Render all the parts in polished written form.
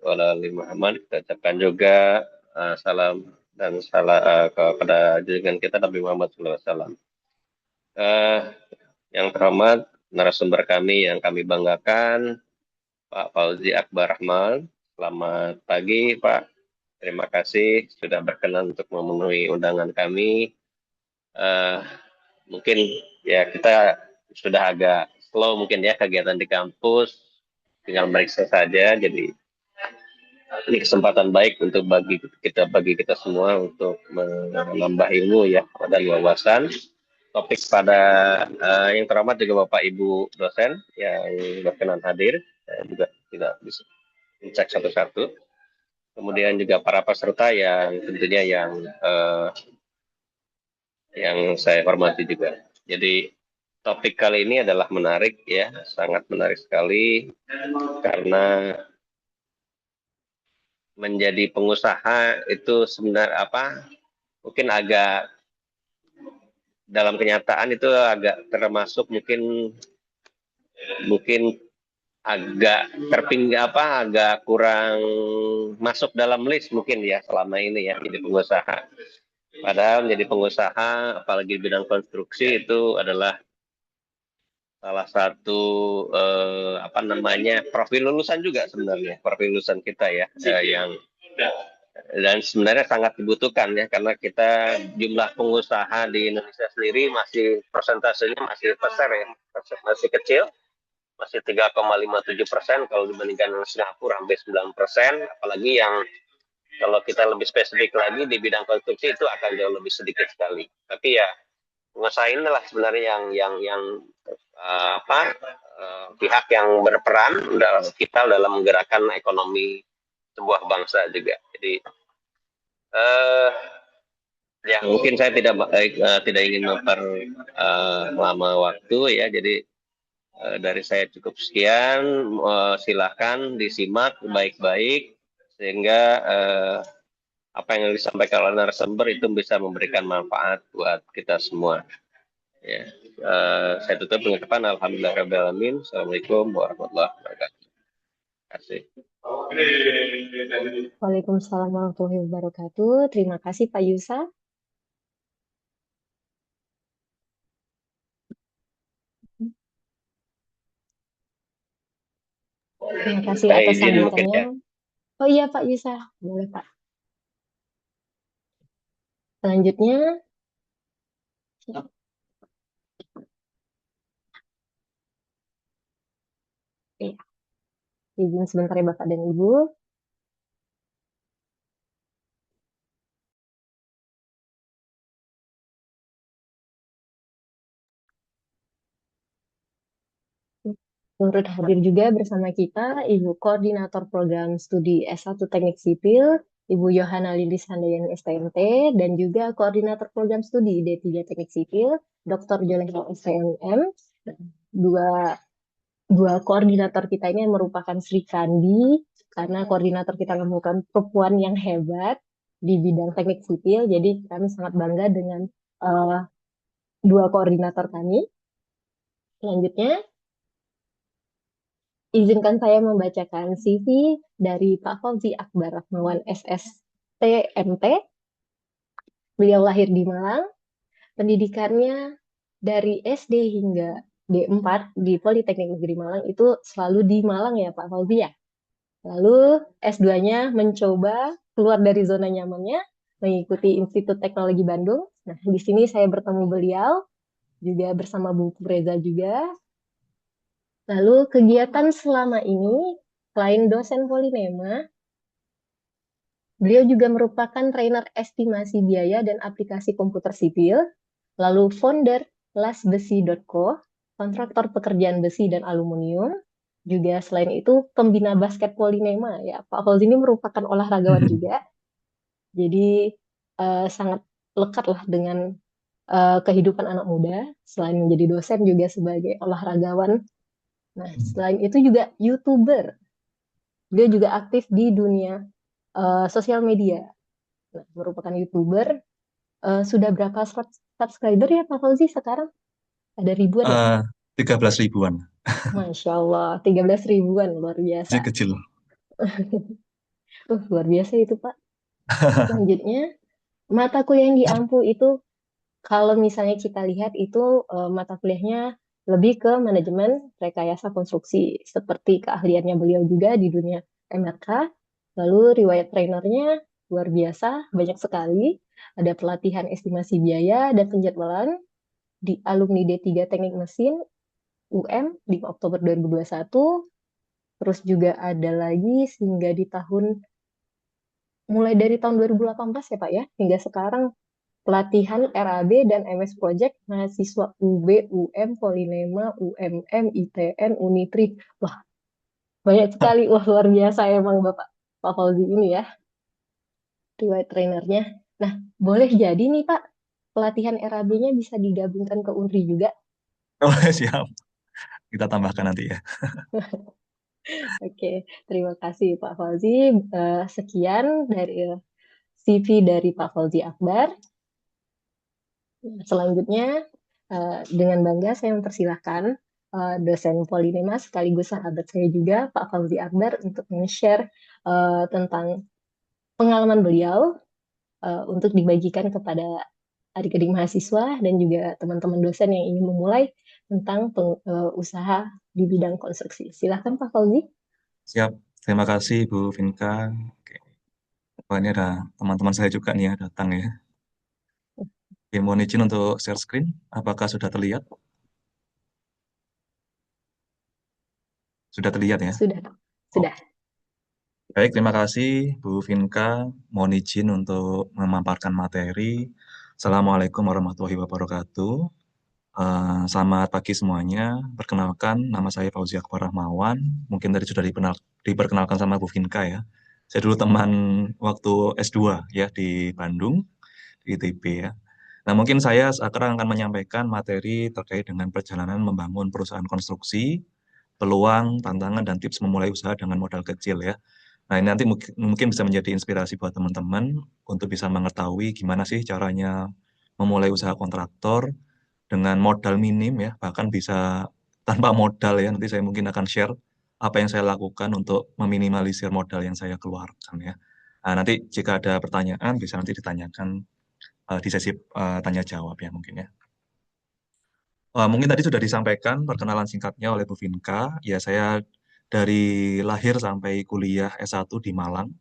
wa ala ali Muhammad. Kita ucapkan juga salam dan kepada junjungan kita Nabi Muhammad SAW. Yang terhormat narasumber kami yang kami banggakan, Pak Fauzi Akbar Rahman. Selamat pagi, Pak. Terima kasih sudah berkenan untuk memenuhi undangan kami. Mungkin ya kita sudah agak slow mungkin ya kegiatan di kampus, tinggal meriksa saja. Jadi ini kesempatan baik untuk bagi kita semua untuk menambah ilmu ya dan wawasan. Topik pada yang terhormat juga Bapak Ibu dosen yang berkenan hadir, saya juga tidak bisa cek satu-satu. Kemudian juga para peserta yang tentunya yang saya hormati juga. Jadi topik kali ini adalah menarik ya, sangat menarik sekali karena menjadi pengusaha itu sebenarnya mungkin agak dalam kenyataan itu agak termasuk mungkin agak agak kurang masuk dalam list mungkin ya selama ini ya jadi pengusaha. Padahal menjadi pengusaha apalagi di bidang konstruksi itu adalah salah satu profil lulusan juga sebenarnya, profil lulusan kita ya yang dan sebenarnya sangat dibutuhkan ya karena kita jumlah pengusaha di Indonesia sendiri masih persentasenya masih besar ya, masih kecil, masih 3,57% kalau dibandingkan dengan Singapura hampir 9%, apalagi yang kalau kita lebih spesifik lagi di bidang konstruksi itu akan jauh lebih sedikit sekali. Tapi ya pengusaha inilah sebenarnya yang pihak yang berperan dalam kita dalam menggerakkan ekonomi sebuah bangsa juga. Jadi ya mungkin saya tidak ingin lama waktu ya. Jadi dari saya cukup sekian. Silakan disimak baik-baik sehingga apa yang disampaikan oleh narasumber itu bisa memberikan manfaat buat kita semua. Ya, saya tutup dengan ucapan alhamdulillahirobbilalamin. Assalamualaikum warahmatullahi wabarakatuh. Terima kasih. Waalaikumsalam warahmatullahi wabarakatuh. Terima kasih Pak Yusa. Terima kasih Saya atas izin mungkin sambutannya. ya. Oh iya Pak Yusa, boleh Pak. Selanjutnya, iya, izin sebentar ya Bapak dan Ibu. Turut hadir juga bersama kita Ibu Koordinator Program Studi S1 Teknik Sipil, Ibu Yohana Lilis Handayani STMT, dan juga Koordinator Program Studi D3 Teknik Sipil, Dr. Joleha STMM. Dua koordinator kita ini merupakan Sri Kandi, karena koordinator kita merupakan perempuan yang hebat di bidang teknik sipil, jadi kami sangat bangga dengan uh, dua koordinator kami. Selanjutnya, izinkan saya membacakan CV dari Pak Fauzi Akbar Rahmawan SSTMT. Beliau lahir di Malang, pendidikannya dari SD hingga D4 di Politeknik Negeri Malang itu selalu di Malang ya Pak Fauzi ya. Lalu S2-nya mencoba keluar dari zona nyamannya, mengikuti Institut Teknologi Bandung. Nah, di sini saya bertemu beliau, juga bersama Bu Reza juga. Lalu kegiatan selama ini, selain dosen Polinema, beliau juga merupakan trainer estimasi biaya dan aplikasi komputer sipil, lalu founder lasbesi.co, kontraktor pekerjaan besi dan aluminium, juga selain itu pembina basket Polinema ya. Pak Fauzi ini merupakan olahragawan juga. Jadi sangat lekat lah dengan kehidupan anak muda. Selain menjadi dosen juga sebagai olahragawan. Nah, selain itu juga YouTuber. Dia juga aktif di dunia sosial media. Nah, merupakan YouTuber. Sudah berapa subscriber ya Pak Fauzi sekarang? Ada ribuan ya? 13 ribuan. Masya Allah, 13 ribuan, luar biasa. Masih kecil. Luar biasa itu, Pak. Selanjutnya, mata kuliah yang diampu itu, kalau misalnya kita lihat itu mata kuliahnya lebih ke manajemen rekayasa konstruksi, seperti keahliannya beliau juga di dunia MRK. Lalu riwayat trainernya luar biasa, banyak sekali. Ada pelatihan estimasi biaya dan penjadwalan di alumni D3 Teknik Mesin UM 5 Oktober 2021. Terus juga ada lagi sehingga di tahun mulai dari tahun 2018 ya Pak ya, hingga sekarang pelatihan RAB dan MS Project mahasiswa UB, UM, Polinema, UMM, ITN, Unitri. Wah, banyak sekali. Wah, luar biasa emang Bapak Pak Fauzi ini ya, riwayat trainernya. Nah, boleh jadi nih Pak, pelatihan RAB-nya bisa digabungkan ke UNRI juga. Oh, siap. Kita tambahkan nanti ya. Oke, terima kasih Pak Fauzi. Sekian dari CV dari Pak Fauzi Akbar. Selanjutnya, dengan bangga saya mempersilahkan dosen Polinema sekaligus sahabat saya juga, Pak Fauzi Akbar, untuk men-share tentang pengalaman beliau untuk dibagikan kepada adik-adik mahasiswa dan juga teman-teman dosen yang ingin memulai tentang usaha di bidang konstruksi. Silahkan Pak Fauzi. Siap. Terima kasih Bu Vinka. Oke. Wah, ini ada teman-teman saya juga nih ya datang ya. Oke, mohon izin untuk share screen. Apakah sudah terlihat? Sudah terlihat ya? Sudah, Pak. Oh, Sudah. baik, terima kasih Bu Vinka. Mohon izin untuk memaparkan materi. Assalamualaikum warahmatullahi wabarakatuh. Selamat pagi semuanya. Perkenalkan, nama saya Fauzi Akbar Rahmawan. Mungkin tadi sudah diperkenalkan sama Bu Vinka ya. Saya dulu teman waktu S2 ya di Bandung, di ITB ya. Nah, mungkin saya sekarang akan menyampaikan materi terkait dengan perjalanan membangun perusahaan konstruksi, peluang, tantangan, dan tips memulai usaha dengan modal kecil ya. Nah, ini nanti mungkin bisa menjadi inspirasi buat teman-teman untuk bisa mengetahui gimana sih caranya memulai usaha kontraktor dengan modal minim ya, bahkan bisa tanpa modal ya. Nanti saya mungkin akan share apa yang saya lakukan untuk meminimalisir modal yang saya keluarkan ya. Nah, nanti jika ada pertanyaan bisa nanti ditanyakan di sesi tanya jawab ya mungkin ya. Mungkin tadi sudah disampaikan perkenalan singkatnya oleh Bu Vinka. Ya, saya dari lahir sampai kuliah S1 di Malang,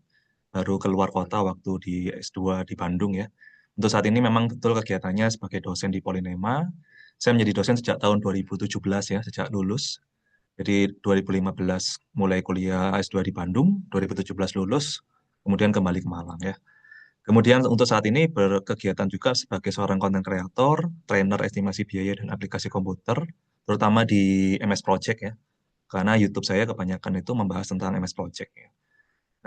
baru keluar kota waktu di S2 di Bandung ya. Untuk saat ini memang betul kegiatannya sebagai dosen di Polinema. Saya menjadi dosen sejak tahun 2017 ya, sejak lulus. Jadi 2015 mulai kuliah S2 di Bandung, 2017 lulus, kemudian kembali ke Malang ya. Kemudian untuk saat ini berkegiatan juga sebagai seorang content creator, trainer estimasi biaya dan aplikasi komputer, terutama di MS Project ya. Karena YouTube saya kebanyakan itu membahas tentang MS Project ya.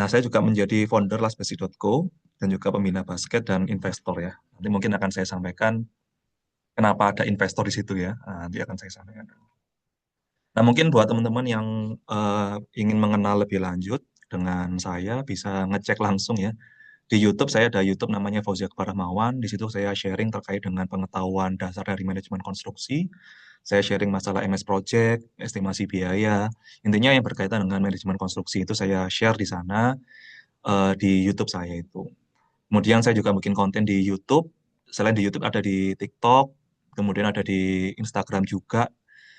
Nah, saya juga menjadi founder lasbesi.co dan juga pembina basket dan investor ya. Nanti mungkin akan saya sampaikan kenapa ada investor di situ ya. Nah, nanti akan saya sampaikan. Nah, mungkin buat teman-teman yang ingin mengenal lebih lanjut dengan saya, bisa ngecek langsung ya. Di YouTube saya ada YouTube namanya Fauzi Akbar Rahmawan. Di situ saya sharing terkait dengan pengetahuan dasar dari manajemen konstruksi. Saya sharing masalah MS Project, estimasi biaya. Intinya yang berkaitan dengan manajemen konstruksi itu saya share di sana di YouTube saya itu. Kemudian saya juga bikin konten di YouTube. Selain di YouTube ada di TikTok, kemudian ada di Instagram juga.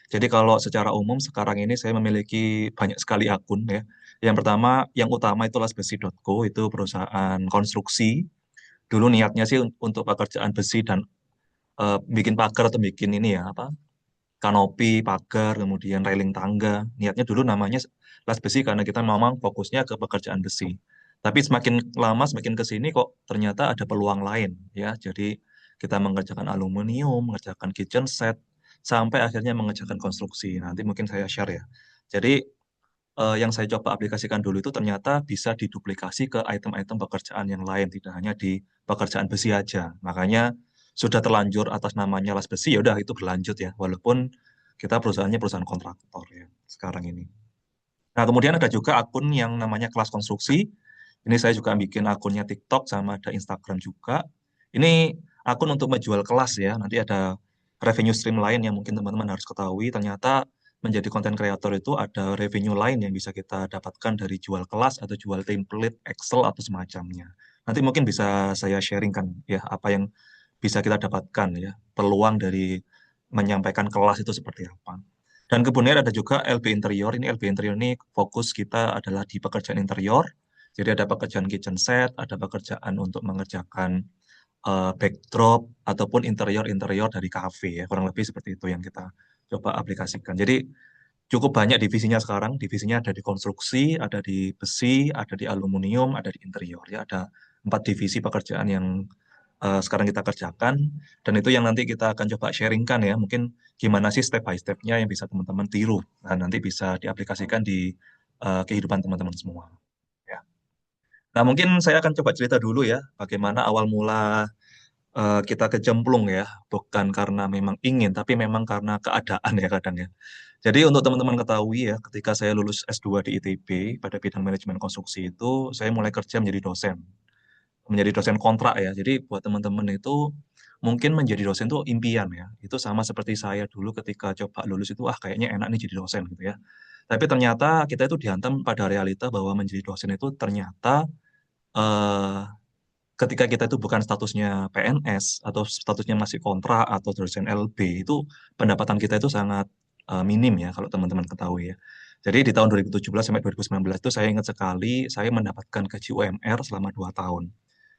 Jadi kalau secara umum sekarang ini saya memiliki banyak sekali akun ya. Yang pertama, yang utama itu lasbesi.co, itu perusahaan konstruksi. Dulu niatnya sih untuk pekerjaan besi dan bikin pagar atau bikin ini ya apa kanopi, pagar, kemudian railing tangga. Niatnya dulu namanya las besi karena kita memang fokusnya ke pekerjaan besi. Tapi semakin lama, semakin ke sini kok ternyata ada peluang lain ya. Jadi kita mengerjakan aluminium, mengerjakan kitchen set, sampai akhirnya mengerjakan konstruksi. Nanti mungkin saya share ya. Jadi yang saya coba aplikasikan dulu itu ternyata bisa diduplikasi ke item-item pekerjaan yang lain, tidak hanya di pekerjaan besi aja. Makanya sudah terlanjur atas namanya las besi, ya udah itu berlanjut ya, walaupun kita perusahaannya perusahaan kontraktor ya sekarang ini. Nah, kemudian ada juga akun yang namanya Kelas Konstruksi. Ini saya juga bikin akunnya TikTok sama ada Instagram juga. Ini akun untuk menjual kelas ya. Nanti ada revenue stream lain yang mungkin teman-teman harus ketahui. Ternyata menjadi konten kreator itu ada revenue lain yang bisa kita dapatkan dari jual kelas atau jual template Excel atau semacamnya. Nanti mungkin bisa saya sharingkan ya apa yang bisa kita dapatkan ya, peluang dari menyampaikan kelas itu seperti apa. Dan kemudian ada juga LB interior. Ini LB interior ini fokus kita adalah di pekerjaan interior. Jadi ada pekerjaan kitchen set, ada pekerjaan untuk mengerjakan backdrop ataupun interior-interior dari kafe ya. Kurang lebih seperti itu yang kita coba aplikasikan. Jadi cukup banyak divisinya sekarang. Divisinya ada di konstruksi, ada di besi, ada di aluminium, ada di interior. Ya, ada 4 divisi pekerjaan yang sekarang kita kerjakan. Dan itu yang nanti kita akan coba sharingkan ya. Mungkin gimana sih step by step-nya yang bisa teman-teman tiru. Nah, nanti bisa diaplikasikan di kehidupan teman-teman semua. Ya. Nah, mungkin saya akan coba cerita dulu ya, bagaimana awal mula kita kecemplung ya, bukan karena memang ingin, tapi memang karena keadaan ya kadang ya. Jadi untuk teman-teman ketahui ya, ketika saya lulus S2 di ITB pada bidang manajemen konstruksi itu, saya mulai kerja menjadi dosen kontrak ya. Jadi buat teman-teman itu mungkin menjadi dosen itu impian ya. Itu sama seperti saya dulu ketika coba lulus itu, kayaknya enak nih jadi dosen gitu ya. Tapi ternyata kita itu dihantam pada realita bahwa menjadi dosen itu ternyata eh, ketika kita itu bukan statusnya PNS atau statusnya masih kontrak atau dosen LB itu pendapatan kita itu sangat minim ya kalau teman-teman ketahui ya. Jadi di tahun 2017 sampai 2019 itu saya ingat sekali saya mendapatkan gaji UMR selama 2 tahun.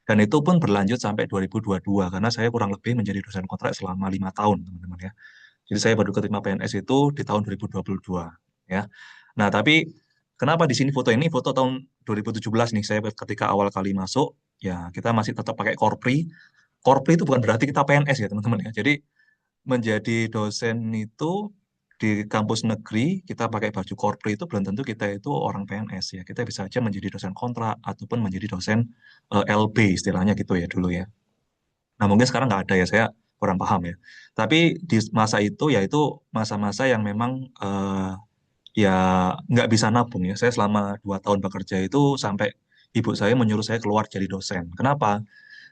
Dan itu pun berlanjut sampai 2022 karena saya kurang lebih menjadi dosen kontrak selama 5 tahun teman-teman ya. Jadi saya baru keterima PNS itu di tahun 2022 ya. Nah, tapi kenapa di sini foto ini foto tahun 2017 nih saya ketika awal kali masuk ya kita masih tetap pakai Korpri. Korpri itu bukan berarti kita PNS ya teman-teman ya. Jadi menjadi dosen itu di kampus negeri kita pakai baju Korpri itu belum tentu kita itu orang PNS ya. Kita bisa aja menjadi dosen kontrak ataupun menjadi dosen LB istilahnya gitu ya dulu ya. Nah, mungkin sekarang nggak ada ya, saya kurang paham ya. Tapi di masa itu, ya itu masa-masa yang memang ya nggak bisa nabung ya. Saya selama 2 tahun bekerja itu sampai ibu saya menyuruh saya keluar jadi dosen. Kenapa?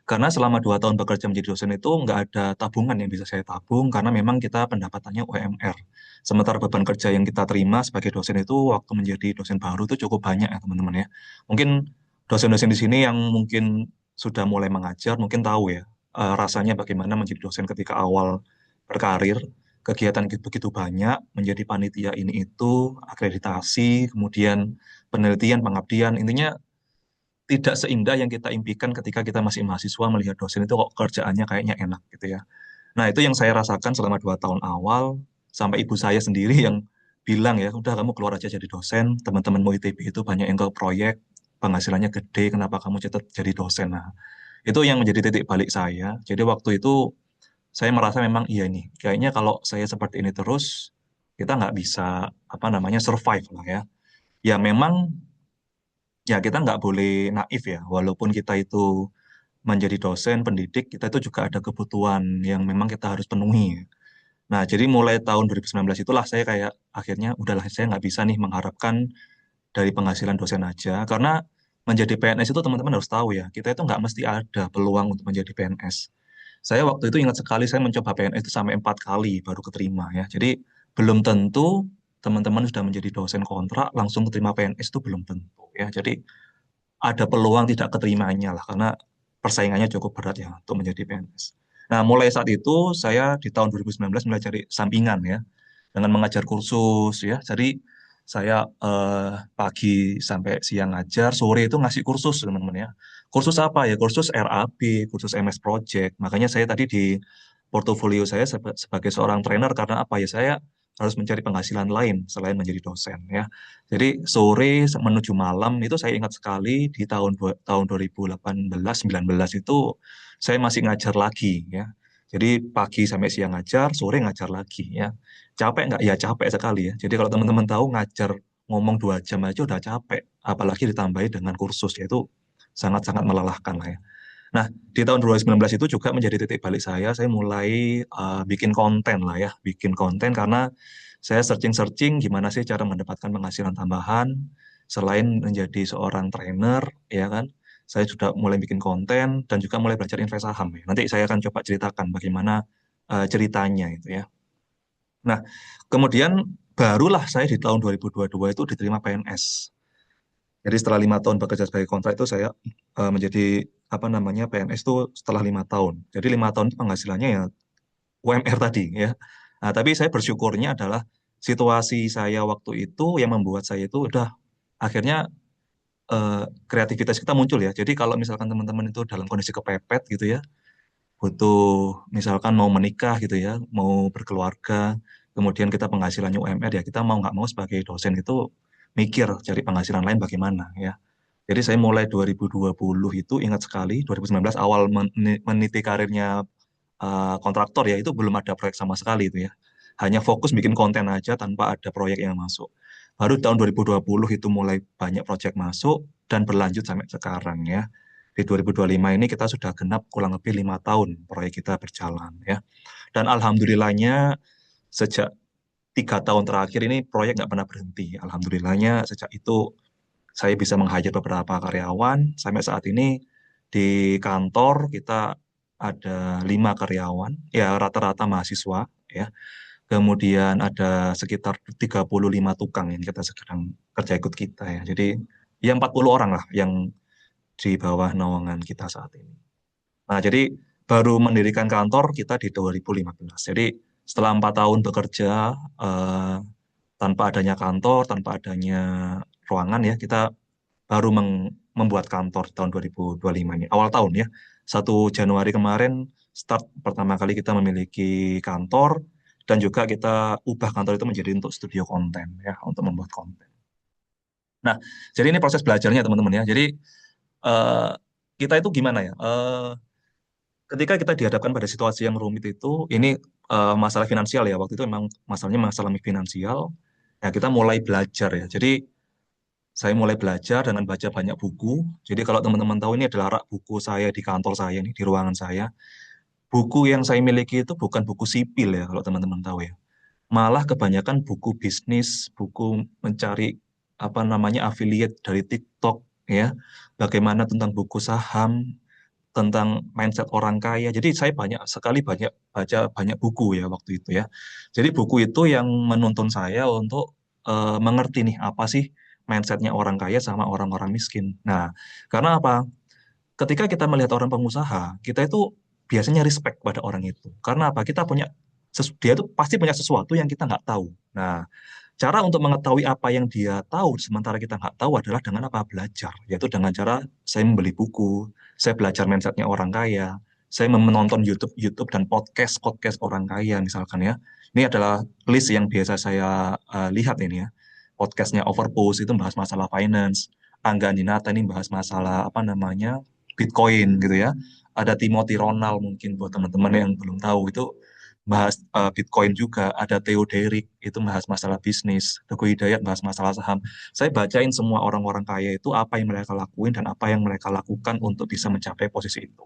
Karena selama 2 tahun bekerja menjadi dosen itu nggak ada tabungan yang bisa saya tabung, karena memang kita pendapatannya UMR. Sementara beban kerja yang kita terima sebagai dosen itu waktu menjadi dosen baru itu cukup banyak ya teman-teman ya. Mungkin dosen-dosen di sini yang mungkin sudah mulai mengajar, mungkin tahu ya rasanya bagaimana menjadi dosen ketika awal berkarir. Kegiatan begitu banyak, menjadi panitia ini itu, akreditasi, kemudian penelitian, pengabdian, intinya tidak seindah yang kita impikan ketika kita masih mahasiswa melihat dosen itu kok kerjaannya kayaknya enak gitu ya. Nah, itu yang saya rasakan selama 2 tahun awal, sampai ibu saya sendiri yang bilang ya, udah kamu keluar aja jadi dosen, teman-temanmu ITB itu banyak yang ke proyek, penghasilannya gede, kenapa kamu tetap jadi dosen? Nah, itu yang menjadi titik balik saya. Jadi waktu itu saya merasa memang iya nih, kayaknya kalau saya seperti ini terus, kita nggak bisa, apa namanya, survive lah ya. Ya memang, ya kita nggak boleh naif ya, walaupun kita itu menjadi dosen, pendidik, kita itu juga ada kebutuhan yang memang kita harus penuhi. Nah, jadi mulai tahun 2019 itulah saya kayak akhirnya udahlah saya nggak bisa nih mengharapkan dari penghasilan dosen aja, karena menjadi PNS itu teman-teman harus tahu ya, kita itu nggak mesti ada peluang untuk menjadi PNS. Saya waktu itu ingat sekali saya mencoba PNS itu sampai 4 kali baru keterima ya. Jadi belum tentu teman-teman sudah menjadi dosen kontrak langsung keterima PNS itu belum tentu ya. Jadi ada peluang tidak keterimanya lah karena persaingannya cukup berat ya untuk menjadi PNS. Nah, mulai saat itu saya di tahun 2019 mulai cari sampingan ya dengan mengajar kursus ya. Jadi saya pagi sampai siang ngajar, sore itu ngasih kursus teman-teman ya. Kursus apa ya? Kursus RAB, kursus MS Project. Makanya saya tadi di portofolio saya sebagai seorang trainer karena apa ya? Saya harus mencari penghasilan lain selain menjadi dosen ya. Jadi sore menuju malam itu saya ingat sekali di tahun 2018 19 itu saya masih ngajar lagi ya. Jadi pagi sampai siang ngajar, sore ngajar lagi ya. Capek nggak? Ya capek sekali ya. Jadi kalau teman-teman tahu ngajar ngomong 2 jam aja udah capek, apalagi ditambahi dengan kursus, yaitu sangat-sangat melelahkan lah ya. Nah, di tahun 2019 itu juga menjadi titik balik saya mulai bikin konten lah ya, bikin konten karena saya searching-searching gimana sih cara mendapatkan penghasilan tambahan selain menjadi seorang trainer, ya kan? Saya sudah mulai bikin konten dan juga mulai belajar invest saham ya. Nanti saya akan coba ceritakan bagaimana ceritanya itu ya. Nah, kemudian barulah saya di tahun 2022 itu diterima PNS. Jadi setelah 5 tahun bekerja sebagai kontrak itu saya menjadi apa namanya PNS itu setelah 5 tahun. Jadi 5 tahun itu penghasilannya ya UMR tadi ya. Nah, tapi saya bersyukurnya adalah situasi saya waktu itu yang membuat saya itu udah akhirnya kreativitas kita muncul ya. Jadi kalau misalkan teman-teman itu dalam kondisi kepepet gitu ya, butuh misalkan mau menikah gitu ya, mau berkeluarga, kemudian kita penghasilannya UMR ya, kita mau nggak mau sebagai dosen itu mikir cari penghasilan lain bagaimana ya. Jadi saya mulai 2020 itu ingat sekali, 2019 awal meniti karirnya kontraktor ya, itu belum ada proyek sama sekali itu ya. Hanya fokus bikin konten aja tanpa ada proyek yang masuk. Baru tahun 2020 itu mulai banyak proyek masuk dan berlanjut sampai sekarang ya. Di 2025 ini kita sudah genap kurang lebih 5 tahun proyek kita berjalan ya. Dan alhamdulillahnya sejak 3 tahun terakhir ini proyek nggak pernah berhenti. Alhamdulillahnya sejak itu saya bisa meng-hire beberapa karyawan. Sampai saat ini di kantor kita ada 5 karyawan, ya rata-rata mahasiswa, ya. Kemudian ada sekitar 35 tukang yang kita sekarang kerja ikut kita ya. Jadi ya 40 orang lah yang di bawah naungan kita saat ini. Nah, jadi baru mendirikan kantor kita di 2015. Jadi setelah 4 tahun bekerja eh, tanpa adanya kantor, tanpa adanya ruangan ya, kita baru membuat kantor tahun 2025 ini, awal tahun ya. 1 Januari kemarin start pertama kali kita memiliki kantor dan juga kita ubah kantor itu menjadi untuk studio konten ya, untuk membuat konten. Nah, jadi ini proses belajarnya teman-teman ya. Jadi eh, kita itu gimana ya? Ketika kita dihadapkan pada situasi yang rumit itu, ini masalah finansial ya. Waktu itu memang masalahnya masalah finansial. Ya kita mulai belajar ya. Jadi saya mulai belajar dengan baca banyak buku. Jadi kalau teman-teman tahu ini adalah rak buku saya di kantor saya nih, di ruangan saya. Buku yang saya miliki itu bukan buku sipil ya, kalau teman-teman tahu ya. Malah kebanyakan buku bisnis, buku mencari apa namanya affiliate dari TikTok ya. Bagaimana tentang buku saham, tentang mindset orang kaya. Jadi saya banyak sekali baca banyak buku ya waktu itu ya. Jadi buku itu yang menuntun saya untuk mengerti nih apa sih mindsetnya orang kaya sama orang-orang miskin. Nah, karena apa? Ketika kita melihat orang pengusaha, kita itu biasanya respect pada orang itu. Karena apa? Kita punya dia itu pasti punya sesuatu yang kita nggak tahu. Nah, cara untuk mengetahui apa yang dia tahu sementara kita nggak tahu adalah dengan apa? Belajar. Yaitu dengan cara saya membeli buku, saya belajar mindsetnya orang kaya, saya menonton YouTube dan podcast orang kaya misalkan ya. Ini adalah list yang biasa saya lihat ini ya. Podcastnya Overpost itu bahas masalah finance, Angga Ninata ini bahas masalah apa namanya Bitcoin gitu ya. Ada Timothy Ronald mungkin buat teman-teman yang belum tahu itu bahas Bitcoin juga, ada Theo Derek itu bahas masalah bisnis, Teguh Hidayat bahas masalah saham. Saya bacain semua orang-orang kaya itu apa yang mereka lakuin dan apa yang mereka lakukan untuk bisa mencapai posisi itu.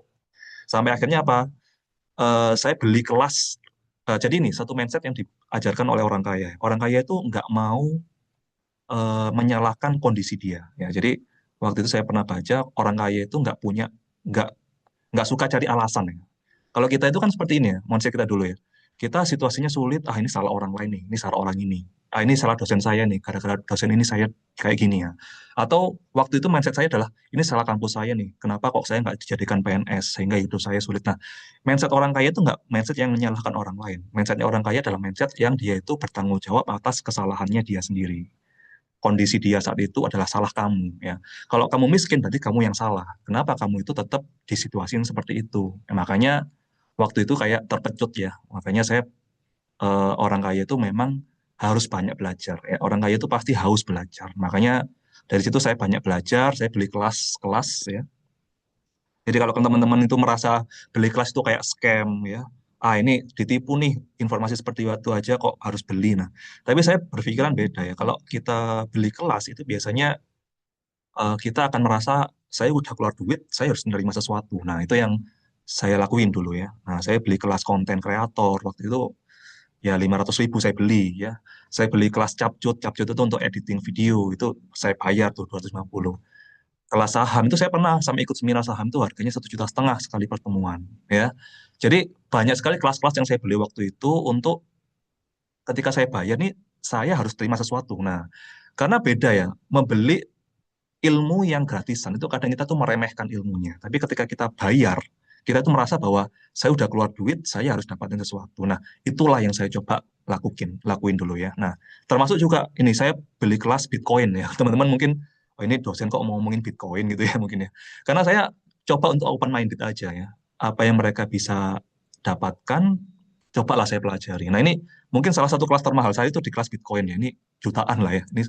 Sampai akhirnya apa? Saya beli kelas. Jadi ini satu mindset yang diajarkan oleh orang kaya. Orang kaya itu nggak mau menyalahkan kondisi dia. Ya, jadi waktu itu saya pernah baca orang kaya itu nggak nggak suka cari alasan ya. Kalau kita itu kan seperti ini ya, mindset kita dulu ya. Kita situasinya sulit, ah ini salah orang lain nih, ini salah orang ini. Ah ini salah dosen saya nih, gara-gara dosen ini saya kayak gini ya. Atau waktu itu mindset saya adalah, ini salah kampus saya nih, kenapa kok saya nggak dijadikan PNS, sehingga hidup saya sulit. Nah, mindset orang kaya itu nggak mindset yang menyalahkan orang lain. Mindsetnya orang kaya adalah mindset yang dia itu bertanggung jawab atas kesalahannya dia sendiri. Kondisi dia saat itu adalah salah kamu ya. Kalau kamu miskin berarti kamu yang salah. Kenapa kamu itu tetap di situasi yang seperti itu? Makanya waktu itu kayak terpecut ya. Makanya saya orang kaya itu memang harus banyak belajar ya. Orang kaya itu pasti haus belajar. Makanya dari situ saya banyak belajar, saya beli kelas-kelas ya. Jadi kalau teman-teman itu merasa beli kelas itu kayak scam ya, ah ini ditipu nih, informasi seperti itu aja kok harus beli. Nah, tapi saya berpikiran beda ya. Kalau kita beli kelas itu biasanya kita akan merasa saya udah keluar duit, saya harus menerima sesuatu. Nah, itu yang saya lakuin dulu ya. Nah, saya beli kelas konten kreator waktu itu ya 500.000 saya beli ya. Saya beli kelas capcut itu untuk editing video itu saya bayar tuh 250. Kelas saham itu saya pernah sampai ikut seminar saham itu harganya 1,5 juta sekali pertemuan ya. Jadi banyak sekali kelas-kelas yang saya beli waktu itu untuk ketika saya bayar nih saya harus terima sesuatu. Nah, karena beda ya, membeli ilmu yang gratisan itu kadang kita tuh meremehkan ilmunya. Tapi ketika kita bayar, kita tuh merasa bahwa saya udah keluar duit, saya harus dapatin sesuatu. Nah, itulah yang saya coba lakuin dulu ya. Nah, termasuk juga ini saya beli kelas Bitcoin ya. Teman-teman mungkin, oh ini dosen kok mau ngomongin Bitcoin gitu ya mungkin ya. Karena saya coba untuk open minded aja ya. Apa yang mereka bisa dapatkan, cobalah saya pelajari. Nah, ini mungkin salah satu kelas termahal saya itu di kelas Bitcoin ya. Ini jutaan lah ya. Ini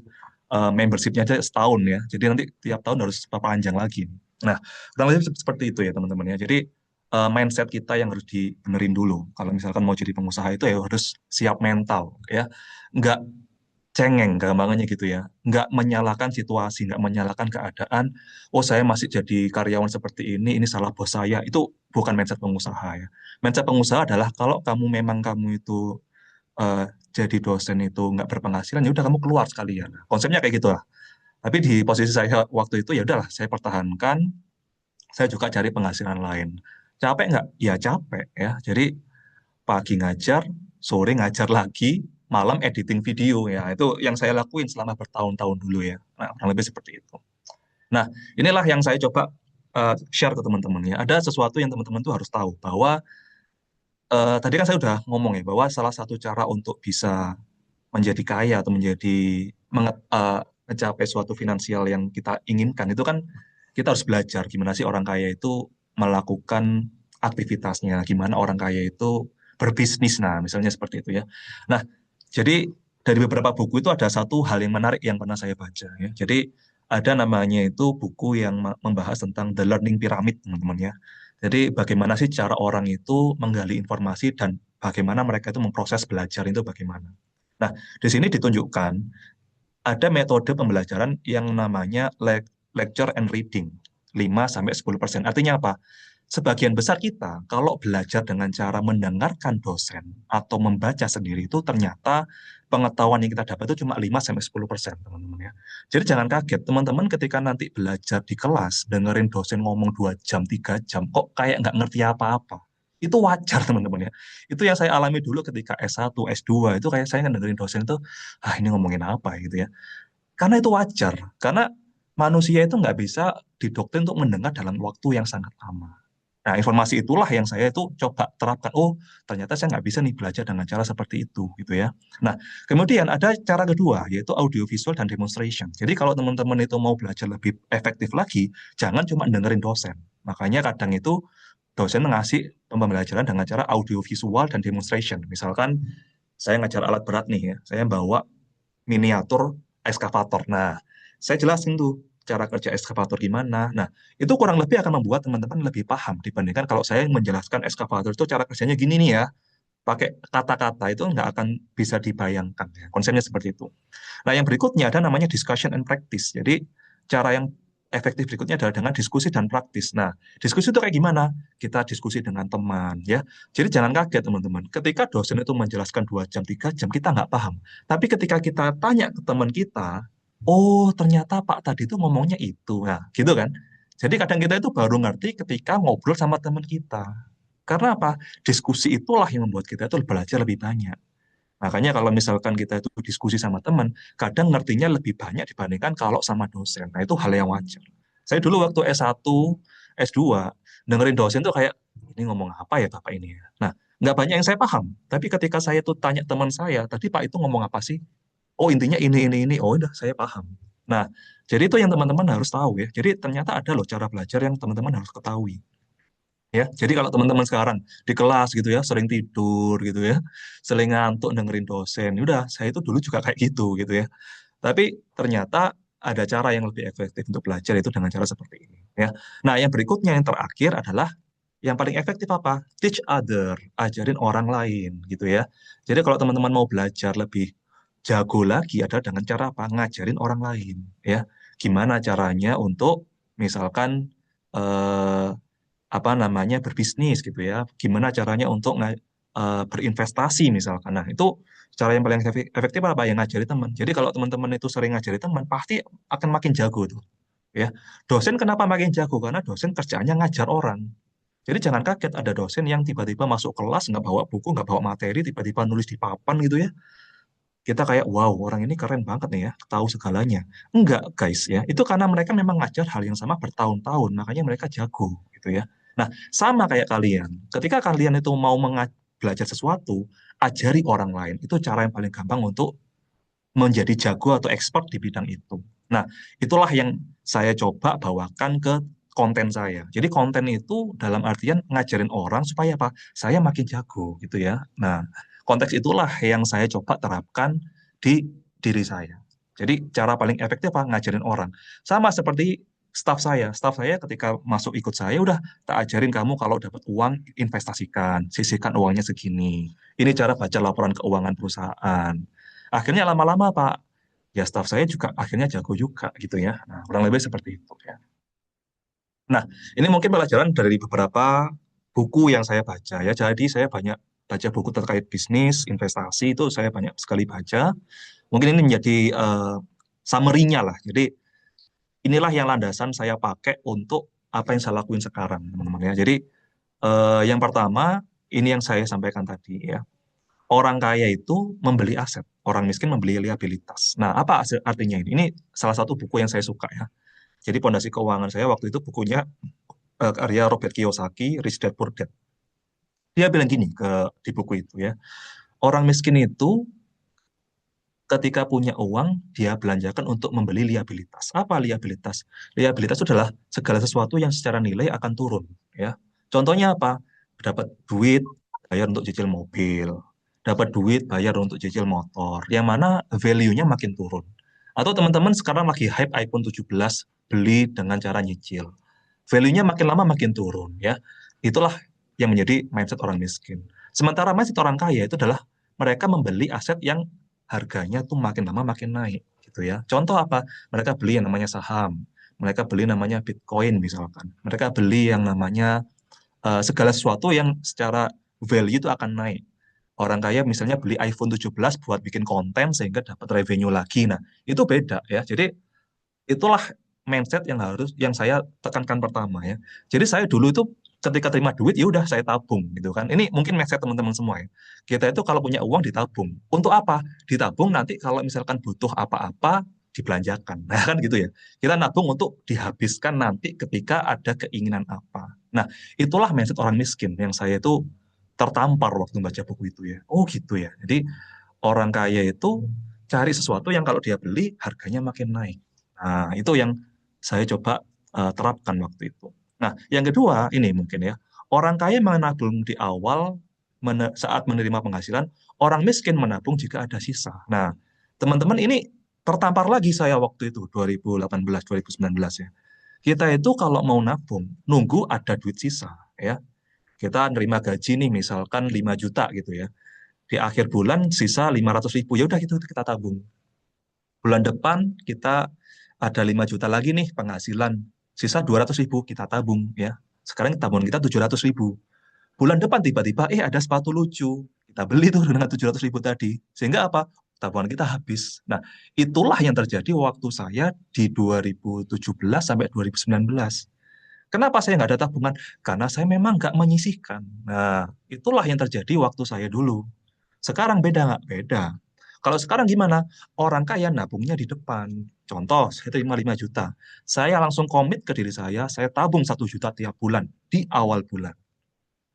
membershipnya aja setahun ya. Jadi nanti tiap tahun harus perpanjang lagi. Nah, kurang lebih seperti itu ya teman-teman ya. Jadi mindset kita yang harus dibenerin dulu. Kalau misalkan mau jadi pengusaha itu ya harus siap mental ya. Nggak cengeng gampangannya gitu ya. Nggak menyalahkan situasi, nggak menyalahkan keadaan. Oh saya masih jadi karyawan seperti ini salah bos saya. Itu bukan mindset pengusaha ya. Mindset pengusaha adalah kalau kamu itu eh, jadi dosen itu nggak berpenghasilan, ya udah kamu keluar sekalian. Konsepnya kayak gitu lah. Tapi di posisi saya waktu itu ya udahlah, saya pertahankan, saya juga cari penghasilan lain. Capek nggak? Ya capek ya. Jadi pagi ngajar, sore ngajar lagi, malam editing video ya. Itu yang saya lakuin selama bertahun-tahun dulu ya. Nah, kurang lebih seperti itu. Nah, inilah yang saya coba share ke teman-teman ya. Ada sesuatu yang teman-teman tuh harus tahu bahwa tadi kan saya udah ngomong ya bahwa salah satu cara untuk bisa menjadi kaya atau mencapai suatu finansial yang kita inginkan itu kan kita harus belajar gimana sih orang kaya itu melakukan aktivitasnya, gimana orang kaya itu berbisnis, nah misalnya seperti itu ya. Nah, jadi dari beberapa buku itu ada satu hal yang menarik yang pernah saya baca ya. Jadi ada namanya itu buku yang membahas tentang The Learning Pyramid, teman-teman ya. Jadi bagaimana sih cara orang itu menggali informasi dan bagaimana mereka itu memproses belajar itu bagaimana. Nah, di sini ditunjukkan ada metode pembelajaran yang namanya lecture and reading, 5-10%. Artinya apa? Sebagian besar kita kalau belajar dengan cara mendengarkan dosen atau membaca sendiri itu ternyata pengetahuan yang kita dapat itu cuma 5-10%, teman-teman ya. Jadi jangan kaget, teman-teman ketika nanti belajar di kelas, dengerin dosen ngomong 2 jam, 3 jam, kok kayak nggak ngerti apa-apa. Itu wajar, teman-teman ya. Itu yang saya alami dulu ketika S1, S2, itu kayak saya dengerin dosen itu, ini ngomongin apa gitu ya. Karena itu wajar, karena manusia itu nggak bisa didoktrin untuk mendengar dalam waktu yang sangat lama. Nah, informasi itulah yang saya itu coba terapkan. Oh, ternyata saya nggak bisa nih belajar dengan cara seperti itu, gitu ya. Nah, kemudian ada cara kedua, yaitu audiovisual dan demonstration. Jadi kalau teman-teman itu mau belajar lebih efektif lagi, jangan cuma dengerin dosen. Makanya kadang itu dosen ngasih pembelajaran dengan cara audiovisual dan demonstration. Misalkan saya ngajar alat berat nih ya, saya bawa miniatur eskavator. Nah, saya jelasin tuh cara kerja eskavator gimana. Nah, itu kurang lebih akan membuat teman-teman lebih paham dibandingkan kalau saya menjelaskan eskavator itu cara kerjanya gini nih ya. Pakai kata-kata itu nggak akan bisa dibayangkan. Ya. Konsepnya seperti itu. Nah, yang berikutnya ada namanya discussion and practice. Jadi, cara yang efektif berikutnya adalah dengan diskusi dan praktis. Nah, diskusi itu kayak gimana? Kita diskusi dengan teman, ya. Jadi jangan kaget, teman-teman. Ketika dosen itu menjelaskan 2 jam, 3 jam, kita nggak paham. Tapi ketika kita tanya ke teman kita, oh, ternyata Pak tadi itu ngomongnya itu. Nah, gitu kan? Jadi kadang kita itu baru ngerti ketika ngobrol sama teman kita. Karena apa? Diskusi itulah yang membuat kita itu belajar lebih banyak. Makanya kalau misalkan kita itu diskusi sama teman, kadang ngertinya lebih banyak dibandingkan kalau sama dosen. Nah, itu hal yang wajar. Saya dulu waktu S1, S2, dengerin dosen tuh kayak, ini ngomong apa ya Bapak ini ya? Nah, nggak banyak yang saya paham. Tapi ketika saya tuh tanya teman saya, tadi Pak itu ngomong apa sih? Oh, intinya ini. Oh, udah, saya paham. Nah, jadi itu yang teman-teman harus tahu ya. Jadi ternyata ada loh cara belajar yang teman-teman harus ketahui. Ya, jadi kalau teman-teman sekarang di kelas gitu ya, sering tidur gitu ya, sering ngantuk dengerin dosen, ya udah saya itu dulu juga kayak gitu ya. Tapi ternyata ada cara yang lebih efektif untuk belajar itu dengan cara seperti ini ya. Nah, yang berikutnya yang terakhir adalah yang paling efektif apa? Teach other, ajarin orang lain gitu ya. Jadi kalau teman-teman mau belajar lebih jago lagi adalah dengan cara apa? Ngajarin orang lain ya. Gimana caranya untuk misalkan eh, apa namanya berbisnis gitu ya. Gimana caranya untuk berinvestasi misalkan. Nah, itu cara yang paling efektif apa? Yang ngajari teman. Jadi kalau teman-teman itu sering ngajari teman, pasti akan makin jago tuh. Ya, dosen kenapa makin jago? Karena dosen kerjaannya ngajar orang. Jadi jangan kaget ada dosen yang tiba-tiba masuk kelas nggak bawa buku, nggak bawa materi, tiba-tiba nulis di papan gitu ya. kita kayak wow orang ini keren banget nih ya, tahu segalanya. Enggak guys ya, itu karena mereka memang ngajar hal yang sama bertahun-tahun, makanya mereka jago gitu ya. Nah, sama kayak kalian. Ketika kalian itu mau belajar sesuatu, ajari orang lain. Itu cara yang paling gampang untuk menjadi jago atau expert di bidang itu. Nah, itulah yang saya coba bawakan ke konten saya. Jadi konten itu dalam artian ngajarin orang supaya apa? Saya makin jago gitu ya. Nah, konteks itulah yang saya coba terapkan di diri saya. Jadi cara paling efektif apa? Ngajarin orang. Sama seperti staff saya. Staff saya ketika masuk ikut saya udah tak ajarin kamu kalau dapat uang investasikan, sisihkan uangnya segini. Ini cara baca laporan keuangan perusahaan. Akhirnya lama-lama Pak, ya staff saya juga akhirnya jago juga gitu ya. Nah, kurang lebih seperti itu ya. Nah, ini mungkin pelajaran dari beberapa buku yang saya baca ya. Jadi saya banyak baca buku terkait bisnis, investasi itu saya banyak sekali baca. Mungkin ini menjadi summary-nya lah. Jadi inilah yang landasan saya pakai untuk apa yang saya lakuin sekarang, teman-teman ya. Jadi yang pertama ini yang saya sampaikan tadi ya. Orang kaya itu membeli aset, orang miskin membeli liabilitas. Nah, apa artinya ini? Ini salah satu buku yang saya suka ya. Jadi Pondasi Keuangan saya waktu itu bukunya karya Robert Kiyosaki, Rich Dad Poor Dad. Dia bilang gini di buku itu ya, orang miskin itu ketika punya uang, dia belanjakan untuk membeli liabilitas. Apa liabilitas? Liabilitas itu adalah segala sesuatu yang secara nilai akan turun. Ya, contohnya apa? Dapat duit, bayar untuk cicil mobil. Dapat duit, bayar untuk cicil motor. Yang mana value-nya makin turun. Atau teman-teman sekarang lagi hype iPhone 17, beli dengan cara nyicil. Value-nya makin lama makin turun. Ya, itulah yang menjadi mindset orang miskin. Sementara mindset orang kaya itu adalah mereka membeli aset yang harganya tuh makin lama makin naik gitu ya. Contoh apa? Mereka beli yang namanya saham, mereka beli namanya Bitcoin misalkan. Mereka beli yang namanya segala sesuatu yang secara value itu akan naik. Orang kaya misalnya beli iPhone 17 buat bikin konten sehingga dapat revenue lagi. Nah, itu beda ya. Jadi itulah mindset yang saya tekankan pertama ya. Jadi saya dulu itu ketika terima duit ya udah saya tabung gitu kan. Ini mungkin mindset teman-teman semua ya. Kita itu kalau punya uang ditabung. Untuk apa? Ditabung nanti kalau misalkan butuh apa-apa dibelanjakan. Nah kan gitu ya. Kita nabung untuk dihabiskan nanti ketika ada keinginan apa. Nah, itulah mindset orang miskin yang saya itu tertampar waktu baca buku itu ya. Oh gitu ya. Jadi orang kaya itu cari sesuatu yang kalau dia beli harganya makin naik. Nah, itu yang saya coba terapkan waktu itu. Nah, yang kedua ini mungkin ya, orang kaya menabung di awal saat menerima penghasilan, orang miskin menabung jika ada sisa. Nah, teman-teman ini tertampar lagi saya waktu itu 2018 2019 ya. Kita itu kalau mau nabung nunggu ada duit sisa ya. Kita nerima gaji nih misalkan 5 juta gitu ya. Di akhir bulan sisa 500.000 ya udah gitu kita tabung. Bulan depan kita ada 5 juta lagi nih penghasilan, sisa 200.000 kita tabung ya. Sekarang tabungan kita 700.000. Bulan depan tiba-tiba ada sepatu lucu, kita beli tuh dengan 700.000 tadi. Sehingga apa? Tabungan kita habis. Nah, itulah yang terjadi waktu saya di 2017 sampai 2019. Kenapa saya nggak ada tabungan? Karena saya memang nggak menyisihkan. Nah, itulah yang terjadi waktu saya dulu. Sekarang beda nggak? Beda. Kalau sekarang gimana? Orang kaya nabungnya di depan. Contoh, saya terima 5 juta. Saya langsung komit ke diri saya tabung 1 juta tiap bulan di awal bulan.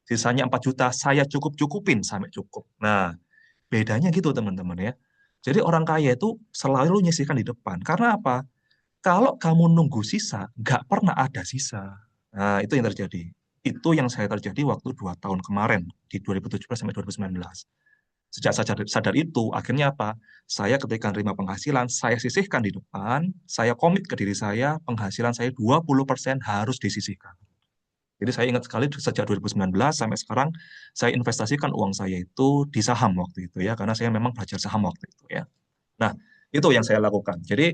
Sisanya 4 juta, saya cukup-cukupin sampai cukup. Nah, bedanya gitu teman-teman ya. Jadi orang kaya itu selalu nyisihkan di depan. Karena apa? Kalau kamu nunggu sisa, nggak pernah ada sisa. Nah, itu yang terjadi. Itu yang saya terjadi waktu 2 tahun kemarin, di 2017 sampai 2019. Sejak sadar itu, akhirnya apa? Saya ketika menerima penghasilan, saya sisihkan di depan, saya komit ke diri saya, penghasilan saya 20% harus disisihkan. Jadi saya ingat sekali sejak 2019 sampai sekarang, saya investasikan uang saya itu di saham waktu itu ya, karena saya memang belajar saham waktu itu ya. Nah, itu yang saya lakukan. Jadi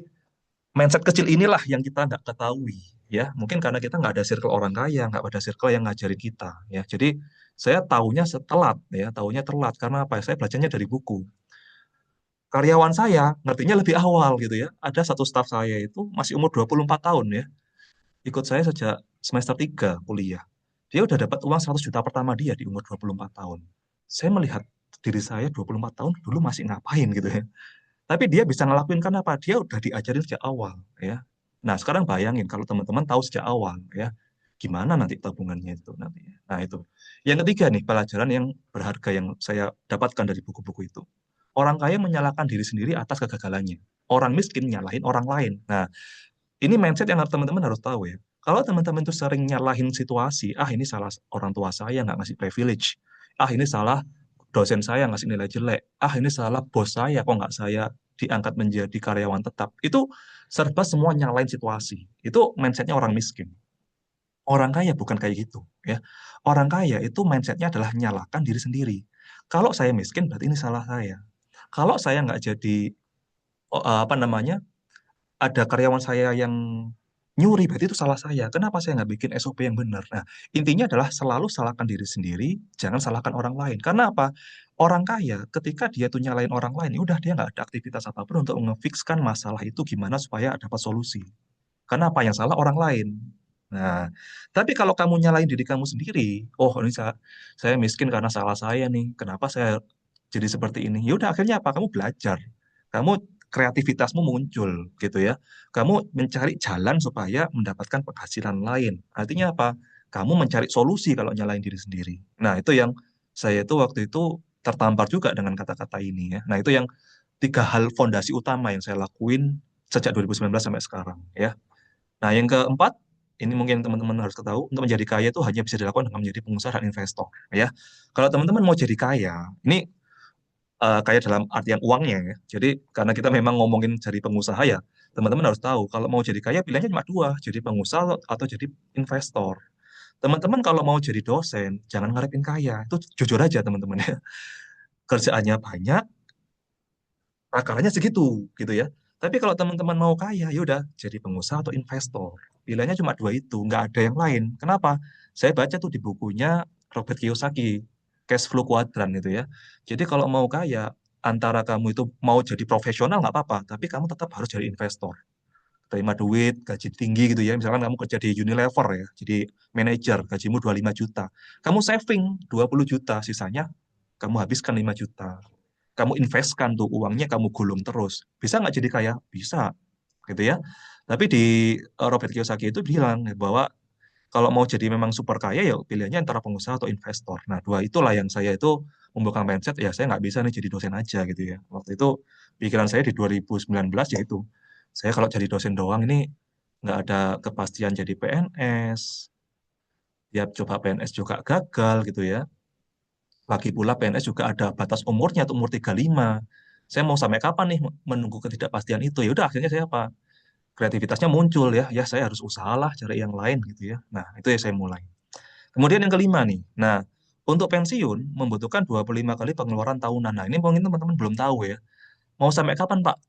mindset kecil inilah yang kita nggak ketahui ya, mungkin karena kita nggak ada circle orang kaya, nggak ada circle yang ngajarin kita ya. Jadi saya tahunya setelat ya, tahunya telat karena apa? Saya belajarnya dari buku. Karyawan saya ngertinya lebih awal gitu ya. Ada satu staff saya itu masih umur 24 tahun ya, ikut saya sejak semester 3 kuliah. Dia udah dapat uang 100 juta pertama dia di umur 24 tahun. Saya melihat diri saya 24 tahun dulu masih ngapain gitu ya. Tapi dia bisa ngelakuin karena apa? Dia udah diajarin sejak awal ya. Nah, sekarang bayangin kalau teman-teman tahu sejak awal ya, gimana nanti tabungannya itu nanti. Nah, itu. Yang ketiga nih, pelajaran yang berharga yang saya dapatkan dari buku-buku itu. Orang kaya menyalahkan diri sendiri atas kegagalannya. Orang miskin nyalahin orang lain. Nah, ini mindset yang teman-teman harus tahu ya. Kalau teman-teman itu sering nyalahin situasi, ini salah orang tua saya nggak ngasih privilege. Ini salah dosen saya ngasih nilai jelek. Ini salah bos saya kok nggak saya diangkat menjadi karyawan tetap. Itu serba semua nyalain situasi. Itu mindsetnya orang miskin. Orang kaya bukan kayak gitu ya. Orang kaya itu mindsetnya adalah nyalakan diri sendiri. Kalau saya miskin berarti ini salah saya. Kalau saya nggak jadi apa namanya ada karyawan saya yang nyuri, berarti itu salah saya. Kenapa saya nggak bikin SOP yang benar? Nah, intinya adalah selalu salahkan diri sendiri, jangan salahkan orang lain. Karena apa? Orang kaya, ketika dia tuh nyalain orang lain, ya udah dia nggak ada aktivitas apapun untuk ngefikskan masalah itu gimana supaya dapat solusi. Karena apa yang salah orang lain. Nah, tapi kalau kamu nyalain diri kamu sendiri, ini saya miskin karena salah saya nih. Kenapa saya jadi seperti ini? Ya udah akhirnya apa? Kamu belajar. Kamu kreativitasmu muncul gitu ya. Kamu mencari jalan supaya mendapatkan penghasilan lain. Artinya apa? Kamu mencari solusi kalau nyalain diri sendiri. Nah, itu yang saya itu waktu itu tertampar juga dengan kata-kata ini ya. Nah, itu yang tiga hal fondasi utama yang saya lakuin sejak 2019 sampai sekarang ya. Nah, yang keempat, ini mungkin teman-teman harus ketahui, untuk menjadi kaya itu hanya bisa dilakukan dengan menjadi pengusaha dan investor, ya. Kalau teman-teman mau jadi kaya, ini kaya dalam artian uangnya, ya. Jadi, karena kita memang ngomongin jadi pengusaha ya, teman-teman harus tahu, kalau mau jadi kaya pilihannya cuma dua, jadi pengusaha atau jadi investor. Teman-teman kalau mau jadi dosen, jangan ngarepin kaya, itu jujur aja teman-teman ya. Kerjaannya banyak, takarannya segitu gitu ya. Tapi kalau teman-teman mau kaya, ya udah jadi pengusaha atau investor. Pilihannya cuma dua itu, nggak ada yang lain. Kenapa? Saya baca tuh di bukunya Robert Kiyosaki, Cash Flow Quadrant itu ya. Jadi kalau mau kaya, antara kamu itu mau jadi profesional nggak apa-apa, tapi kamu tetap harus jadi investor. Terima duit, gaji tinggi gitu ya. Misalkan kamu kerja di Unilever ya, jadi manajer, gajimu 25 juta. Kamu saving 20 juta, sisanya kamu habiskan 5 juta. Kamu investkan tuh uangnya, kamu gulung terus. Bisa nggak jadi kaya? Bisa, gitu ya. Tapi di Robert Kiyosaki itu bilang bahwa kalau mau jadi memang super kaya ya pilihannya antara pengusaha atau investor. Nah, dua itulah yang saya itu membuka mindset, ya saya nggak bisa nih jadi dosen aja gitu ya. Waktu itu pikiran saya di 2019 ya itu. Saya kalau jadi dosen doang ini nggak ada kepastian jadi PNS. Ya coba PNS juga gagal gitu ya. Lagi pula PNS juga ada batas umurnya, tuh umur 35. Saya mau sampai kapan nih menunggu ketidakpastian itu? Ya udah akhirnya saya apa? Kreativitasnya muncul ya. Ya saya harus usahalah cari yang lain gitu ya. Nah, itu ya saya mulai. Kemudian yang kelima nih. Nah, untuk pensiun membutuhkan 25 kali pengeluaran tahunan. Nah, ini mungkin teman-teman belum tahu ya. Mau sampai kapan, Pak?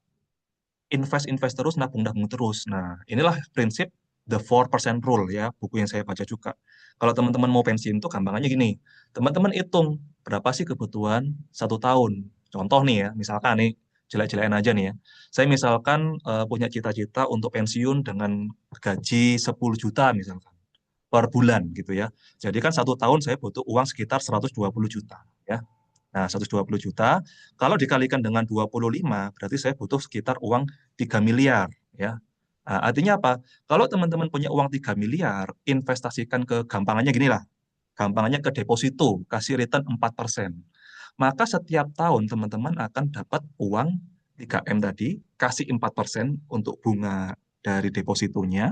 Invest terus, nabung-nabung terus. Nah, inilah prinsip The 4% Rule ya, buku yang saya baca juga. Kalau teman-teman mau pensiun itu gampangannya gini, teman-teman hitung berapa sih kebutuhan 1 tahun. Contoh nih ya, misalkan nih, jelek-jelekan aja nih ya. Saya misalkan punya cita-cita untuk pensiun dengan gaji 10 juta misalkan per bulan gitu ya. Jadi kan 1 tahun saya butuh uang sekitar 120 juta ya. Nah, 120 juta, kalau dikalikan dengan 25, berarti saya butuh sekitar uang 3 miliar, ya. Nah, artinya apa? Kalau teman-teman punya uang 3 miliar, investasikan ke gampangannya gini lah, gampangannya ke deposito, kasih return 4%. Maka setiap tahun teman-teman akan dapat uang 3M tadi, kasih 4% untuk bunga dari depositonya,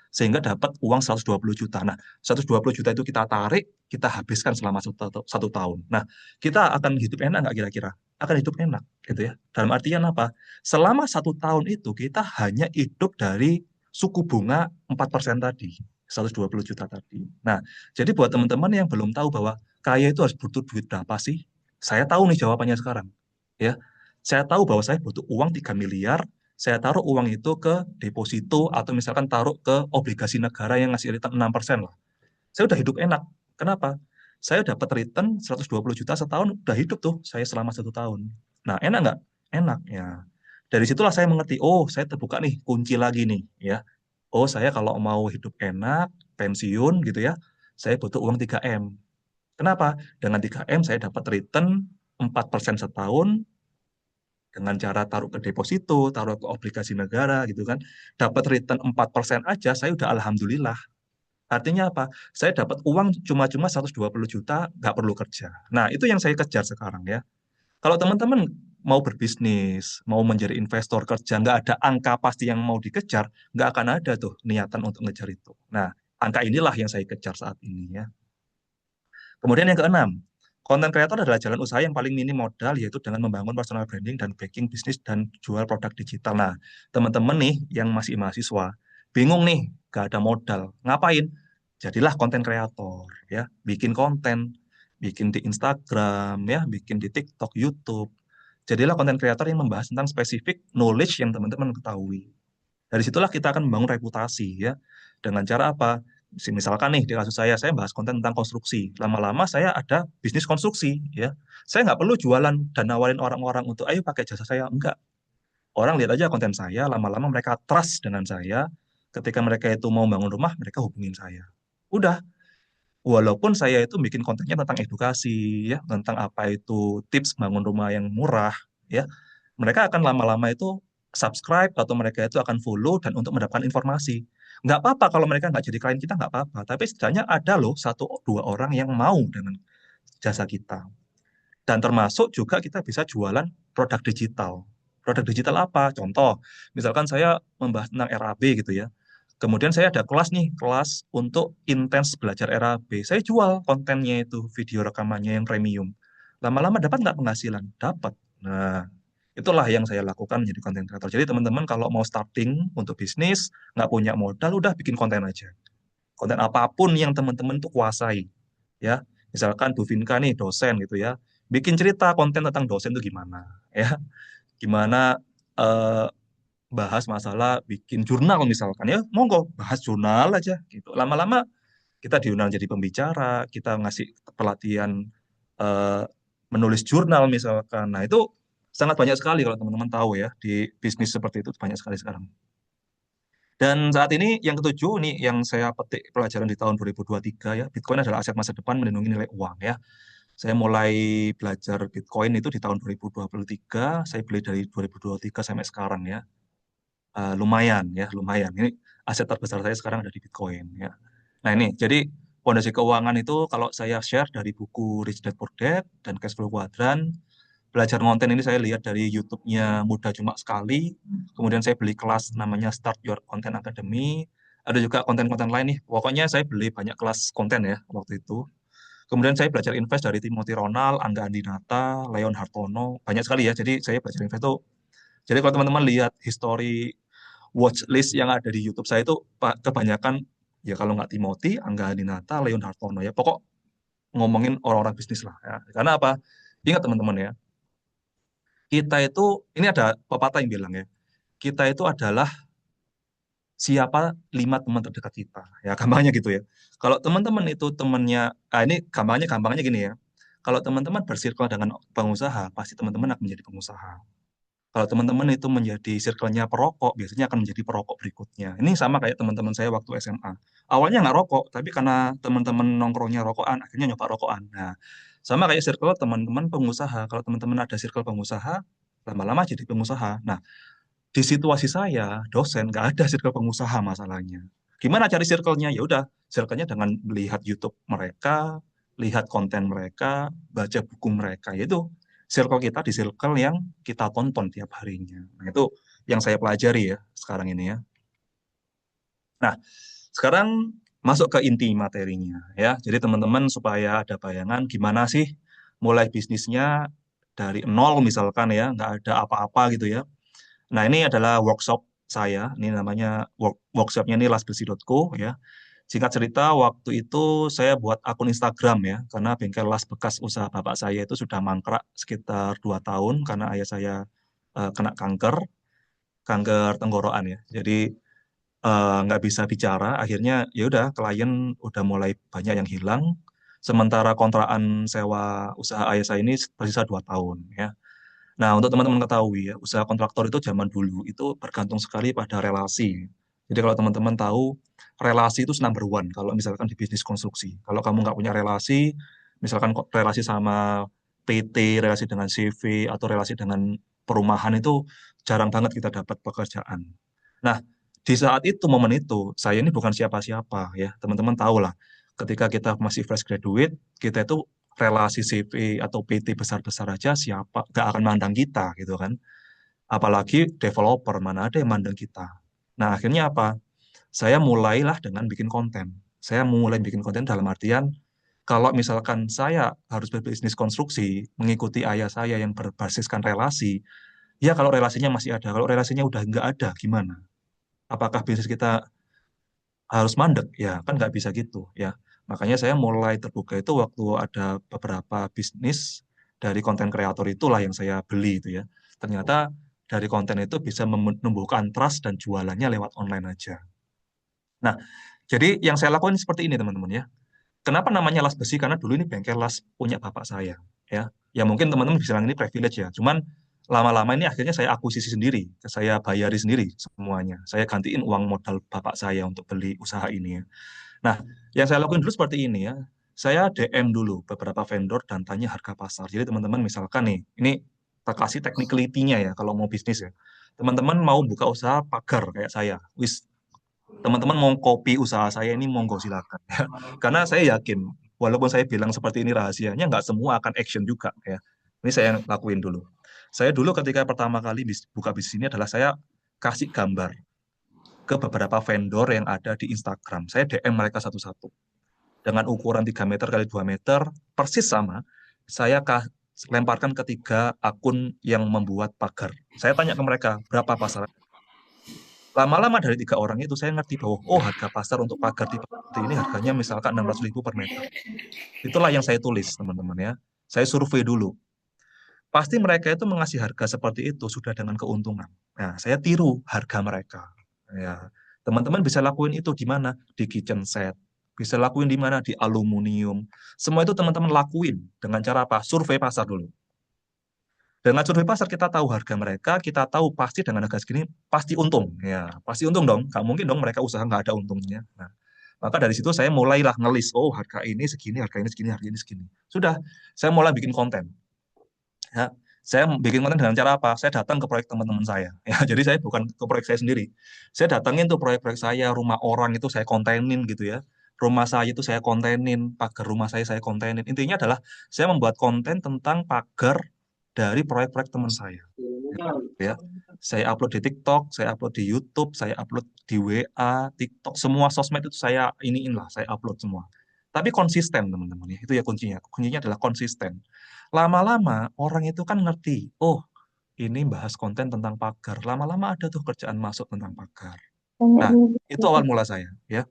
sehingga dapat uang 120 juta. Nah, 120 juta itu kita tarik, kita habiskan selama 1 tahun. Nah, kita akan hidup enak nggak kira-kira? Akan hidup enak, gitu ya. Dalam artian apa? Selama 1 tahun itu kita hanya hidup dari suku bunga 4% tadi, 120 juta tadi. Nah, jadi buat teman-teman yang belum tahu bahwa kaya itu harus butuh duit berapa sih? Saya tahu nih jawabannya sekarang. Ya, saya tahu bahwa saya butuh uang 3 miliar, saya taruh uang itu ke deposito atau misalkan taruh ke obligasi negara yang ngasih return 6% lah. Saya udah hidup enak. Kenapa? Saya dapat return 120 juta setahun, udah hidup tuh saya selama 1 tahun. Nah, enak nggak? Enak ya. Dari situlah saya mengerti, saya terbuka nih kunci lagi nih ya. Saya kalau mau hidup enak, pensiun gitu ya, saya butuh uang 3M. Kenapa? Dengan 3M saya dapat return 4% setahun, dengan cara taruh ke deposito, taruh ke obligasi negara gitu kan, dapat return 4% aja, saya udah alhamdulillah. Artinya apa? Saya dapat uang cuma-cuma 120 juta, nggak perlu kerja. Nah, itu yang saya kejar sekarang ya. Kalau teman-teman mau berbisnis, mau menjadi investor kerja, nggak ada angka pasti yang mau dikejar, nggak akan ada tuh niatan untuk ngejar itu. Nah, angka inilah yang saya kejar saat ini ya. Kemudian yang keenam, konten kreator adalah jalan usaha yang paling minim modal, yaitu dengan membangun personal branding dan backing bisnis dan jual produk digital. Nah, teman-teman nih yang masih mahasiswa, bingung nih, gak ada modal. Ngapain? Jadilah konten kreator, ya. Bikin konten, bikin di Instagram, ya, bikin di TikTok, YouTube. Jadilah konten kreator yang membahas tentang spesifik knowledge yang teman-teman ketahui. Dari situlah kita akan membangun reputasi ya. Dengan cara apa? Misalkan nih di kasus saya bahas konten tentang konstruksi. Lama-lama saya ada bisnis konstruksi ya. Saya nggak perlu jualan dan nawarin orang-orang untuk ayo pakai jasa saya. Enggak. Orang lihat aja konten saya, lama-lama mereka trust dengan saya. Ketika mereka itu mau bangun rumah, mereka hubungin saya. Udah. Walaupun saya itu bikin kontennya tentang edukasi ya, tentang apa itu tips bangun rumah yang murah ya, mereka akan lama-lama itu subscribe atau mereka itu akan follow dan untuk mendapatkan informasi. Nggak apa-apa kalau mereka nggak jadi klien kita, nggak apa-apa. Tapi setidaknya ada loh satu dua orang yang mau dengan jasa kita. Dan termasuk juga kita bisa jualan produk digital. Produk digital apa? Contoh, misalkan saya membahas tentang RAB gitu ya. Kemudian saya ada kelas nih, kelas untuk intens belajar RAB. Saya jual kontennya itu, video rekamannya yang premium. Lama-lama dapat nggak penghasilan? Dapat. Nah, itulah yang saya lakukan menjadi konten kreator. Jadi teman-teman kalau mau starting untuk bisnis, nggak punya modal, udah bikin konten aja. Konten apapun yang teman-teman tuh kuasai. Ya, misalkan Bu Vinka nih dosen gitu ya, bikin cerita konten tentang dosen itu gimana, ya, gimana eh, bahas masalah bikin jurnal misalkan ya, monggo bahas jurnal aja gitu. Lama-lama kita diundang jadi pembicara, kita ngasih pelatihan eh, menulis jurnal misalkan. Nah, itu sangat banyak sekali kalau teman-teman tahu ya, di bisnis seperti itu banyak sekali sekarang. Dan saat ini yang ketujuh nih yang saya petik pelajaran di tahun 2023 ya, Bitcoin adalah aset masa depan melindungi nilai uang ya. Saya mulai belajar Bitcoin itu di tahun 2023, saya beli dari 2023 sampai sekarang ya. Lumayan ya, lumayan. Ini aset terbesar saya sekarang ada di Bitcoin ya. Nah ini, jadi fondasi keuangan itu kalau saya share dari buku Rich Dad Poor Dad dan Cash Flow Quadrant, belajar konten ini saya lihat dari YouTube-nya Mudah Cuma Sekali, kemudian saya beli kelas namanya Start Your Content Academy, ada juga konten-konten lain nih. Pokoknya saya beli banyak kelas konten ya waktu itu. Kemudian saya belajar invest dari Timothy Ronald, Angga Andinata, Leon Hartono, banyak sekali ya. Jadi saya belajar invest itu. Jadi kalau teman-teman lihat history watch list yang ada di YouTube saya itu kebanyakan ya kalau nggak Timothy, Angga Andinata, Leon Hartono ya. Pokok ngomongin orang-orang bisnis lah ya. Karena apa? Ingat teman-teman ya, kita itu ini ada pepatah yang bilang ya, kita itu adalah siapa 5 teman terdekat kita. Ya, gampangnya gitu ya. Kalau teman-teman itu temannya, ini gampangnya gini ya. Kalau teman-teman bersirkel dengan pengusaha, pasti teman-teman akan menjadi pengusaha. Kalau teman-teman itu menjadi circle-nya perokok, biasanya akan menjadi perokok berikutnya. Ini sama kayak teman-teman saya waktu SMA. Awalnya nggak rokok, tapi karena teman-teman nongkrongnya rokokan, akhirnya nyoba rokokan. Nah, sama kayak circle teman-teman pengusaha. Kalau teman-teman ada circle pengusaha, lama-lama jadi pengusaha. Nah, di situasi saya, dosen, nggak ada circle pengusaha masalahnya. Gimana cari circle-nya? Ya udah, circle-nya dengan melihat YouTube mereka, lihat konten mereka, baca buku mereka. Yaitu circle kita di circle yang kita tonton tiap harinya. Nah, itu yang saya pelajari ya sekarang ini ya. Nah, sekarang masuk ke inti materinya ya. Jadi teman-teman supaya ada bayangan gimana sih mulai bisnisnya dari nol misalkan ya, nggak ada apa-apa gitu ya. Nah, ini adalah workshop saya. Ini namanya workshopnya ini lasbersih.co ya. Singkat cerita, waktu itu saya buat akun Instagram ya, karena bengkel las bekas usaha bapak saya itu sudah mangkrak sekitar 2 tahun karena ayah saya kena kanker tenggorokan ya. Jadi nggak bisa bicara. Akhirnya ya udah klien udah mulai banyak yang hilang. Sementara kontrakan sewa usaha ayah saya ini tersisa 2 tahun ya. Nah, untuk teman-teman ketahui ya, usaha kontraktor itu zaman dulu itu bergantung sekali pada relasi. Jadi kalau teman-teman tahu, relasi itu number one kalau misalkan di bisnis konstruksi. Kalau kamu nggak punya relasi, misalkan relasi sama PT, relasi dengan CV, atau relasi dengan perumahan itu jarang banget kita dapat pekerjaan. Nah, di saat itu, momen itu, saya ini bukan siapa-siapa ya, teman-teman tahu lah. Ketika kita masih fresh graduate, kita itu relasi CV atau PT besar-besar aja siapa, gak akan mandang kita gitu kan. Apalagi developer, mana ada yang mandang kita. Nah, akhirnya apa? Saya mulailah dengan bikin konten. Saya mulai bikin konten dalam artian, kalau misalkan saya harus berbisnis konstruksi, mengikuti ayah saya yang berbasiskan relasi, ya kalau relasinya masih ada, kalau relasinya udah nggak ada, gimana? Apakah bisnis kita harus mandek? Ya, kan nggak bisa gitu, ya. Makanya saya mulai terbuka itu waktu ada beberapa bisnis dari konten kreator itulah yang saya beli itu ya. Ternyata dari konten itu bisa menumbuhkan trust dan jualannya lewat online aja. Nah, jadi yang saya lakukan seperti ini teman-teman ya. Kenapa namanya las besi? Karena dulu ini bengkel las punya bapak saya, ya. Ya mungkin teman-teman bisa bilang ini privilege ya. Cuman lama-lama ini akhirnya saya akuisisi sendiri, saya bayari sendiri semuanya. Saya gantiin uang modal bapak saya untuk beli usaha ini ya. Nah, yang saya lakukan dulu seperti ini ya. Saya DM dulu beberapa vendor dan tanya harga pasar. Jadi teman-teman misalkan nih, ini tak kasih technicality-nya ya kalau mau bisnis ya. Teman-teman mau buka usaha pagar kayak saya. Wis, teman-teman mau copy usaha saya ini monggo silakan ya. Karena saya yakin walaupun saya bilang seperti ini rahasianya nggak semua akan action juga ya. Ini saya lakuin dulu. Saya dulu ketika pertama kali buka bisnis ini adalah saya kasih gambar ke beberapa vendor yang ada di Instagram. Saya DM mereka satu-satu dengan ukuran 3 meter kali 2 meter persis sama. Saya lemparkan ketiga akun yang membuat pagar. Saya tanya ke mereka berapa pasaran. Lama-lama dari 3 orang itu saya ngerti bahwa oh harga pasar untuk pagar tipe ini harganya misalkan 600.000 per meter. Itulah yang saya tulis teman-teman ya. Saya survei dulu. Pasti mereka itu mengasih harga seperti itu sudah dengan keuntungan. Nah, saya tiru harga mereka. Ya, teman-teman bisa lakuin itu di mana? Di kitchen set. Bisa lakuin di mana? Di aluminium. Semua itu teman-teman lakuin dengan cara apa? Survei pasar dulu. Dengan survei pasar kita tahu harga mereka, kita tahu pasti dengan harga segini pasti untung. Ya, pasti untung dong. Nggak mungkin dong mereka usaha nggak ada untungnya. Nah, maka dari situ saya mulailah ngelis, oh harga ini segini, harga ini segini, harga ini segini. Sudah, saya mulai bikin konten. Ya, saya bikin konten dengan cara apa? Saya datang ke proyek teman-teman saya. Ya, jadi saya bukan ke proyek saya sendiri. Saya datangin tuh proyek-proyek saya, rumah orang itu saya kontenin gitu ya. Rumah saya itu saya kontenin, pagar rumah saya kontenin. Intinya adalah saya membuat konten tentang pagar dari proyek-proyek teman saya. Ya, saya upload di TikTok, saya upload di YouTube, saya upload di WA, TikTok, semua sosmed itu saya iniin lah, saya upload semua. Tapi konsisten teman-teman ya, itu ya kuncinya. Kuncinya adalah konsisten. Lama-lama orang itu kan ngerti, oh ini bahas konten tentang pagar. Lama-lama ada tuh kerjaan masuk tentang pagar. Nah, itu awal mula saya ya.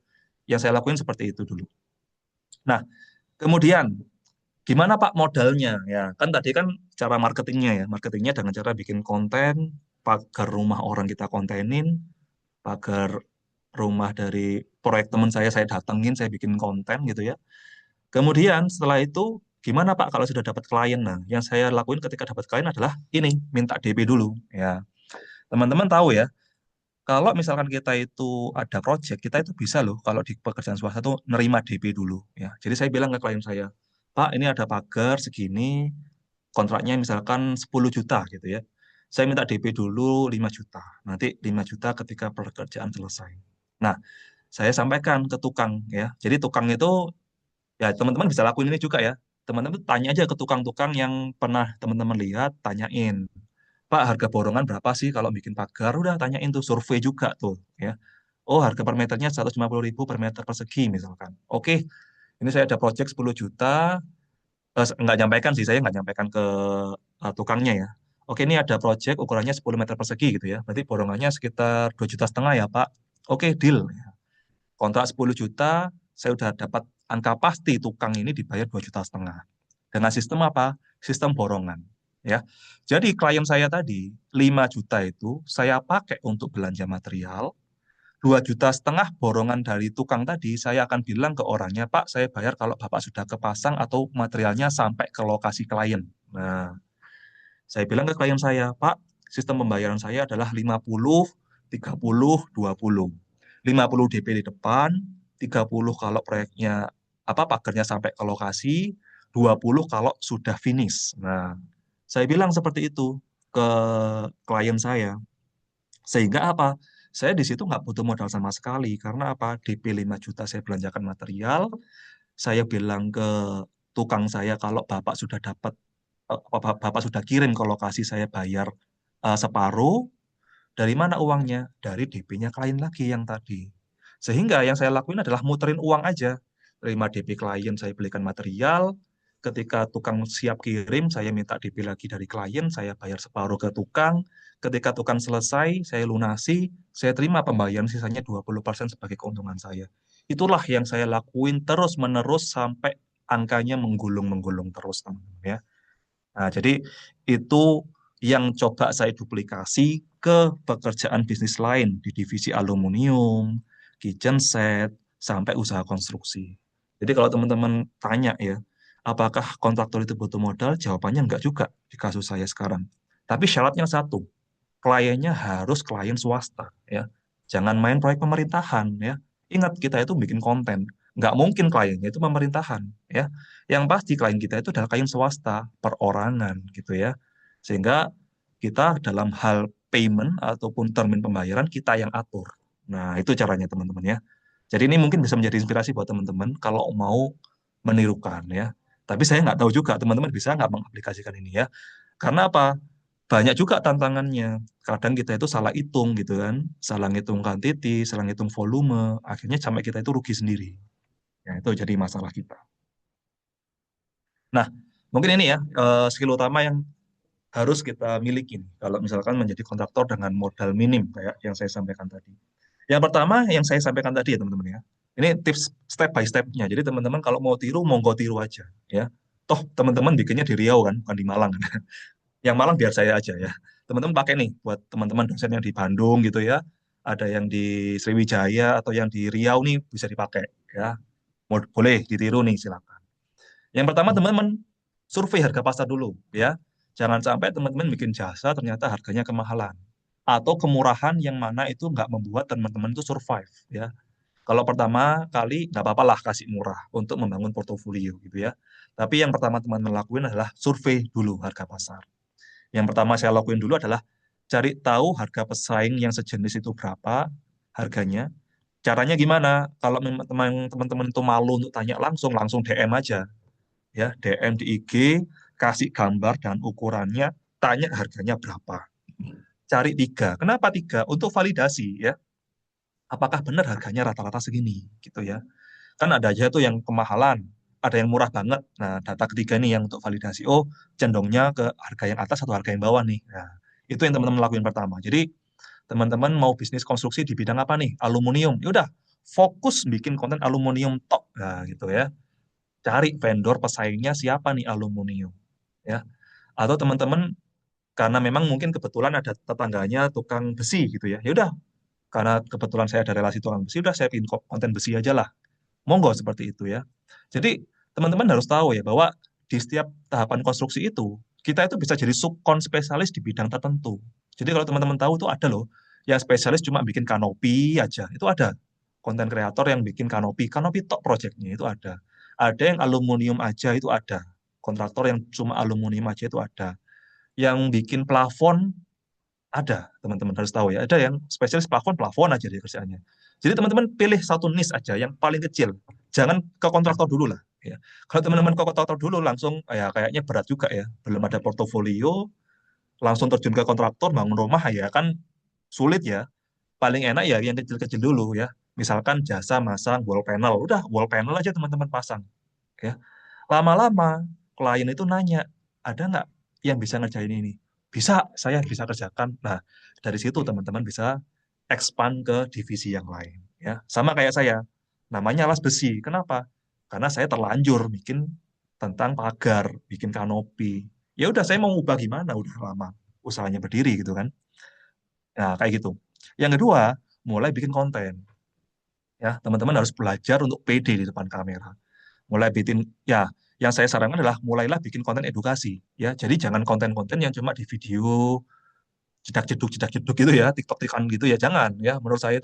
Yang saya lakuin seperti itu dulu. Nah, kemudian gimana Pak modalnya? Ya, kan tadi kan cara marketingnya ya. Marketingnya dengan cara bikin konten, pagar rumah orang kita kontenin, pagar rumah dari proyek teman saya datengin, saya bikin konten gitu ya. Kemudian setelah itu, gimana Pak kalau sudah dapat klien? Nah, yang saya lakuin ketika dapat klien adalah ini, minta DP dulu. Ya, teman-teman tahu ya, kalau misalkan kita itu ada project, kita itu bisa loh kalau di pekerjaan swasta tuh nerima DP dulu. Ya, jadi saya bilang ke klien saya, Pak, ini ada pagar segini, kontraknya misalkan 10 juta gitu ya. Saya minta DP dulu 5 juta. Nanti 5 juta ketika pekerjaan selesai. Nah, saya sampaikan ke tukang ya. Jadi tukang itu ya teman-teman bisa lakuin ini juga ya. Teman-teman tanya aja ke tukang-tukang yang pernah teman-teman lihat, tanyain. Pak, harga borongan berapa sih kalau bikin pagar? Udah tanyain tuh, survei juga tuh ya. Oh, harga per meternya 150.000 per meter persegi misalkan. Oke, ini saya ada project 10 juta, nggak nyampaikan sih, saya nggak nyampaikan ke tukangnya ya. Oke, ini ada project ukurannya 10 meter persegi gitu ya. Berarti borongannya sekitar 2,5 juta ya, Pak. Oke, deal. Kontrak 10 juta, saya udah dapat angka pasti tukang ini dibayar 2,5 juta. Dengan sistem apa? Sistem borongan. Ya. Jadi klien saya tadi 5 juta itu saya pakai untuk belanja material, 2,5 juta borongan dari tukang tadi saya akan bilang ke orangnya, Pak, saya bayar kalau Bapak sudah kepasang atau materialnya sampai ke lokasi klien. Nah, saya bilang ke klien saya, Pak, sistem pembayaran saya adalah 50, 30, 20. 50 DP di depan, 30 kalau proyeknya pagarnya sampai ke lokasi, 20 kalau sudah finish. Nah, saya bilang seperti itu ke klien saya. Sehingga apa? Saya di situ nggak butuh modal sama sekali. Karena apa? DP 5 juta saya belanjakan material. Saya bilang ke tukang saya kalau Bapak sudah dapat, Bapak sudah kirim ke lokasi, saya bayar separuh. Dari mana uangnya? Dari DP-nya klien lagi yang tadi. Sehingga yang saya lakuin adalah muterin uang aja. Terima DP klien, saya belikan material. Ketika tukang siap kirim, saya minta DP lagi dari klien, saya bayar separuh ke tukang. Ketika tukang selesai, saya lunasi, saya terima pembayaran sisanya 20% sebagai keuntungan saya. Itulah yang saya lakuin terus-menerus sampai angkanya menggulung-menggulung terus, teman-teman ya. Nah, jadi itu yang coba saya duplikasi ke pekerjaan bisnis lain di divisi aluminium, kitchen set, sampai usaha konstruksi. Jadi kalau teman-teman tanya ya, apakah kontraktor itu butuh modal? Jawabannya enggak juga di kasus saya sekarang. Tapi syaratnya satu, kliennya harus klien swasta ya. Jangan main proyek pemerintahan ya. Ingat kita itu bikin konten, nggak mungkin kliennya itu pemerintahan ya. Yang pasti klien kita itu adalah klien swasta, perorangan gitu ya. Sehingga kita dalam hal payment ataupun termin pembayaran kita yang atur. Nah, itu caranya teman-teman ya. Jadi ini mungkin bisa menjadi inspirasi buat teman-teman kalau mau menirukan ya. Tapi saya nggak tahu juga teman-teman bisa nggak mengaplikasikan ini ya. Karena apa? Banyak juga tantangannya. Kadang kita itu salah hitung gitu kan. Salah ngitung quantity, salah ngitung volume. Akhirnya sampai kita itu rugi sendiri. Ya, itu jadi masalah kita. Nah, mungkin ini ya skill utama yang harus kita miliki nih, kalau misalkan menjadi kontraktor dengan modal minim kayak yang saya sampaikan tadi. Yang pertama yang saya sampaikan tadi ya teman-teman ya. Ini tips step by step-nya. Jadi teman-teman kalau mau tiru, monggo tiru aja ya. Toh teman-teman bikinnya di Riau kan, bukan di Malang kan. Yang Malang biar saya aja ya. Teman-teman pakai nih buat teman-teman dosen yang di Bandung gitu ya. Ada yang di Sriwijaya atau yang di Riau nih bisa dipakai ya. Boleh ditiru nih silakan. Yang pertama teman-teman survei harga pasar dulu ya. Jangan sampai teman-teman bikin jasa ternyata harganya kemahalan atau kemurahan yang mana itu nggak membuat teman-teman itu survive ya. Kalau pertama kali nggak apa-apa lah kasih murah untuk membangun portofolio gitu ya. Tapi yang pertama teman-teman lakuin adalah survei dulu harga pasar. Yang pertama saya lakuin dulu adalah cari tahu harga pesaing yang sejenis itu berapa harganya. Caranya gimana? Kalau memang teman-teman itu malu untuk tanya langsung, langsung DM aja ya, DM di IG, kasih gambar dan ukurannya, tanya harganya berapa. Cari tiga. Kenapa tiga? Untuk validasi ya. Apakah benar harganya rata-rata segini gitu ya. Kan ada aja tuh yang kemahalan, ada yang murah banget. Nah, data ketiga nih yang untuk validasi. Oh, condongnya ke harga yang atas atau harga yang bawah nih. Nah, itu yang teman-teman lakuin pertama. Jadi, teman-teman mau bisnis konstruksi di bidang apa nih? Aluminium. Ya udah, fokus bikin konten aluminium top. Nah, gitu ya. Cari vendor pesaingnya siapa nih aluminium. Ya. Atau teman-teman karena memang mungkin kebetulan ada tetangganya tukang besi gitu ya. Ya udah, karena kebetulan saya ada relasi tukang besi, udah saya bikin konten besi aja lah. Monggo seperti itu ya. Jadi teman-teman harus tahu ya bahwa di setiap tahapan konstruksi itu kita itu bisa jadi subkon spesialis di bidang tertentu. Jadi kalau teman-teman tahu tuh ada loh yang spesialis cuma bikin kanopi aja. Itu ada konten kreator yang bikin kanopi, kanopi top projectnya itu ada. Ada yang aluminium aja itu ada. Kontraktor yang cuma aluminium aja itu ada. Yang bikin plafon ada, teman-teman harus tahu ya. Ada yang spesialis plafon aja dia kerjaannya. Jadi teman-teman pilih satu niche aja yang paling kecil. Jangan ke kontraktor dulu lah. Ya. Kalau teman-teman ke kontraktor dulu langsung ya kayaknya berat juga ya. Belum ada portofolio, langsung terjun ke kontraktor bangun rumah ya kan sulit ya. Paling enak ya yang kecil-kecil dulu ya. Misalkan jasa masang wall panel. Udah wall panel aja teman-teman pasang. Ya. Lama-lama klien itu nanya, ada nggak yang bisa ngerjain ini? Bisa, saya bisa kerjakan. Nah, dari situ teman-teman bisa expand ke divisi yang lain. Ya, sama kayak saya, namanya alas besi. Kenapa? Karena saya terlanjur bikin tentang pagar, bikin kanopi. Ya udah, saya mau ubah gimana? Udah lama usahanya berdiri gitu kan. Nah, kayak gitu. Yang kedua, mulai bikin konten. Ya, teman-teman harus belajar untuk pede di depan kamera mulai bikin ya yang saya sarankan adalah mulailah bikin konten edukasi ya jadi jangan konten-konten yang cuma di video jedak jeduk gitu ya TikTok tikan gitu ya jangan ya menurut saya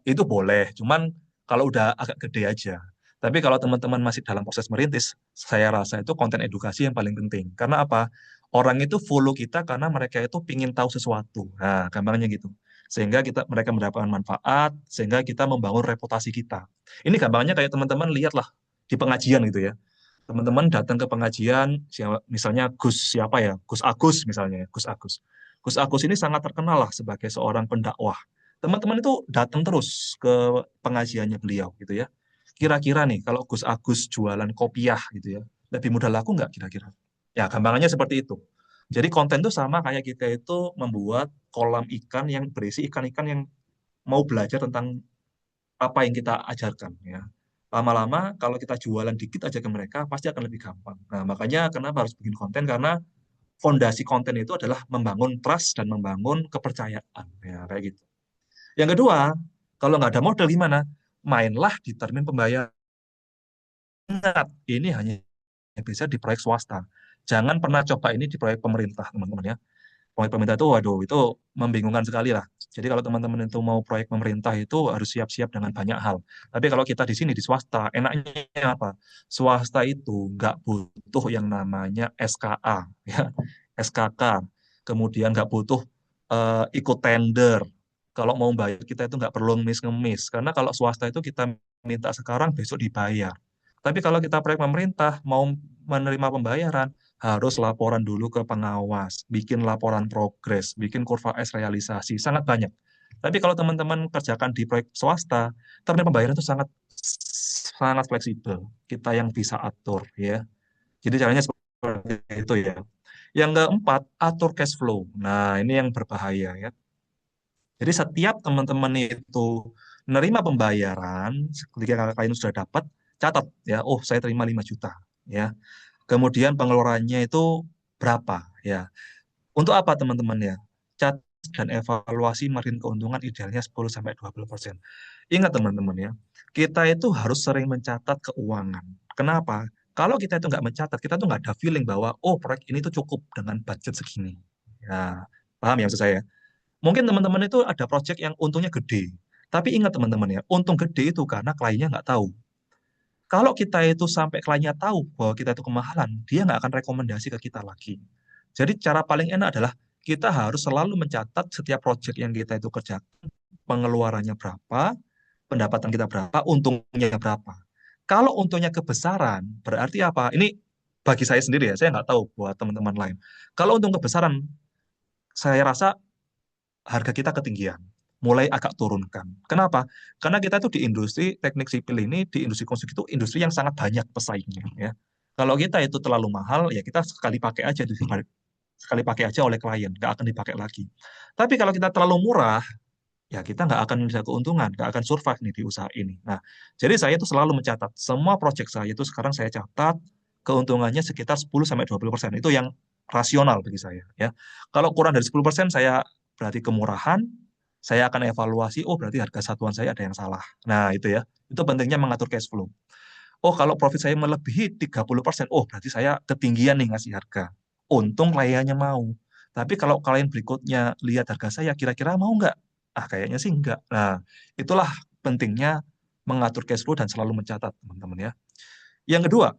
itu boleh cuman kalau udah agak gede aja Tapi kalau teman-teman masih dalam proses merintis, saya rasa itu konten edukasi yang paling penting. Karena apa? Orang itu follow kita karena mereka itu ingin tahu sesuatu. Nah, gampangnya gitu. Sehingga mereka mendapatkan manfaat, sehingga kita membangun reputasi kita. Ini gampangnya kayak teman-teman lihatlah di pengajian gitu ya. Teman-teman datang ke pengajian, misalnya Gus siapa ya? Gus Agus misalnya, ya, Gus Agus. Gus Agus ini sangat terkenal lah sebagai seorang pendakwah. Teman-teman itu datang terus ke pengajiannya beliau gitu ya. Kira-kira nih kalau Gus Agus jualan kopiah gitu ya, lebih mudah laku nggak kira-kira? Ya gampangannya seperti itu. Jadi konten itu sama kayak kita itu membuat kolam ikan yang berisi ikan-ikan yang mau belajar tentang apa yang kita ajarkan ya. Lama-lama kalau kita jualan dikit aja ke mereka pasti akan lebih gampang. Nah, makanya kenapa harus bikin konten karena fondasi konten itu adalah membangun trust dan membangun kepercayaan ya kayak gitu. Yang kedua, kalau nggak ada modal gimana? Mainlah di termin pembayaran. Ingat, ini hanya bisa di proyek swasta. Jangan pernah coba ini di proyek pemerintah, teman-teman ya. Proyek pemerintah itu, waduh, itu membingungkan sekali lah. Jadi kalau teman-teman itu mau proyek pemerintah itu harus siap-siap dengan banyak hal. Tapi kalau kita di sini di swasta, enaknya apa? Swasta itu nggak butuh yang namanya SKA, ya, SKK. Kemudian nggak butuh ikut tender. Kalau mau bayar kita itu nggak perlu ngemis-ngemis. Karena kalau swasta itu kita minta sekarang, besok dibayar. Tapi kalau kita proyek pemerintah, mau menerima pembayaran, harus laporan dulu ke pengawas, bikin laporan progres, bikin kurva S realisasi, sangat banyak. Tapi kalau teman-teman kerjakan di proyek swasta, termin pembayaran itu sangat sangat fleksibel. Kita yang bisa atur ya. Jadi caranya seperti itu ya. Yang keempat, atur cash flow. Nah, ini yang berbahaya ya. Jadi setiap teman-teman itu menerima pembayaran, ketika kalian sudah dapat, catat ya, oh saya terima 5 juta ya. Kemudian pengeluarannya itu berapa ya. Untuk apa teman-teman ya? Catat dan evaluasi margin keuntungan idealnya 10-20%. Ingat teman-teman ya, kita itu harus sering mencatat keuangan. Kenapa? Kalau kita itu nggak mencatat, kita tuh nggak ada feeling bahwa, oh proyek ini tuh cukup dengan budget segini. Ya, paham ya maksud saya? Mungkin teman-teman itu ada proyek yang untungnya gede. Tapi ingat teman-teman ya, untung gede itu karena kliennya nggak tahu. Kalau kita itu sampai kliennya tahu bahwa kita itu kemahalan, dia nggak akan rekomendasi ke kita lagi. Jadi cara paling enak adalah kita harus selalu mencatat setiap proyek yang kita itu kerjakan, pengeluarannya berapa, pendapatan kita berapa, untungnya berapa. Kalau untungnya kebesaran, berarti apa? Ini bagi saya sendiri ya, saya nggak tahu buat teman-teman lain. Kalau untung kebesaran, saya rasa harga kita ketinggian, mulai agak turunkan. Kenapa? Karena kita itu di industri teknik sipil ini, di industri konstruksi itu industri yang sangat banyak pesaingnya. Ya. Kalau kita itu terlalu mahal, ya kita sekali pakai aja sekali pakai aja oleh klien, nggak akan dipakai lagi. Tapi kalau kita terlalu murah, ya kita nggak akan bisa keuntungan, nggak akan survive nih di usaha ini. Nah, jadi saya itu selalu mencatat semua proyek saya itu sekarang saya catat keuntungannya sekitar 10-20%. Itu yang rasional bagi saya. Ya, kalau kurang dari 10% saya berarti kemurahan. Saya akan evaluasi, oh berarti harga satuan saya ada yang salah. Nah, itu ya. Itu pentingnya mengatur cash flow. Oh, kalau profit saya melebihi 30%, oh berarti saya ketinggian nih ngasih harga. Untung kliennya mau. Tapi kalau klien berikutnya lihat harga saya, kira-kira mau nggak? Ah, kayaknya sih nggak. Nah, itulah pentingnya mengatur cash flow dan selalu mencatat, teman-teman ya. Yang kedua,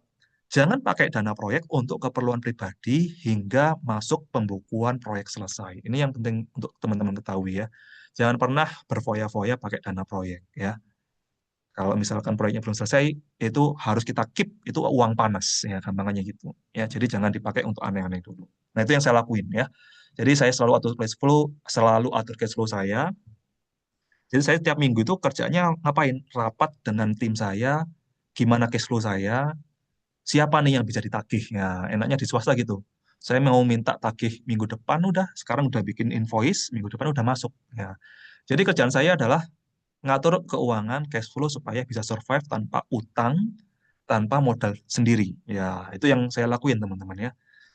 jangan pakai dana proyek untuk keperluan pribadi hingga masuk pembukuan proyek selesai. Ini yang penting untuk teman-teman ketahui ya. Jangan pernah berfoya-foya pakai dana proyek ya. Kalau misalkan proyeknya belum selesai, itu harus kita keep, itu uang panas, ya gampangannya gitu. Ya, jadi jangan dipakai untuk aneh-aneh dulu. Nah, itu yang saya lakuin ya. Jadi saya selalu atur cash flow, selalu atur cash flow saya. Jadi saya tiap minggu itu kerjanya ngapain? Rapat dengan tim saya, gimana cash flow saya, siapa nih yang bisa ditagih. Ya, enaknya di swasta gitu. Saya mau minta tagih minggu depan udah, sekarang udah bikin invoice, minggu depan udah masuk. Ya. Jadi kerjaan saya adalah ngatur keuangan cash flow supaya bisa survive tanpa utang, tanpa modal sendiri. Ya, itu yang saya lakuin teman-teman ya.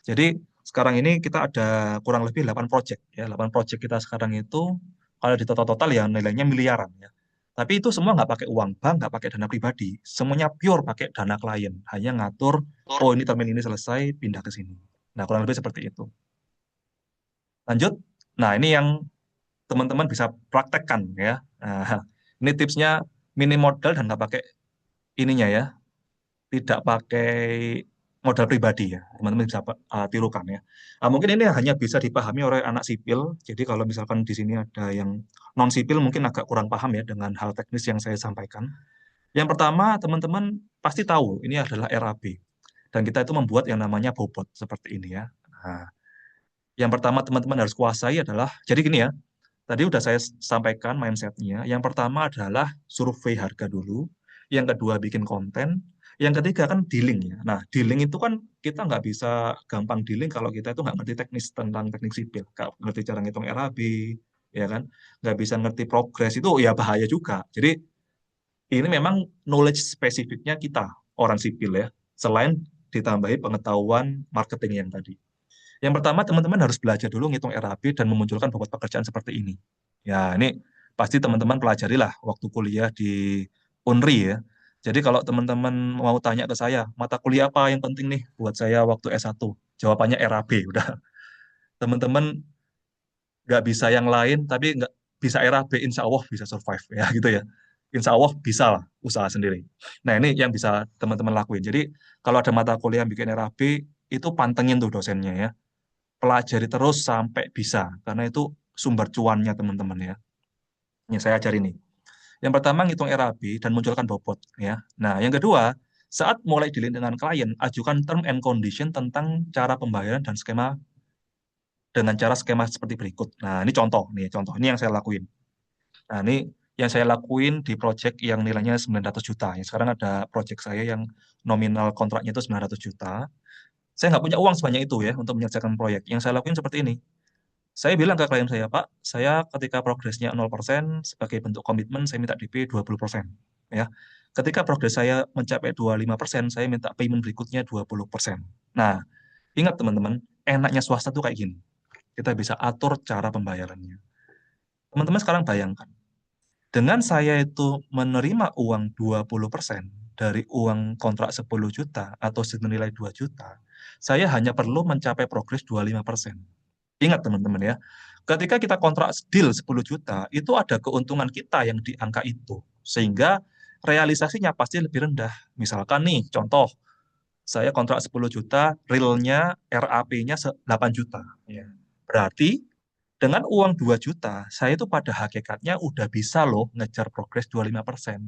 Jadi sekarang ini kita ada kurang lebih 8 project ya. 8 project kita sekarang itu kalau di total-total ya nilainya miliaran ya. Tapi itu semua nggak pakai uang bank, nggak pakai dana pribadi. Semuanya pure pakai dana klien. Hanya ngatur, oh ini termin ini selesai, pindah ke sini. Nah, kurang lebih seperti itu. Lanjut. Nah, ini yang teman-teman bisa praktekkan ya. Nah, ini tipsnya minim modal dan nggak pakai ininya ya, tidak pakai modal pribadi ya, teman-teman bisa tirukan ya. Mungkin ini hanya bisa dipahami oleh anak sipil. Jadi kalau misalkan di sini ada yang non sipil mungkin agak kurang paham ya dengan hal teknis yang saya sampaikan. Yang pertama, teman-teman pasti tahu ini adalah RAB dan kita itu membuat yang namanya bobot seperti ini ya. Nah, yang pertama teman-teman harus kuasai adalah, jadi gini ya, tadi udah saya sampaikan mindsetnya. Yang pertama adalah survei harga dulu. Yang kedua bikin konten. Yang ketiga kan dealing ya. Nah, dealing itu kan kita nggak bisa gampang dealing kalau kita itu nggak ngerti teknis tentang teknik sipil. Nggak ngerti cara ngitung RAB, ya kan? Nggak bisa ngerti progres, itu ya bahaya juga. Jadi ini memang knowledge spesifiknya kita, orang sipil ya. Selain ditambahi pengetahuan marketing yang tadi. Yang pertama, teman-teman harus belajar dulu ngitung RAB dan memunculkan bobot pekerjaan seperti ini. Ya, ini pasti teman-teman pelajari lah waktu kuliah di UNRI ya. Jadi kalau teman-teman mau tanya ke saya, mata kuliah apa yang penting nih buat saya waktu S1? Jawabannya RAB. Udah, teman-teman nggak bisa yang lain, tapi nggak bisa RAB, insya Allah bisa survive ya gitu ya. Insya Allah bisa lah usaha sendiri. Nah ini yang bisa teman-teman lakuin. Jadi kalau ada mata kuliah yang bikin RAB, itu pantengin tuh dosennya ya, pelajari terus sampai bisa, karena itu sumber cuannya teman-teman ya. Ini saya ajari nih. Yang pertama ngitung RAB dan munculkan bobot ya. Nah, yang kedua, saat mulai dealing dengan klien, ajukan term and condition tentang cara pembayaran dan skema dengan cara skema seperti berikut. Nah, ini contoh ini yang saya lakuin. Nah, ini yang saya lakuin di project yang nilainya 900 juta. Ya, sekarang ada project saya yang nominal kontraknya itu 900 juta. Saya nggak punya uang sebanyak itu ya untuk menyelesaikan proyek. Yang saya lakuin seperti ini. Saya bilang ke klien saya, Pak, saya ketika progresnya 0% sebagai bentuk komitmen, saya minta DP 20%. Ya. Ketika progres saya mencapai 25%, saya minta payment berikutnya 20%. Nah, ingat teman-teman, enaknya swasta tuh kayak gini. Kita bisa atur cara pembayarannya. Teman-teman sekarang bayangkan, dengan saya itu menerima uang 20% dari uang kontrak 10 juta atau senilai 2 juta, saya hanya perlu mencapai progres 25%. Ingat teman-teman ya, ketika kita kontrak deal 10 juta, itu ada keuntungan kita yang di angka itu. Sehingga realisasinya pasti lebih rendah. Misalkan nih, contoh, saya kontrak 10 juta, realnya RAP-nya 8 juta. Ya. Berarti dengan uang 2 juta, saya itu pada hakikatnya udah bisa loh ngejar progres 25%.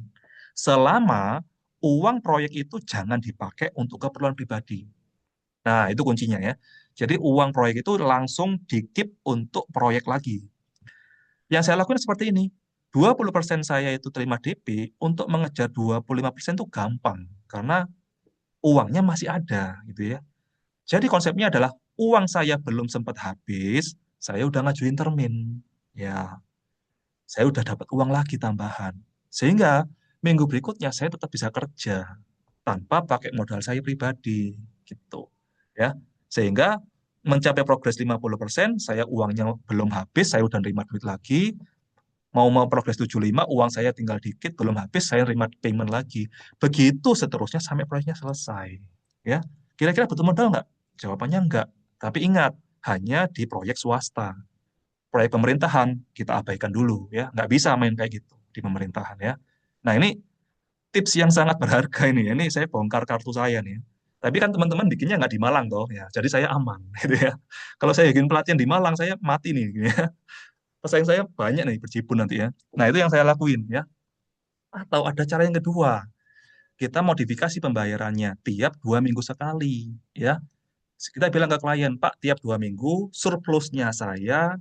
Selama uang proyek itu jangan dipakai untuk keperluan pribadi. Nah, itu kuncinya ya. Jadi uang proyek itu langsung di-keep untuk proyek lagi. Yang saya lakukan seperti ini. 20% saya itu terima DP, untuk mengejar 25% itu gampang. Karena uangnya masih ada gitu ya. Jadi konsepnya adalah uang saya belum sempat habis, saya udah ngajuin termin. Ya, saya udah dapat uang lagi tambahan. Sehingga minggu berikutnya saya tetap bisa kerja tanpa pakai modal saya pribadi gitu. Ya. Sehingga mencapai progres 50%, saya uangnya belum habis, saya udah nerima duit lagi. Mau progres 75, uang saya tinggal dikit, belum habis, saya nerima payment lagi. Begitu seterusnya sampai proyeknya selesai. Ya. Kira-kira butuh modal nggak? Jawabannya enggak. Tapi ingat, hanya di proyek swasta. Proyek pemerintahan kita abaikan dulu ya, nggak bisa main kayak gitu di pemerintahan ya. Nah ini tips yang sangat berharga ini. Ini saya bongkar kartu saya nih. Tapi kan teman-teman bikinnya nggak di Malang toh ya, jadi saya aman gitu ya. Kalau saya bikin pelatihan di Malang, saya mati nih gitu ya. Pesaing saya banyak nih berjibun nanti ya. Nah itu yang saya lakuin ya. Atau ada cara yang kedua, kita modifikasi pembayarannya tiap 2 minggu sekali ya. Kita bilang ke klien, Pak, tiap 2 minggu surplusnya saya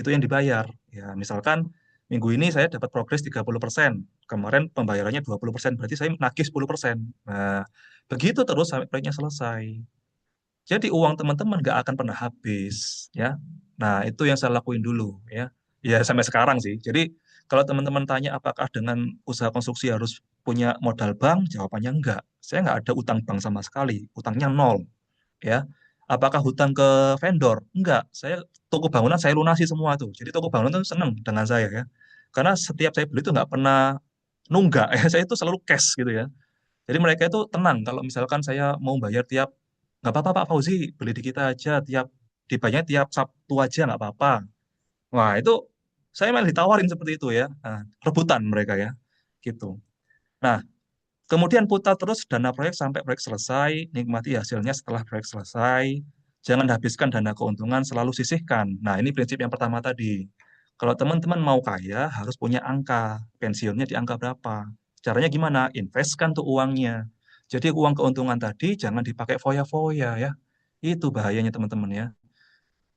itu yang dibayar. Ya, misalkan minggu ini saya dapat progres 30%, kemarin pembayarannya 20%, berarti saya nagih 10%. Nah, begitu terus sampai proyeknya selesai. Jadi uang teman-teman nggak akan pernah habis, ya. Nah, itu yang saya lakuin dulu, ya. Ya, sampai sekarang sih. Jadi, kalau teman-teman tanya apakah dengan usaha konstruksi harus punya modal bank, jawabannya enggak. Saya nggak ada utang bank sama sekali, utangnya nol, ya. Apakah hutang ke vendor? Enggak. Saya toko bangunan saya lunasi semua tuh. Jadi toko bangunan tuh seneng dengan saya ya. Karena setiap saya beli itu nggak pernah nunggak ya. Saya itu selalu cash gitu ya. Jadi mereka itu tenang kalau misalkan saya mau bayar tiap, nggak apa-apa Pak Fauzi, beli di kita aja tiap, dibayarnya tiap Sabtu aja nggak apa-apa. Wah itu saya malah ditawarin seperti itu ya. Nah, rebutan mereka ya. Gitu. Nah, Kemudian putar terus dana proyek sampai proyek selesai, nikmati hasilnya setelah proyek selesai. Jangan habiskan dana keuntungan, selalu sisihkan. Nah, ini prinsip yang pertama tadi. Kalau teman-teman mau kaya, harus punya angka. Pensiunnya di angka berapa? Caranya gimana? Investkan tuh uangnya. Jadi uang keuntungan tadi jangan dipakai foya-foya ya. Itu bahayanya teman-teman ya.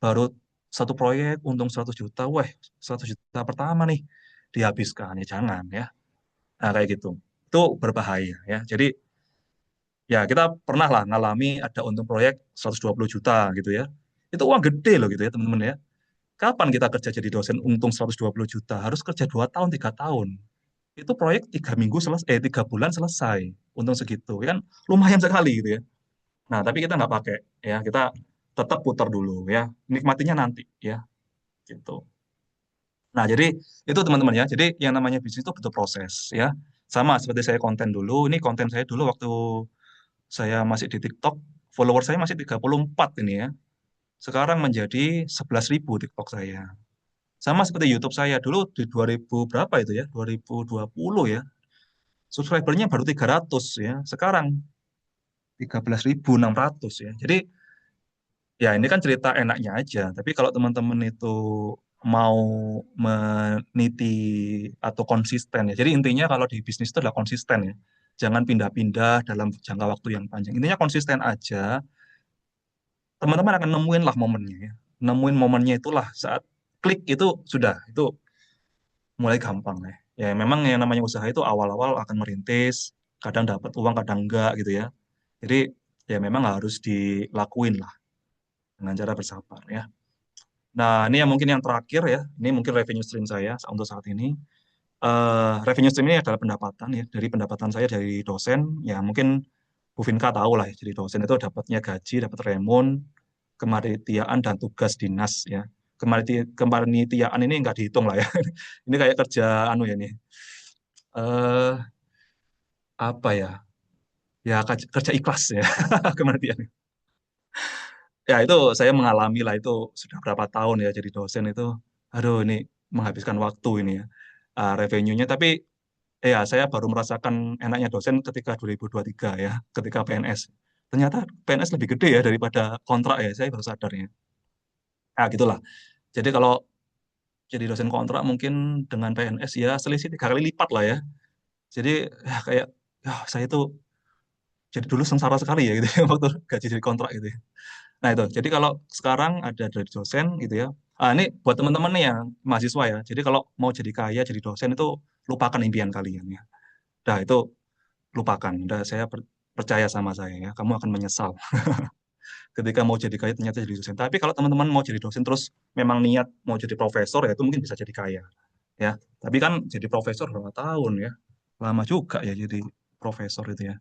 Baru satu proyek untung 100 juta, wah 100 juta pertama nih dihabiskan. Ya jangan ya. Nah, kayak gitu. Itu berbahaya ya. Jadi ya kita pernah lah ngalami ada untung proyek 120 juta gitu ya. Itu uang gede loh gitu ya teman-teman ya. Kapan kita kerja jadi dosen untung 120 juta? Harus kerja 2 tahun, 3 tahun. Itu proyek 3 minggu selesai, 3 bulan selesai. Untung segitu. Ya kan lumayan sekali gitu ya. Nah, tapi kita nggak pakai ya. Kita tetap putar dulu ya. Nikmatinya nanti ya gitu. Nah, jadi itu teman-teman ya. Jadi yang namanya bisnis itu butuh proses ya. Sama seperti saya konten dulu. Ini konten saya dulu waktu saya masih di TikTok, follower saya masih 34 ini ya. Sekarang menjadi 11.000 TikTok saya. Sama seperti YouTube saya dulu di 2000 berapa itu ya? 2020 ya. Subscribernya baru 300 ya. Sekarang 13.600 ya. Jadi ya ini kan cerita enaknya aja. Tapi kalau teman-teman itu mau meniti atau konsisten ya. Jadi intinya kalau di bisnis itu adalah konsisten ya. Jangan pindah-pindah dalam jangka waktu yang panjang. Intinya konsisten aja, teman-teman akan nemuin lah momennya ya. Nemuin momennya itulah saat klik itu sudah, itu mulai gampang ya. Ya memang yang namanya usaha itu awal-awal akan merintis, kadang dapat uang, kadang enggak gitu ya. Jadi ya memang harus dilakuin lah dengan cara bersabar ya. Nah, ini yang mungkin yang terakhir ya. Ini mungkin revenue stream saya untuk saat ini. Revenue stream ini adalah pendapatan ya. Dari pendapatan saya dari dosen, ya mungkin Bu Vinka tahu lah ya. Jadi dosen itu dapatnya gaji, dapat remun, kemanitiaan dan tugas dinas ya. Kemanitiaan ini nggak dihitung lah ya. Ini kayak kerja anu ya nih. Eh apa ya? Ya kerja ikhlas ya kemanitiaan. Ya itu saya mengalami lah itu sudah berapa tahun ya jadi dosen itu. Aduh ini menghabiskan waktu ini ya. Revenue-nya tapi ya saya baru merasakan enaknya dosen ketika 2023 ya, ketika PNS. Ternyata PNS lebih gede ya daripada kontrak ya, saya baru sadar ya. Nah, gitulah. Jadi kalau jadi dosen kontrak mungkin dengan PNS ya selisih 3 kali lipat lah ya. Jadi ya kayak ya saya itu jadi dulu sengsara sekali ya gitu ya, waktu gaji dari kontrak gitu ya. Nah itu, jadi kalau sekarang ada dari dosen gitu ya. Ini buat teman-teman nih yang mahasiswa ya. Jadi kalau mau jadi kaya, jadi dosen itu lupakan impian kalian ya. Dah itu lupakan. Udah saya percaya sama saya ya. Kamu akan menyesal ketika mau jadi kaya ternyata jadi dosen. Tapi kalau teman-teman mau jadi dosen terus memang niat mau jadi profesor ya itu mungkin bisa jadi kaya ya. Tapi kan jadi profesor berapa tahun ya? Lama juga ya jadi profesor itu ya.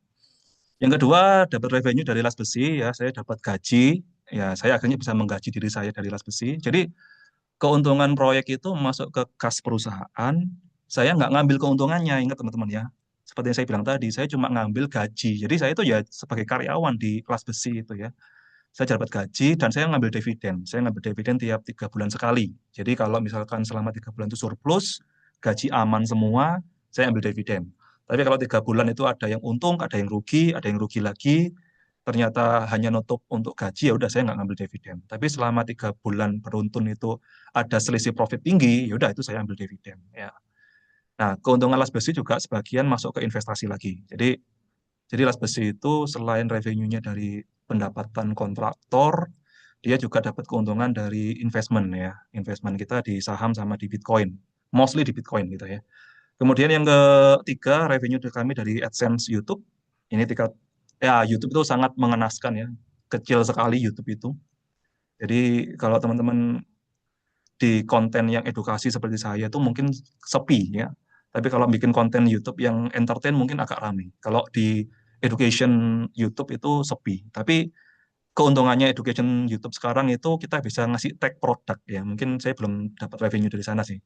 Yang kedua, dapat revenue dari las besi ya, saya dapat gaji, ya saya akhirnya bisa menggaji diri saya dari las besi. Jadi keuntungan proyek itu masuk ke kas perusahaan, saya nggak ngambil keuntungannya, ingat teman-teman ya. Seperti yang saya bilang tadi, saya cuma ngambil gaji. Jadi saya itu ya sebagai karyawan di kelas besi itu ya. Saya dapat gaji dan saya ngambil dividen. Saya ngambil dividen tiap 3 bulan sekali. Jadi kalau misalkan selama 3 bulan itu surplus, gaji aman semua, saya ambil dividen. Tapi kalau 3 bulan itu ada yang untung, ada yang rugi lagi, ternyata hanya nutup untuk gaji, ya udah saya nggak ngambil dividen. Tapi selama 3 bulan beruntun itu ada selisih profit tinggi, ya udah itu saya ambil dividen. Ya. Nah, keuntungan las besi juga sebagian masuk ke investasi lagi. Jadi las besi itu selain revenue-nya dari pendapatan kontraktor, dia juga dapat keuntungan dari investment ya. Investment kita di saham sama di Bitcoin. Mostly di Bitcoin gitu ya. Kemudian yang ketiga, revenue kami dari AdSense YouTube. Ini tingkat, ya YouTube itu sangat mengenaskan ya. Kecil sekali YouTube itu. Jadi kalau teman-teman di konten yang edukasi seperti saya itu mungkin sepi ya. Tapi kalau bikin konten YouTube yang entertain mungkin agak ramai. Kalau di education YouTube itu sepi. Tapi keuntungannya education YouTube sekarang itu kita bisa ngasih tag produk ya. Mungkin saya belum dapat revenue dari sana sih.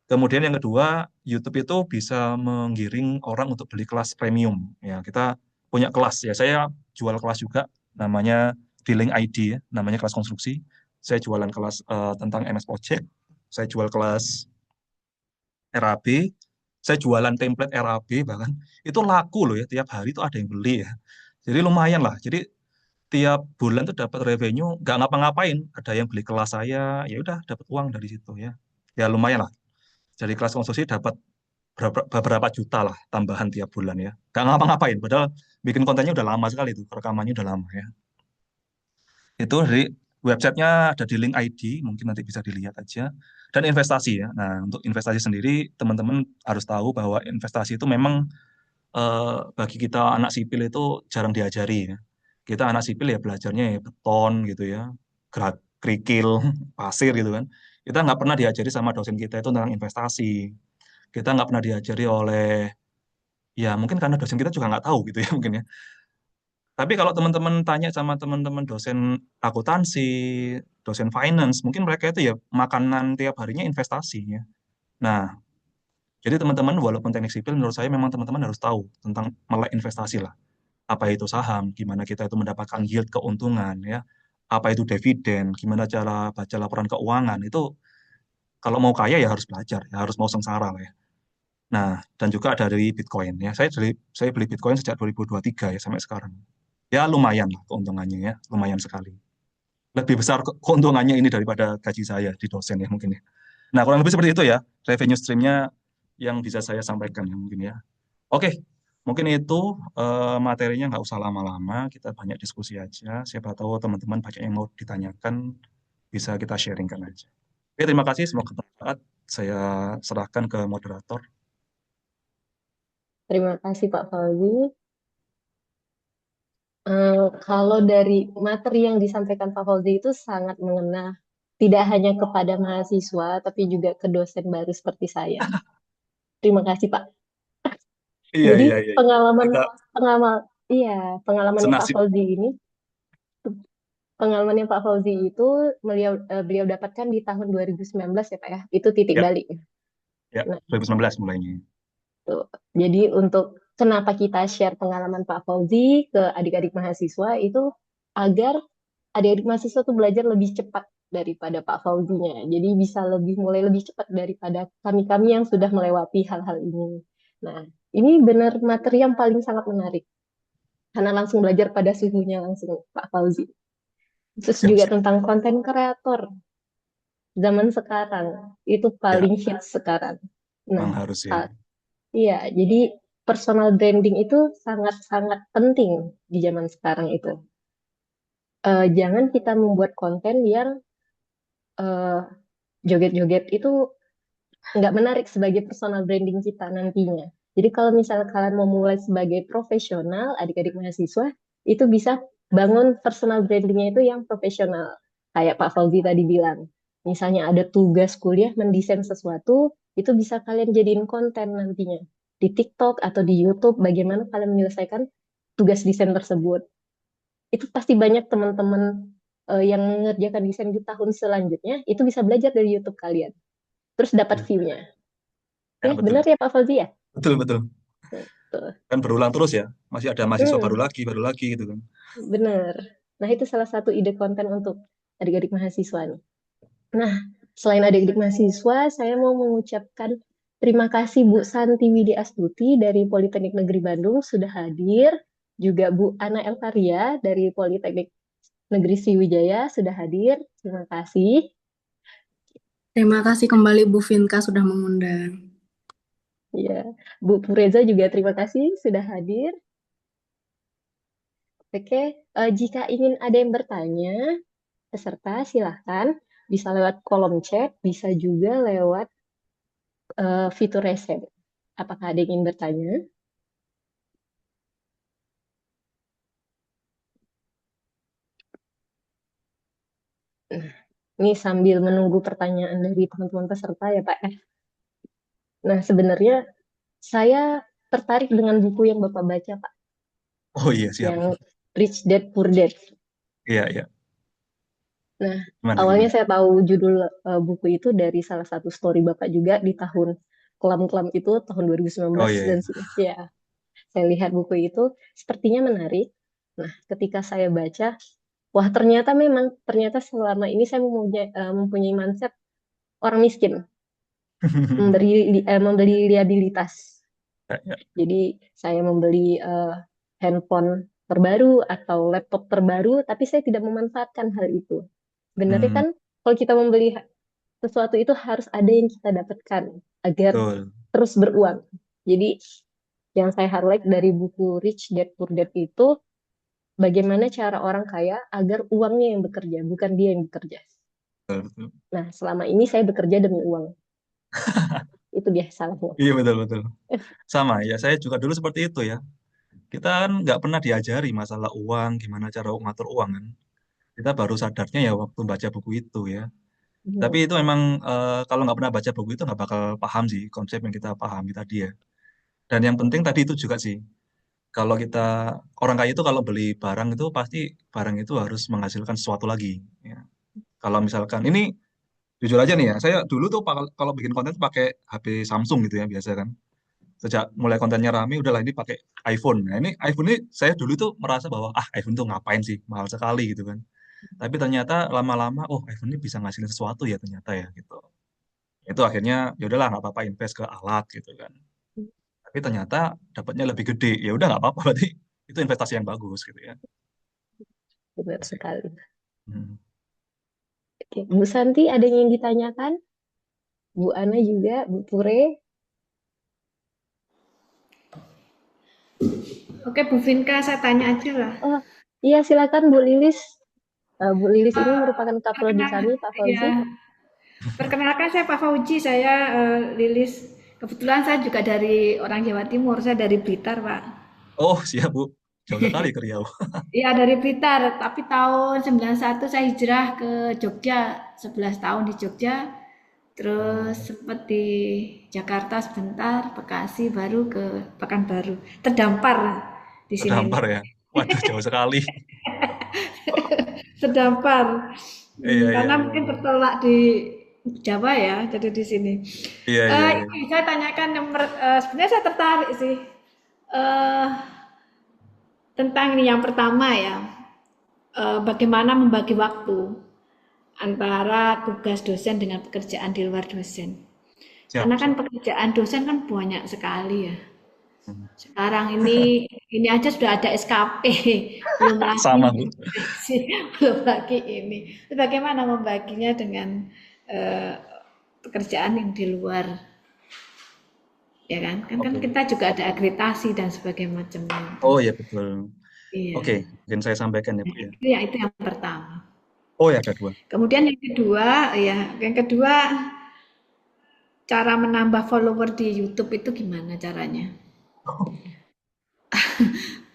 Kemudian yang kedua, YouTube itu bisa menggiring orang untuk beli kelas premium. Ya, kita punya kelas ya. Saya jual kelas juga, namanya Dealing ID ya, namanya kelas konstruksi. Saya jualan kelas tentang MS Project. Saya jual kelas RAB. saya jualan template RAB bahkan itu laku loh ya, tiap hari itu ada yang beli ya. Jadi lumayan lah. Jadi tiap bulan tuh dapat revenue, nggak ngapa-ngapain. Ada yang beli kelas saya, ya udah dapat uang dari situ ya. Ya lumayan lah. Dari kelas konstruksi dapat beberapa juta lah tambahan tiap bulan ya. Nggak ngapa-ngapain. Padahal bikin kontennya udah lama sekali tuh, rekamannya udah lama ya. Itu dari websitenya ada di link ID, mungkin nanti bisa dilihat aja. Dan investasi ya. Nah, untuk investasi sendiri, teman-teman harus tahu bahwa investasi itu memang bagi kita anak sipil itu jarang diajari ya. Kita anak sipil ya belajarnya ya beton gitu ya, kerikil, pasir gitu kan. Kita nggak pernah diajari sama dosen kita itu tentang investasi. Kita nggak pernah diajari oleh, ya mungkin karena dosen kita juga nggak tahu gitu ya mungkin ya. Tapi kalau teman-teman tanya sama teman-teman dosen akuntansi, dosen finance, mungkin mereka itu ya makanan tiap harinya investasi ya. Nah, jadi teman-teman walaupun teknik sipil, menurut saya memang teman-teman harus tahu tentang melek investasi lah. Apa itu saham, gimana kita itu mendapatkan yield keuntungan ya, apa itu dividen, gimana cara baca laporan keuangan, itu kalau mau kaya ya harus belajar, ya harus mau sengsara lah ya. Nah, dan juga ada dari Bitcoin ya. Saya beli Bitcoin sejak 2023 ya sampai sekarang. Ya lumayan lah keuntungannya ya, lumayan sekali. Lebih besar keuntungannya ini daripada gaji saya di dosen ya mungkin ya. Nah, kurang lebih seperti itu ya, revenue stream-nya yang bisa saya sampaikan ya mungkin ya. Oke, mungkin itu materinya nggak usah lama-lama, kita banyak diskusi aja. Siapa tahu teman-teman banyak yang mau ditanyakan, bisa kita sharingkan aja. Oke, terima kasih, semoga bermanfaat. Saya serahkan ke moderator. Terima kasih Pak Fauzi. Kalau dari materi yang disampaikan Pak Fauzi itu sangat mengena, tidak hanya kepada mahasiswa, tapi juga ke dosen baru seperti saya. Terima kasih Pak. Iya, Jadi iya, iya. pengalaman Agak pengalaman iya pengalamannya Pak senasib. Fauzi ini, pengalamannya Pak Fauzi itu beliau dapatkan di tahun 2019 ya Pak ya. Itu titik Ya, balik. ya, Nah, 2019 mulainya. tuh. Jadi untuk kenapa kita share pengalaman Pak Fauzi ke adik-adik mahasiswa itu agar adik-adik mahasiswa tuh belajar lebih cepat daripada Pak Fauzinya. Jadi bisa mulai lebih cepat daripada kami-kami yang sudah melewati hal-hal ini. Nah, ini benar materi yang paling sangat menarik karena langsung belajar pada suhunya langsung Pak Fauzi. Terus Siap, juga siap. tentang konten kreator zaman sekarang itu Ya, paling hits sekarang. Nah, memang harus ya. saat iya, jadi personal branding itu sangat-sangat penting di zaman sekarang itu. Jangan kita membuat konten yang eh, joget-joget itu nggak menarik sebagai personal branding kita nantinya. Jadi kalau misalnya kalian mau mulai sebagai profesional, adik-adik mahasiswa, itu bisa bangun personal brandingnya itu yang profesional. Kayak Pak Fauzi tadi bilang, misalnya ada tugas kuliah mendesain sesuatu, itu bisa kalian jadiin konten nantinya. Di TikTok atau di YouTube, bagaimana kalian menyelesaikan tugas desain tersebut. Itu pasti banyak teman-teman yang mengerjakan desain di tahun selanjutnya, itu bisa belajar dari YouTube kalian. Terus dapat Ya, view-nya. ya, Benar betul. ya Pak Fauzi ya? Betul, betul. Tuh. Kan berulang terus ya. Masih ada mahasiswa Hmm, baru lagi gitu kan. benar. Nah, itu salah satu ide konten untuk adik-adik mahasiswa nih. Nah, selain adik-adik mahasiswa, saya mau mengucapkan terima kasih Bu Santi Widi Astuti dari Politeknik Negeri Bandung sudah hadir. Juga Bu Ana Elvaria dari Politeknik Negeri Sriwijaya sudah hadir. Terima kasih. Terima kasih kembali Bu Vinka sudah mengundang. Ya, Bu Pureza juga terima kasih sudah hadir. Oke, jika ingin ada yang bertanya, peserta silahkan bisa lewat kolom chat, bisa juga lewat fitur reset. Apakah ada yang ingin bertanya? Nah, ini sambil menunggu pertanyaan dari teman-teman peserta ya Pak. Nah, sebenarnya saya tertarik dengan buku yang Bapak baca Pak, Oh iya, siap. yang Rich Dad Poor Dad. Iya, iya. Nah, Gimana, awalnya gimana? saya tahu judul buku itu dari salah satu story Bapak juga di tahun kelam-kelam itu tahun 2019 Oh iya, dan iya. ya saya lihat buku itu sepertinya menarik. Nah, ketika saya baca, wah ternyata selama ini saya mempunyai mindset orang miskin. membeli liabilitas. Ya. Jadi saya membeli handphone terbaru atau laptop terbaru, tapi saya tidak memanfaatkan hal itu. Sebenarnya Hmm, kan kalau kita membeli sesuatu itu harus ada yang kita dapatkan agar betul. terus beruang. Jadi yang saya highlight dari buku Rich Dad Poor Dad itu bagaimana cara orang kaya agar uangnya yang bekerja, bukan dia yang bekerja. Betul, betul. Nah, selama ini saya bekerja demi uang. Itu dia salahnya. Iya betul betul. Sama ya, saya juga dulu seperti itu ya. Kita kan nggak pernah diajari masalah uang, gimana cara ngatur uang kan. Kita baru sadarnya ya waktu baca buku itu ya. Tapi itu memang kalau nggak pernah baca buku itu nggak bakal paham sih konsep yang kita pahami tadi ya. Dan yang penting tadi itu juga sih, kalau kita orang kaya itu kalau beli barang itu pasti barang itu harus menghasilkan sesuatu lagi. Ya. Kalau misalkan ini jujur aja nih ya, saya dulu tuh kalau bikin konten tuh pakai HP Samsung gitu ya biasa kan. Sejak mulai kontennya rame, udahlah ini pakai iPhone. Nah ini iPhone ini saya dulu tuh merasa bahwa iPhone tuh ngapain sih, mahal sekali gitu kan. Tapi ternyata lama-lama, oh iPhone ini bisa ngasilin sesuatu ya ternyata ya gitu. Itu akhirnya ya udahlah nggak apa-apa invest ke alat gitu kan. Tapi ternyata dapatnya lebih gede. Ya udah nggak apa-apa berarti itu investasi yang bagus gitu ya. Benar Itu sih. sekali. Hmm. Oke, Bu Santi ada yang ditanyakan? Bu Ana juga, Bu Pure. Oke, Bu Vinka, saya tanya aja lah. Oh, iya silakan Bu Lilis. Bu Lilis ini Eh, merupakan kaprodi kami, Pak ya, Fauzi. perkenalkan saya Pak Fauji, saya Lilis. Kebetulan saya juga dari orang Jawa Timur, saya dari Blitar, Pak. Oh siap Bu, jauh sekali ke Riau. Iya, dari Blitar, tapi tahun 91 saya hijrah ke Jogja, 11 tahun di Jogja. Terus Oh, sempat di Jakarta sebentar, Bekasi, baru ke Pekanbaru. Terdampar di sini terdampar nih. ya. Waduh jauh sekali. Terdampar. Iya iya Karena iya mungkin iya. tertolak di Jawa ya, jadi di sini. Iya iya iya. Ini saya tanyakan sebenarnya saya tertarik sih eh tentang ini yang pertama ya, bagaimana membagi waktu antara tugas dosen dengan pekerjaan di luar dosen. Siap Karena kan siap. pekerjaan dosen kan banyak sekali ya. Hmm. Sekarang ini aja sudah ada SKP, belum lagi Sama Bu. belum lagi ini. Bagaimana membaginya dengan eh, pekerjaan yang di luar, ya kan? Kan Oke. kita juga ada akreditasi dan sebagainya macamnya itu. Oh iya betul. Iya, Oke, mungkin saya sampaikan ya Bu ya. itu yang pertama. Oh ya ada dua. Kemudian yang kedua cara menambah follower di YouTube itu gimana caranya?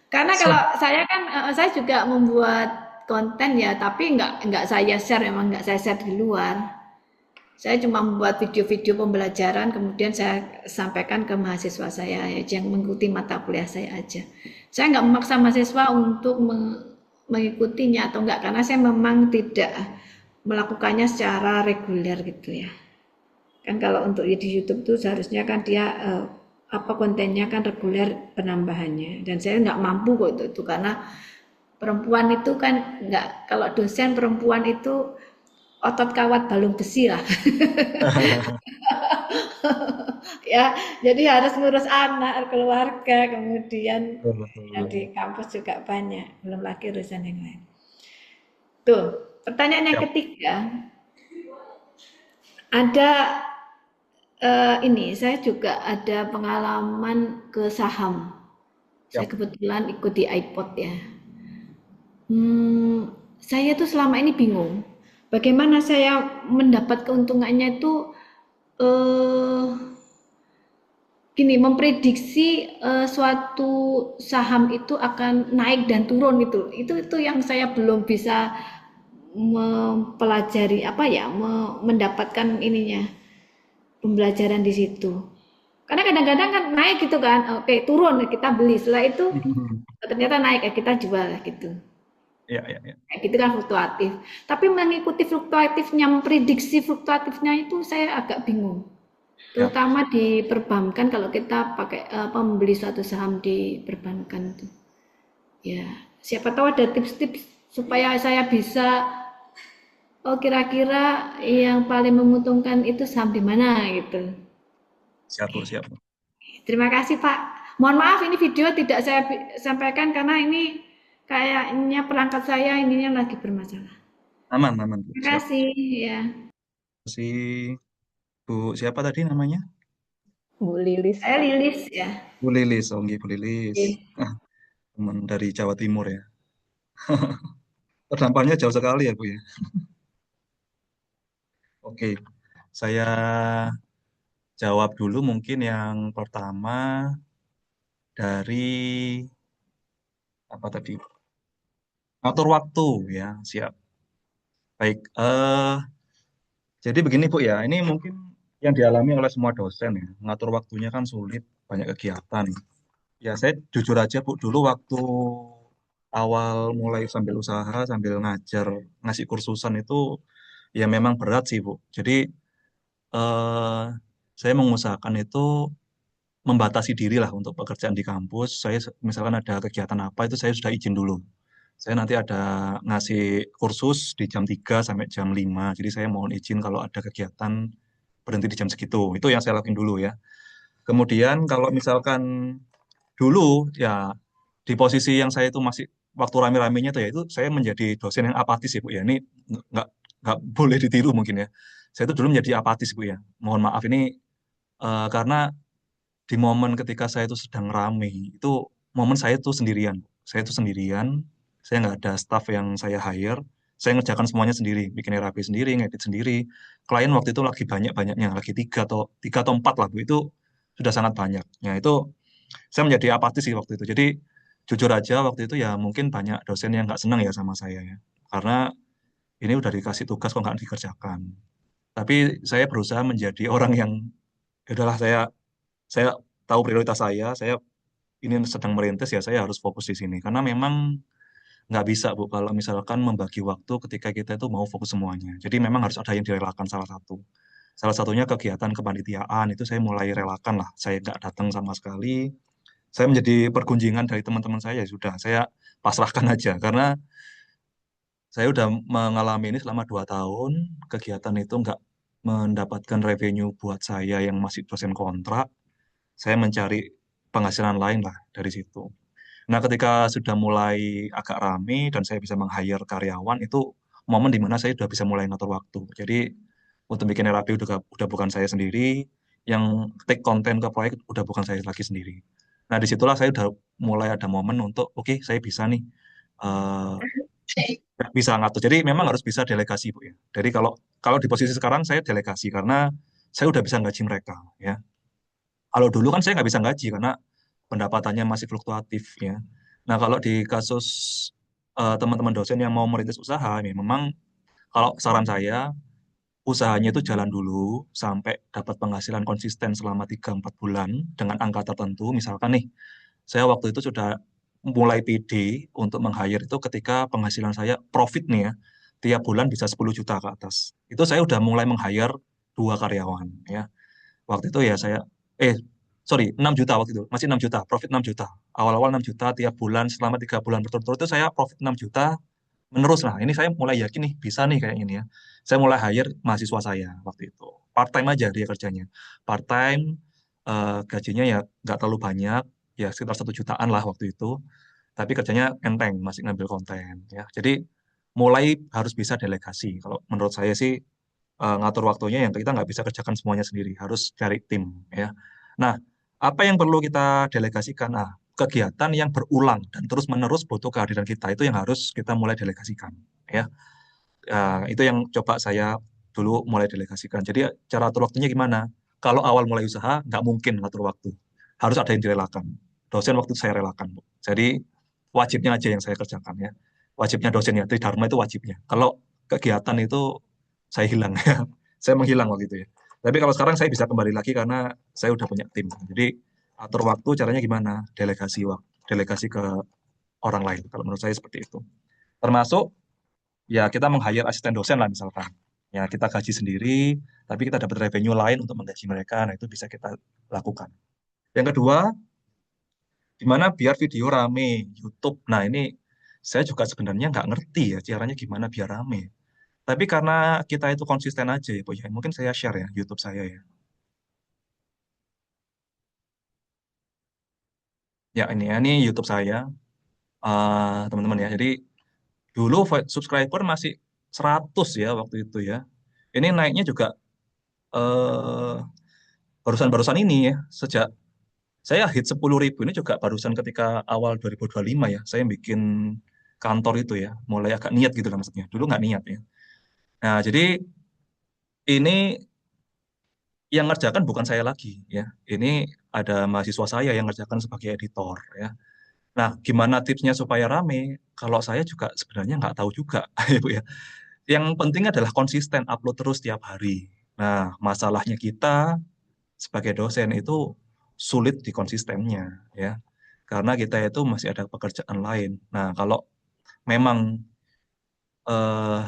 Karena kalau So, saya kan saya juga membuat konten ya, tapi nggak saya share, memang nggak saya share di luar. Saya cuma membuat video-video pembelajaran, kemudian saya sampaikan ke mahasiswa saya ya, yang mengikuti mata kuliah saya aja. Saya nggak memaksa mahasiswa untuk mengikutinya atau enggak, karena saya memang tidak melakukannya secara reguler gitu ya. Kan kalau untuk di YouTube tuh seharusnya kan dia apa kontennya kan reguler penambahannya, dan saya nggak mampu kok itu karena perempuan itu kan nggak, kalau dosen perempuan itu otot kawat balung besi lah. Ya, jadi harus ngurus anak, keluarga, kemudian betul, betul. ya di kampus juga banyak, belum lagi urusan yang lain. Tuh, pertanyaan yang Siap. ketiga, ada ini saya juga ada pengalaman ke saham. Saya Siap. kebetulan ikut di iPod ya. Saya tuh selama ini bingung, bagaimana saya mendapat keuntungannya itu eh gini, memprediksi suatu saham itu akan naik dan turun gitu. Itu yang saya belum bisa mempelajari apa ya, mendapatkan ininya, pembelajaran di situ. Karena kadang-kadang kan naik gitu kan, oke turun kita beli, setelah itu ternyata naik ya kita jual gitu. Iya iya iya. Kayak gitu kan fluktuatif. Tapi mengikuti fluktuatifnya, memprediksi fluktuatifnya itu saya agak bingung. Siap. Terutama di perbankan kalau kita pakai apa membeli suatu saham di perbankan itu. Ya, siapa tahu ada tips-tips supaya saya bisa oh kira-kira yang paling menguntungkan itu saham di mana gitu. Siap, Bu, siap. Terima kasih Pak. Mohon maaf ini video tidak saya sampaikan karena ini kayaknya perangkat saya ininya lagi bermasalah. Aman, Bu, Terima siap. kasih ya. Terima kasih, Bu, siapa tadi namanya? Bu Lilis. Saya Lilis ya. Bu Lilis, oh nggih, Bu Lilis. Oke. Ah, teman dari Jawa Timur ya. Terdampaknya jauh sekali ya, Bu ya. Oke, saya jawab dulu mungkin yang pertama dari apa tadi? Atur waktu ya, siap. Baik, jadi begini Bu ya, ini mungkin yang dialami oleh semua dosen ya. Mengatur waktunya kan sulit, banyak kegiatan. Ya saya jujur aja Bu, dulu waktu awal mulai sambil usaha, sambil ngajar, ngasih kursusan itu ya memang berat sih Bu. Jadi eh, saya mengusahakan itu membatasi diri lah untuk pekerjaan di kampus. Saya misalkan ada kegiatan apa itu saya sudah izin dulu. Saya nanti ada ngasih kursus di jam 3 sampai jam 5. Jadi saya mohon izin kalau ada kegiatan berhenti di jam segitu. Itu yang saya lakuin dulu ya. Kemudian kalau misalkan dulu ya di posisi yang saya itu masih waktu rame-ramenya itu ya itu saya menjadi dosen yang apatis ya Bu ya. Ini nggak nggak boleh ditiru mungkin ya. Saya itu dulu menjadi apatis Bu ya. Mohon maaf ini karena di momen ketika saya itu sedang rame, itu momen saya itu sendirian. Saya itu sendirian, saya nggak ada staff yang saya hire, saya ngerjakan semuanya sendiri, bikin rapi sendiri, ngedit sendiri. Klien waktu itu lagi banyak-banyaknya, lagi tiga atau empat lah, Bu. Itu sudah sangat banyak. Ya itu saya menjadi apatis sih waktu itu. Jadi jujur aja waktu itu ya mungkin banyak dosen yang nggak senang ya sama saya ya. Karena ini udah dikasih tugas kok nggak dikerjakan. Tapi saya berusaha menjadi orang yang ya udahlah saya tahu prioritas saya ini sedang merintis ya saya harus fokus di sini karena memang nggak bisa Bu kalau misalkan membagi waktu ketika kita itu mau fokus semuanya. Jadi memang harus ada yang direlakan salah satu. Salah satunya kegiatan kepanitiaan itu saya mulai relakan lah. Saya nggak datang sama sekali. Saya menjadi pergunjingan dari teman-teman saya ya sudah. Saya pasrahkan aja karena saya udah mengalami ini selama 2 tahun. Kegiatan itu nggak mendapatkan revenue buat saya yang masih dosen kontrak. Saya mencari penghasilan lain lah dari situ. Nah, ketika sudah mulai agak rame dan saya bisa meng-hire karyawan, itu momen di mana saya sudah bisa mulai ngatur waktu. Jadi, untuk bikin RAP udah bukan saya sendiri, yang take konten ke proyek udah bukan saya lagi sendiri. Nah, disitulah saya udah mulai ada momen untuk, oke, saya bisa nih, eh, bisa ngatur. Jadi, memang harus bisa delegasi, Bu ya. Jadi, kalau kalau di posisi sekarang saya delegasi karena saya udah bisa gaji mereka, ya. Kalau dulu kan saya nggak bisa gaji karena pendapatannya masih fluktuatif ya. Nah kalau di kasus teman-teman dosen yang mau merintis usaha, ya memang kalau saran saya usahanya itu jalan dulu sampai dapat penghasilan konsisten selama 3-4 bulan dengan angka tertentu. Misalkan nih, saya waktu itu sudah mulai PD untuk meng-hire itu ketika penghasilan saya profit nih ya, tiap bulan bisa 10 juta ke atas. Itu saya udah mulai meng-hire 2 karyawan ya. Waktu itu ya saya, eh sorry, 6 juta waktu itu, masih 6 juta, profit 6 juta. Awal-awal 6 juta, tiap bulan selama 3 bulan berturut-turut itu saya profit 6 juta, menerus. Nah ini saya mulai yakin nih, bisa nih kayak ini ya. Saya mulai hire mahasiswa saya waktu itu. Part-time aja dia kerjanya. Part-time, gajinya ya nggak terlalu banyak, ya sekitar 1 jutaan lah waktu itu. Tapi kerjanya enteng, masih ngambil konten. Ya. Jadi mulai harus bisa delegasi. Kalau menurut saya sih, ngatur waktunya yang kita nggak bisa kerjakan semuanya sendiri, harus cari tim ya. Nah, apa yang perlu kita delegasikan? Nah, kegiatan yang berulang dan terus-menerus butuh kehadiran kita itu yang harus kita mulai delegasikan ya. Itu yang coba saya dulu mulai delegasikan. Jadi cara atur waktunya gimana? Kalau awal mulai usaha nggak mungkin ngatur waktu, harus ada yang direlakan. Dosen waktu itu saya relakan, Bu. Jadi wajibnya aja yang saya kerjakan ya. Wajibnya dosen ya, Tridharma itu wajibnya. Kalau kegiatan itu saya hilang ya. Saya menghilang waktu itu ya. Tapi kalau sekarang saya bisa kembali lagi karena saya udah punya tim. Jadi atur waktu caranya gimana? Delegasi waktu, delegasi ke orang lain. Kalau menurut saya seperti itu. Termasuk ya kita meng-hire asisten dosen lah misalkan. Ya kita gaji sendiri, tapi kita dapat revenue lain untuk menggaji mereka. Nah itu bisa kita lakukan. Yang kedua, gimana biar video rame YouTube. Nah ini saya juga sebenarnya nggak ngerti ya caranya gimana biar rame. Tapi karena kita itu konsisten aja ya, Bu ya. Mungkin saya share ya YouTube saya ya. Ya ini YouTube saya, teman-teman ya. Jadi dulu subscriber masih 100 ya waktu itu ya. Ini naiknya juga eh, barusan-barusan ini ya. Sejak saya hit 10.000 ini juga barusan ketika awal 2025 ya. Saya bikin kantor itu ya. Mulai agak niat gitu lah maksudnya. Dulu nggak niat ya. Nah, jadi ini yang ngerjakan bukan saya lagi ya. Ini ada mahasiswa saya yang ngerjakan sebagai editor ya. Nah, gimana tipsnya supaya rame? Kalau saya juga sebenarnya nggak tahu juga, Ibu ya. Yang penting adalah konsisten upload terus tiap hari. Nah, masalahnya kita sebagai dosen itu sulit di konsistennya ya. Karena kita itu masih ada pekerjaan lain. Nah, kalau memang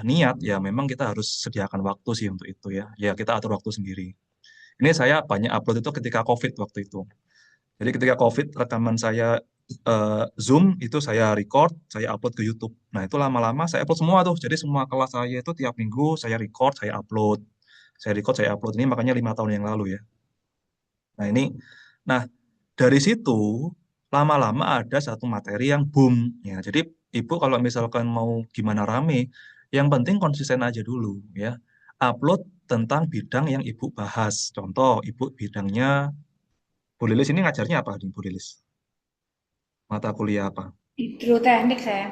niat ya memang kita harus sediakan waktu sih untuk itu ya. Ya kita atur waktu sendiri. Ini saya banyak upload itu ketika COVID waktu itu. Jadi ketika COVID rekaman saya Zoom itu saya record, saya upload ke YouTube. Nah itu lama-lama saya upload semua tuh. Jadi semua kelas saya itu tiap minggu saya record, saya upload. Saya record, saya upload. Ini makanya 5 tahun yang lalu ya. Nah ini, nah dari situ lama-lama ada satu materi yang boom. Ya, jadi Ibu kalau misalkan mau gimana rame, yang penting konsisten aja dulu ya. Upload tentang bidang yang Ibu bahas. Contoh, Ibu bidangnya Bu Lilis ini ngajarnya apa nih Bu Lilis? Mata kuliah apa? Hidroteknik saya.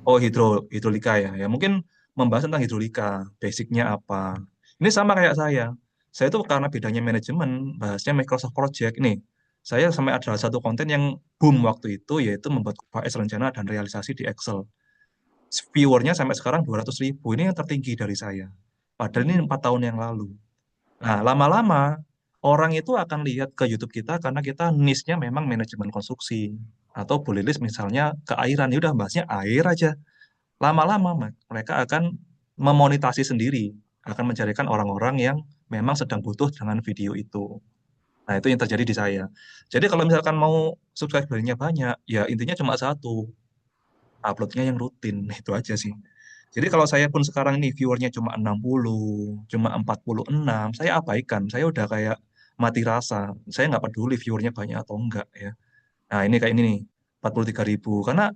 Oh, hidrolika ya. Ya mungkin membahas tentang hidrolika, basicnya apa. Ini sama kayak saya. Saya tuh karena bidangnya manajemen, bahasnya Microsoft Project. Nih, saya sampai ada satu konten yang boom waktu itu, yaitu membuat KPIs rencana dan realisasi di Excel. Viewernya sampai sekarang 200.000. Ini yang tertinggi dari saya. Padahal ini 4 tahun yang lalu. Nah, lama-lama orang itu akan lihat ke YouTube kita karena kita niche-nya memang manajemen konstruksi. Atau Bu Lilis misalnya keairan, ya udah bahasnya air aja. Lama-lama mereka akan memonetasi sendiri, akan mencarikan orang-orang yang memang sedang butuh dengan video itu. Nah, itu yang terjadi di saya. Jadi kalau misalkan mau subscribernya banyak, ya intinya cuma satu, uploadnya yang rutin, itu aja sih. Jadi kalau saya pun sekarang ini viewernya cuma 60, cuma 46, saya abaikan. Saya udah kayak mati rasa. Saya nggak peduli viewernya banyak atau enggak ya. Nah, ini kayak ini nih, 43.000. Karena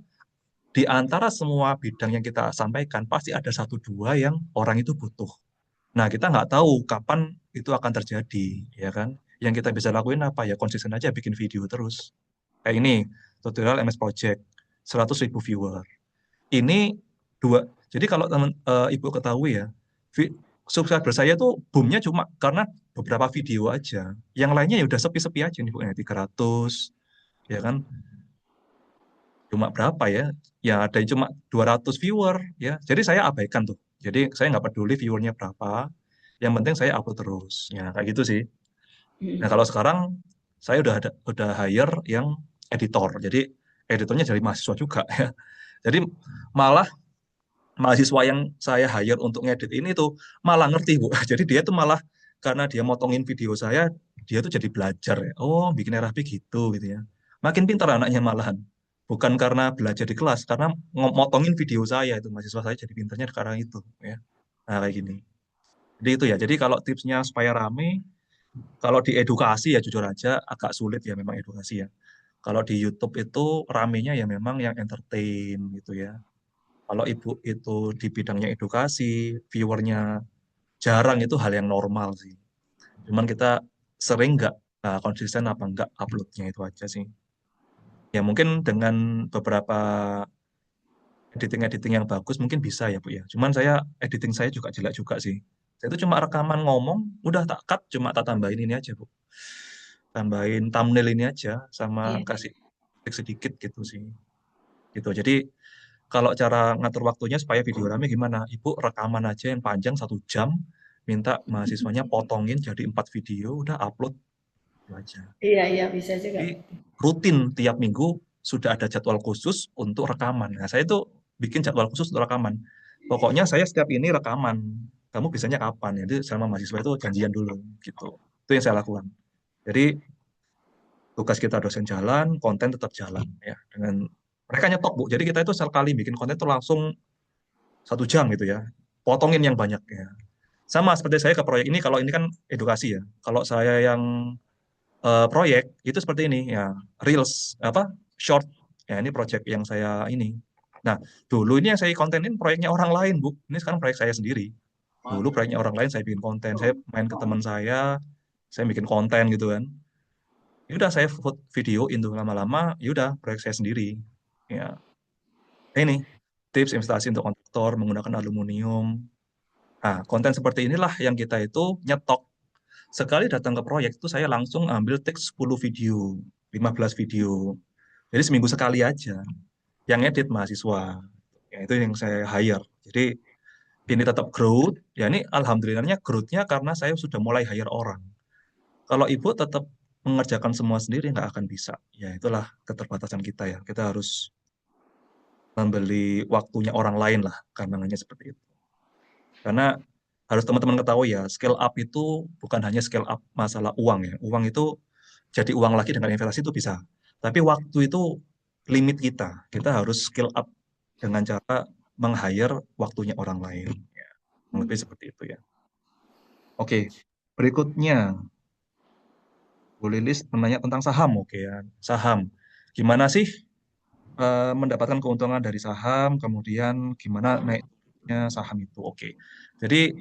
di antara semua bidang yang kita sampaikan, pasti ada satu dua yang orang itu butuh. Nah, kita nggak tahu kapan itu akan terjadi, ya kan? Yang kita bisa lakuin apa? Ya konsisten aja bikin video terus. Kayak ini, tutorial MS Project, 100.000 viewer. Ini dua. Jadi kalau teman Ibu ketahui ya, subscriber saya tuh boomnya cuma karena beberapa video aja. Yang lainnya ya udah sepi-sepi aja nih Bu, ya 300, ya kan? Cuma berapa ya? Ya ada yang cuma 200 viewer ya. Jadi saya abaikan tuh. Jadi saya nggak peduli viewernya berapa. Yang penting saya upload terus. Ya kayak gitu sih. Nah kalau sekarang saya udah hire yang editor. Jadi editornya dari mahasiswa juga ya. Jadi malah mahasiswa yang saya hire untuk ngedit ini tuh malah ngerti Bu. Jadi dia tuh malah karena dia motongin video saya, dia tuh jadi belajar ya. Oh, bikin RFP gitu ya. Makin pintar anaknya malahan. Bukan karena belajar di kelas, karena motongin video saya itu mahasiswa saya jadi pintarnya karena itu ya. Nah, kayak gini. Jadi itu ya. Jadi kalau tipsnya supaya rame, kalau di edukasi ya jujur aja agak sulit ya memang edukasi ya. Kalau di YouTube itu ramenya ya memang yang entertain gitu ya. Kalau Ibu itu di bidangnya edukasi, viewernya jarang itu hal yang normal sih. Cuman kita sering nggak konsisten apa nggak uploadnya itu aja sih. Ya mungkin dengan beberapa editing-editing yang bagus mungkin bisa ya Bu ya. Cuman editing saya juga jelek juga sih. Saya itu cuma rekaman ngomong, udah tak cut, cuma tak tambahin ini aja Bu. Tambahin thumbnail ini aja, sama Iya. kasih sedikit gitu sih. Gitu. Jadi kalau cara ngatur waktunya supaya video rame gimana? Ibu rekaman aja yang panjang 1 jam, minta mahasiswanya potongin jadi 4 video, udah upload itu aja. Iya, iya bisa juga. Jadi rutin tiap minggu sudah ada jadwal khusus untuk rekaman. Nah, saya itu bikin jadwal khusus untuk rekaman. Pokoknya saya setiap ini rekaman. Kamu bisanya kapan? Jadi sama mahasiswa itu janjian dulu gitu. Itu yang saya lakukan. Jadi tugas kita dosen jalan, konten tetap jalan ya. Dengan mereka nyetok Bu. Jadi kita itu sekali bikin konten itu langsung 1 jam gitu ya. potongin yang banyak ya. Sama seperti saya ke proyek ini, kalau ini kan edukasi ya. Kalau saya yang proyek itu seperti ini ya, reels apa short ya, ini project yang saya ini. Nah, dulu ini yang saya kontenin proyeknya orang lain, Bu. Ini sekarang proyek saya sendiri. Dulu proyeknya orang lain, saya bikin konten, saya main ke teman saya bikin konten gitu kan. Ya udah saya videoin tuh lama-lama, ya udah proyek saya sendiri. Ya, ini tips investasi untuk kontraktor menggunakan aluminium. Nah, konten seperti inilah yang kita itu nyetok. Sekali datang ke proyek itu saya langsung ambil teks 10 video, 15 video. Jadi seminggu sekali aja. Yang edit mahasiswa. Ya, itu yang saya hire. Jadi ini tetap growth. Ya ini alhamdulillahnya growth-nya karena saya sudah mulai hire orang. Kalau ibu tetap mengerjakan semua sendiri nggak akan bisa. Ya itulah keterbatasan kita ya. Kita harus membeli waktunya orang lain lah, gampangannya seperti itu. Karena harus teman-teman ketahui ya, scale up itu bukan hanya scale up masalah uang ya. Uang itu jadi uang lagi dengan investasi itu bisa. Tapi waktu itu limit kita. Kita harus scale up dengan cara meng-hire waktunya orang lain. Ya, lebih seperti itu ya. Oke, berikutnya Bu Lilis menanya tentang saham. Oke ya, saham. Gimana sih mendapatkan keuntungan dari saham, kemudian gimana naiknya saham itu. Oke. Jadi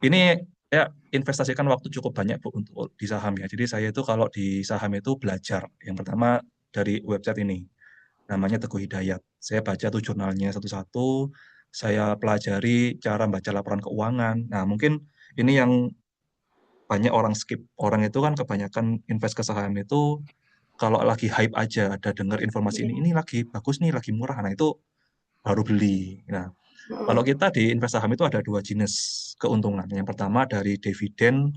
ini saya investasikan waktu cukup banyak Bu untuk di saham ya. Jadi saya itu kalau di saham itu belajar. Yang pertama dari website ini, namanya Teguh Hidayat. Saya baca tuh jurnalnya satu-satu, saya pelajari cara baca laporan keuangan. Nah, mungkin ini yang banyak orang skip. Orang itu kan kebanyakan invest ke saham itu kalau lagi hype aja, ada dengar informasi ini lagi bagus nih, lagi murah. Nah, itu baru beli. Nah, kalau kita di invest saham itu ada dua jenis keuntungan. Yang pertama dari dividen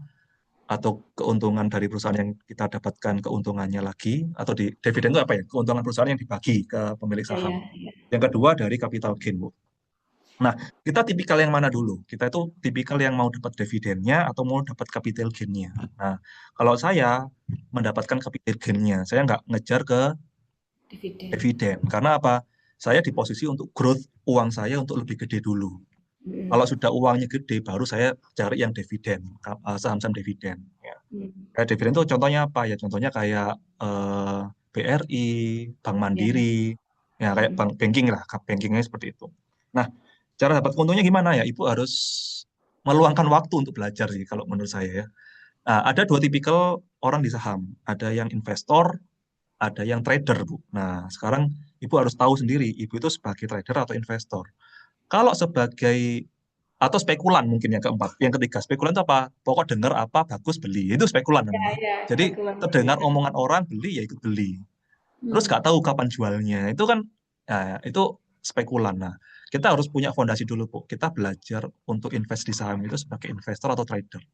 atau keuntungan dari perusahaan yang kita dapatkan keuntungannya lagi, atau di dividen itu apa ya? Keuntungan perusahaan yang dibagi ke pemilik saham. Yang kedua dari capital gain, Bu. Nah, kita tipikal yang mana dulu? Kita itu tipikal yang mau dapat dividennya atau mau dapat capital gain-nya. Nah, kalau saya mendapatkan capital gain-nya, saya nggak ngejar ke dividen. Karena apa? Saya di posisi untuk growth uang saya untuk lebih gede dulu. Kalau sudah uangnya gede, baru saya cari yang dividen, saham-saham dividen. Ya. Kayak dividen itu contohnya apa ya? Contohnya kayak BRI, Bank Mandiri, ya kayak bank banking lah, bankingnya seperti itu. Nah, cara dapat untungnya gimana ya? Ibu harus meluangkan waktu untuk belajar sih, kalau menurut saya ya. Nah, ada dua tipikal orang di saham. Ada yang investor, ada yang trader, Bu. Nah, sekarang Ibu harus tahu sendiri, Ibu itu sebagai trader atau investor. Kalau sebagai atau spekulan mungkin yang keempat. Yang ketiga, spekulan itu apa? Pokok dengar apa, bagus beli. Itu spekulan namanya. Jadi terdengar omongan orang, beli ya ikut beli. Terus nggak tahu kapan jualnya. Itu kan, ya, itu spekulan. Nah, kita harus punya fondasi dulu, Bu. Kita belajar untuk invest di saham itu sebagai investor atau trader.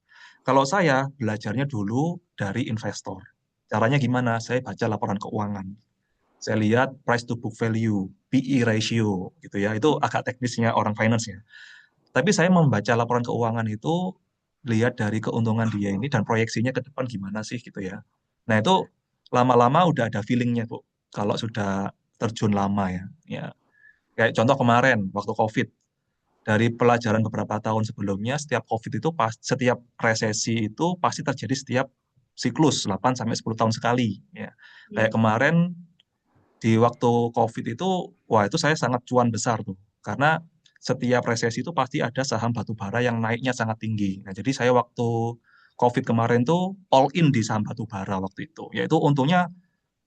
Kalau saya belajarnya dulu dari investor. Caranya gimana? Saya baca laporan keuangan. Saya lihat price to book value, PE ratio, gitu ya. Itu agak teknisnya orang finance ya. Tapi saya membaca laporan keuangan itu lihat dari keuntungan dia ini dan proyeksinya ke depan gimana sih gitu ya. Nah itu lama-lama udah ada feelingnya Bu. Kalau sudah terjun lama ya. Ya kayak contoh kemarin waktu COVID. Dari pelajaran beberapa tahun sebelumnya, setiap COVID itu setiap resesi itu pasti terjadi setiap siklus 8 sampai 10 tahun sekali ya. Kayak kemarin di waktu COVID itu, wah itu saya sangat cuan besar tuh. Karena setiap resesi itu pasti ada saham batubara yang naiknya sangat tinggi. Nah, jadi saya waktu COVID kemarin tuh all in di saham batubara waktu itu. Yaitu untungnya,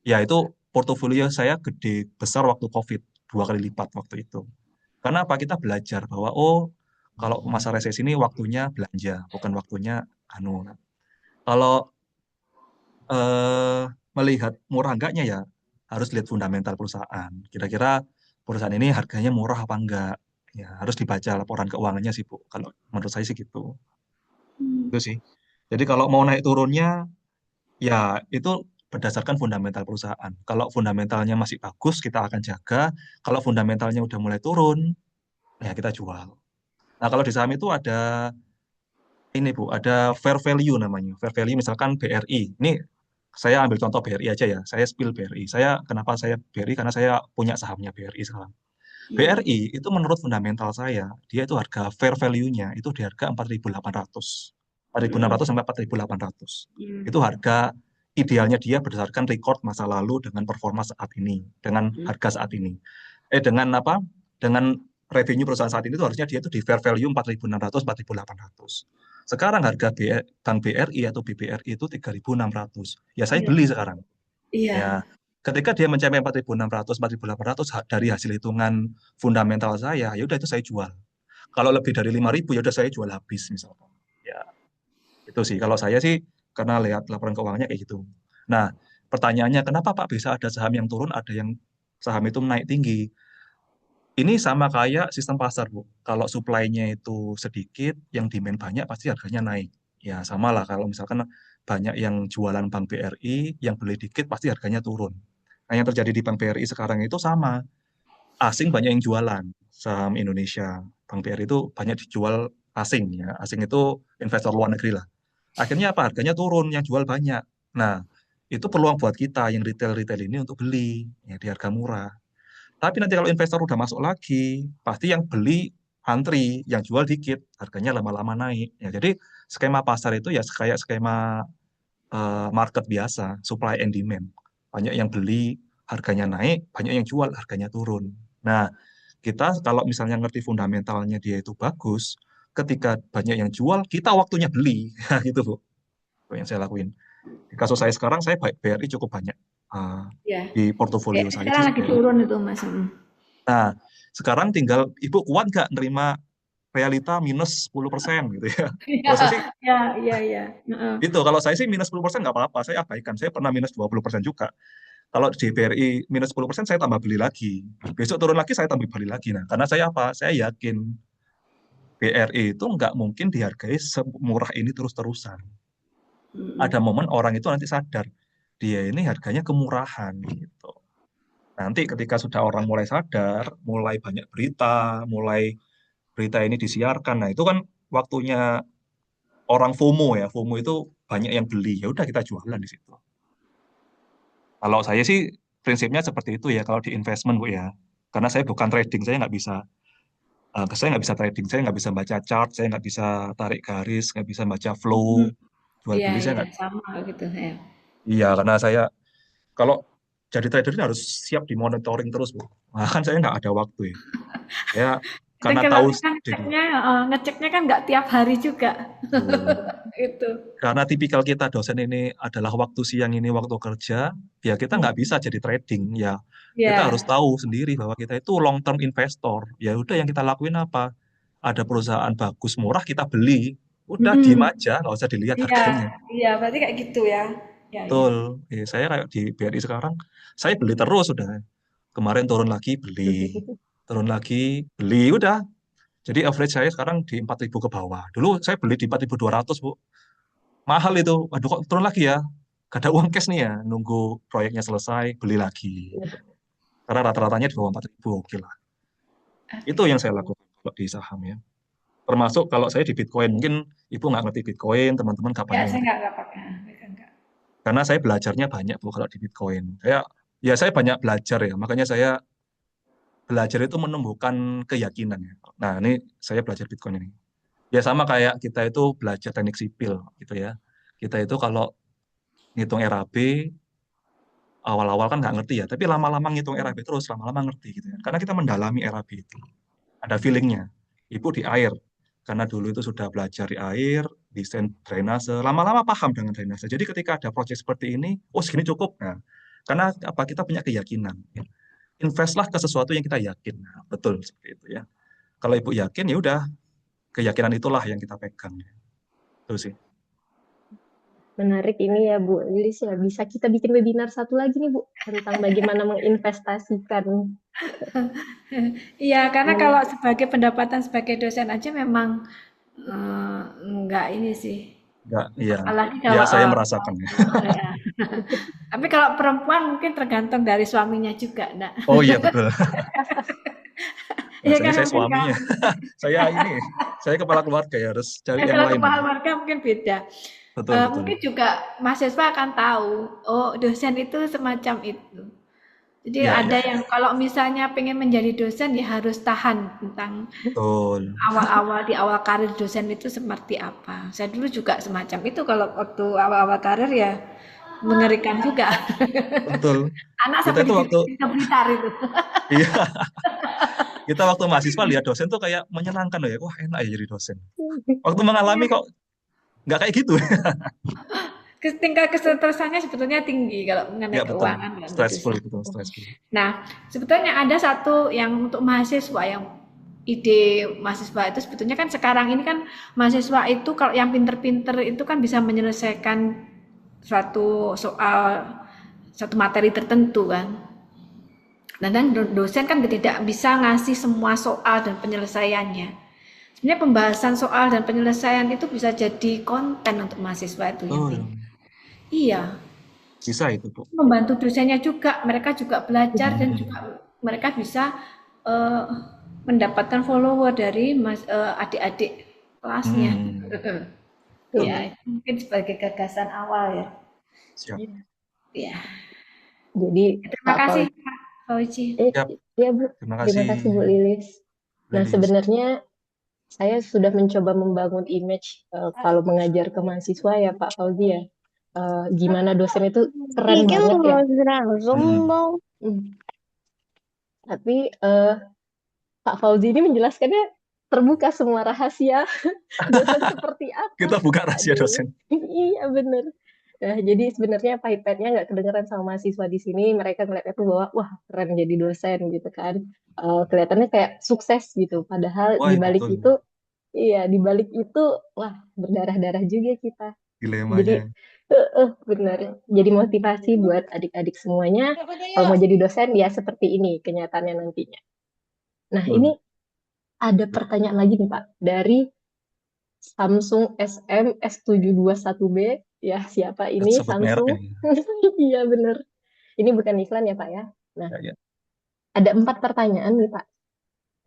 ya itu portofolio saya gede besar waktu COVID, 2 kali lipat waktu itu. Karena apa? Kita belajar bahwa, oh, kalau masa resesi ini waktunya belanja, bukan waktunya anu. Kalau melihat murah enggaknya ya, harus lihat fundamental perusahaan. Kira-kira perusahaan ini harganya murah apa enggak? Ya, harus dibaca laporan keuangannya sih, Bu. Kalau menurut saya sih gitu. Itu sih. Jadi kalau mau naik turunnya, ya itu berdasarkan fundamental perusahaan. Kalau fundamentalnya masih bagus, kita akan jaga. Kalau fundamentalnya udah mulai turun, ya kita jual. Nah, kalau di saham itu ada ini Bu, ada fair value namanya. Fair value misalkan BRI. Ini saya ambil contoh BRI aja ya. Saya spill BRI. Kenapa saya BRI? Karena saya punya sahamnya BRI sekarang. BRI itu menurut fundamental saya, dia itu harga fair value-nya itu di harga 4.800. 4.600 sampai 4.800. Itu harga idealnya dia berdasarkan record masa lalu dengan performa saat ini, dengan harga saat ini. Dengan apa? Dengan revenue perusahaan saat ini itu harusnya dia itu di fair value 4.600, 4.800. Sekarang harga Bank BRI atau BBRI itu 3.600. Ya saya beli sekarang. Iya. Ya, ketika dia mencapai 4.600, 4.800 dari hasil hitungan fundamental saya, ya udah itu saya jual. Kalau lebih dari 5.000 ya udah saya jual habis misalkan. Ya, itu sih. Kalau saya sih karena lihat laporan keuangannya kayak gitu. Nah, pertanyaannya kenapa Pak bisa ada saham yang turun, ada yang saham itu naik tinggi? Ini sama kayak sistem pasar, Bu. Kalau supply-nya itu sedikit, yang demand banyak pasti harganya naik. Ya, sama lah kalau misalkan banyak yang jualan Bank BRI, yang beli dikit pasti harganya turun. Nah, yang terjadi di Bank BRI sekarang itu sama. Asing banyak yang jualan saham Indonesia. Bank BRI itu banyak dijual asing ya. Asing itu investor luar negeri lah. Akhirnya apa? Harganya turun, yang jual banyak. Nah, itu peluang buat kita yang retail-retail ini untuk beli ya di harga murah. Tapi nanti kalau investor udah masuk lagi, pasti yang beli antri, yang jual dikit, harganya lama-lama naik. Ya, jadi skema pasar itu ya kayak skema market biasa, supply and demand. Banyak yang beli, harganya naik, banyak yang jual, harganya turun. Nah, kita kalau misalnya ngerti fundamentalnya dia itu bagus, ketika banyak yang jual, kita waktunya beli. Itu Bu, itu yang saya lakuin. Di kasus saya sekarang, saya BRI cukup banyak. Ya. Di portofolio saya Sekarang sih lagi BRI. turun itu Mas. Nah, sekarang tinggal Ibu kuat nggak nerima realita minus 10% gitu ya. Kalau saya sih Ya. itu, kalau saya sih minus 10% nggak apa-apa, saya abaikan. Saya pernah minus 20% juga. Kalau di BRI minus 10% saya tambah beli lagi. Besok turun lagi saya tambah beli lagi. Nah, karena saya apa? Saya yakin BRI itu nggak mungkin dihargai semurah ini terus-terusan. Ada momen orang itu nanti sadar, dia ini harganya kemurahan gitu. Nanti ketika sudah orang mulai sadar, mulai banyak berita, mulai berita ini disiarkan. Nah, itu kan waktunya orang FOMO ya. FOMO itu banyak yang beli. Ya udah kita jualan di situ. Kalau saya sih prinsipnya seperti itu ya kalau di investment Bu ya. Karena saya bukan trading, saya nggak bisa trading, saya nggak bisa baca chart, saya nggak bisa tarik garis, nggak bisa baca flow, jual Iya, beli saya nggak. sama gitu ya. Iya, karena saya kalau jadi trader ini harus siap dimonitoring terus Bu. Nah, kan saya nggak ada waktu ya. Saya Dan karena kalau tahu kita jadi ngeceknya kan nggak tiap hari juga. betul. Itu. Karena tipikal kita dosen ini adalah waktu siang ini waktu kerja, ya kita nggak bisa jadi trading. Ya kita harus Ya, tahu sendiri bahwa kita itu long term investor. Ya udah yang kita lakuin apa? Ada perusahaan bagus murah kita beli. Udah diem aja, nggak usah dilihat iya, harganya. iya. Berarti kayak gitu ya. Ya. Betul. Saya kayak di BRI sekarang, saya beli terus udah. Kemarin turun lagi beli, turun lagi beli, udah. Jadi average saya sekarang di 4.000 ke bawah. Dulu saya beli di 4.200 Bu. Mahal itu. Waduh kok turun lagi ya? Gak ada uang cash nih ya. Nunggu proyeknya selesai, beli lagi. Karena rata-ratanya di bawah 4.000, oke lah. Itu yang saya lakukan kalau di saham ya. Termasuk kalau saya di Bitcoin. Mungkin Ibu nggak ngerti Bitcoin, teman-teman gak Ya, banyak saya ngerti. nggak pakai. Enggak. Karena saya belajarnya banyak Bu kalau di Bitcoin. Saya banyak belajar ya. Makanya saya belajar itu menumbuhkan keyakinan ya. Nah ini saya belajar Bitcoin ini. Ya sama kayak kita itu belajar teknik sipil gitu ya. Kita itu kalau ngitung RAB, awal-awal kan nggak ngerti ya, tapi lama-lama ngitung RAB terus, lama-lama ngerti gitu ya. Karena kita mendalami RAB itu. Ada feelingnya. Ibu di air. Karena dulu itu sudah belajar di air, desain drainase, lama-lama paham dengan drainase. Jadi ketika ada proyek seperti ini, oh segini cukup. Nah, karena apa kita punya keyakinan. Ya. Investlah ke sesuatu yang kita yakin. Nah, betul seperti itu ya. Kalau ibu yakin ya udah, keyakinan itulah yang kita pegang. Itu sih. Menarik ini ya Bu Lilis ya. Bisa kita bikin webinar satu lagi nih Bu tentang bagaimana menginvestasikan. Iya, karena Hmm. kalau sebagai pendapatan sebagai dosen aja memang nggak ini sih. Enggak, iya. Apalagi Ya kalau saya merasakan ya. ya. Tapi kalau perempuan mungkin tergantung dari suaminya juga, nak. Oh iya betul. Nah, Iya saya kan saya mungkin suaminya. Saya kepala keluarga ya harus cari yang kalau lain. kepala keluarga mungkin beda. Betul. Mungkin juga mahasiswa akan tahu, oh dosen itu semacam itu. Jadi Ya, ada ya, yang kalau misalnya pengen menjadi dosen ya harus tahan tentang betul. awal-awal di awal karir dosen itu seperti apa. Saya dulu juga semacam itu kalau waktu awal-awal karir ya mengerikan juga. Betul. Anak Kita sampai itu waktu, dititipin ke Blitar itu. iya, kita waktu mahasiswa lihat dosen tuh kayak menyenangkan loh ya. Wah, enak ya jadi dosen. Waktu mengalami kok nggak kayak gitu. Tingkat kesetresannya sebetulnya tinggi kalau Ya, mengenai betul. keuangan dan itu Stressful sih. itu, stressful. Nah, sebetulnya ada satu yang untuk mahasiswa yang ide mahasiswa itu sebetulnya kan sekarang ini kan mahasiswa itu kalau yang pinter-pinter itu kan bisa menyelesaikan suatu soal satu materi tertentu kan. Dan dosen kan tidak bisa ngasih semua soal dan penyelesaiannya. Sebenarnya pembahasan soal dan penyelesaian itu bisa jadi konten untuk mahasiswa itu yang Oh, ya. pinter. Iya, Bisa itu, Bu. membantu dosennya juga, mereka juga belajar dan juga Hmm. mereka bisa eh, mendapatkan follower dari adik-adik kelasnya. Hmm. Ya, Betul. itu mungkin sebagai gagasan awal ya. Siap. Ya, Jadi terima Pak kasih Fauzi, Kak Fauzi. Siap. ya Bu, Terima terima kasih, kasih Bu Lilis. Nah, Lilis. sebenarnya saya sudah mencoba membangun image kalau mengajar ke mahasiswa ya Pak Fauzi ya. Gimana dosen itu keren banget ya. Hmm. Hmm. Tapi Pak Fauzi ini menjelaskannya terbuka semua rahasia dosen seperti apa. Kita buka rahasia Aduh, dosen. iya bener. Nah, jadi sebenarnya pahit-pahitnya nggak kedengeran sama mahasiswa di sini. Mereka ngeliatnya tuh bahwa wah keren jadi dosen gitu kan. Kelihatannya kayak sukses gitu. Padahal Wah, di iya, balik betul. itu, iya di balik itu wah berdarah-darah juga kita. Jadi Dilemanya. benar. Jadi motivasi buat adik-adik semuanya. Kalau mau jadi dosen ya seperti ini kenyataannya nantinya. Nah ini Betul. ada pertanyaan lagi nih Pak dari Samsung SM S721B. Ya, siapa ini Sebut merek Samsung? ini. Iya, bener. Ini bukan iklan ya, Pak ya. Nah, Ya, ya. ada 4 pertanyaan nih, Pak.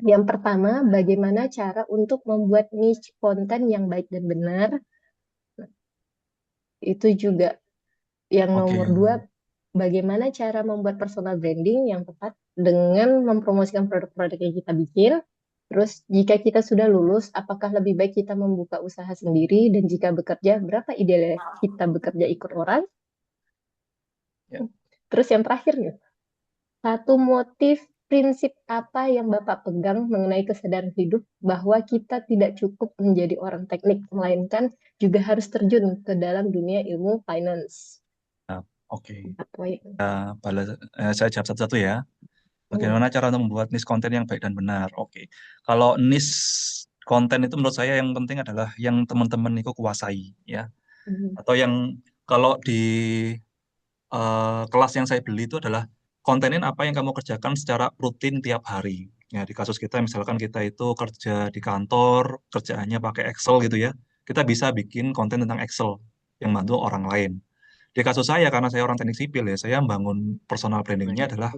Yang pertama, bagaimana cara untuk membuat niche konten yang baik dan benar? Itu juga yang Oke. nomor 2, bagaimana cara membuat personal branding yang tepat dengan mempromosikan produk-produk yang kita bikin? Terus, jika kita sudah lulus, apakah lebih baik kita membuka usaha sendiri? Dan jika bekerja, berapa idealnya kita bekerja ikut orang? Ya. Terus yang terakhir nih, satu motif prinsip apa yang Bapak pegang mengenai kesadaran hidup bahwa kita tidak cukup menjadi orang teknik, melainkan juga harus terjun ke dalam dunia ilmu finance. Nah, oke. Apa ya? Saya jawab satu-satu ya. Bagaimana cara untuk membuat niche konten yang baik dan benar? Oke. Kalau niche konten itu menurut saya yang penting adalah yang teman-teman itu kuasai ya. Hmm. Atau yang kalau di kelas yang saya beli itu adalah kontenin apa yang kamu kerjakan secara rutin tiap hari. Ya, di kasus kita misalkan kita itu kerja di kantor, kerjaannya pakai Excel gitu ya. Kita bisa bikin konten tentang Excel yang bantu orang lain. Di kasus saya, karena saya orang teknik sipil ya, saya membangun personal brandingnya adalah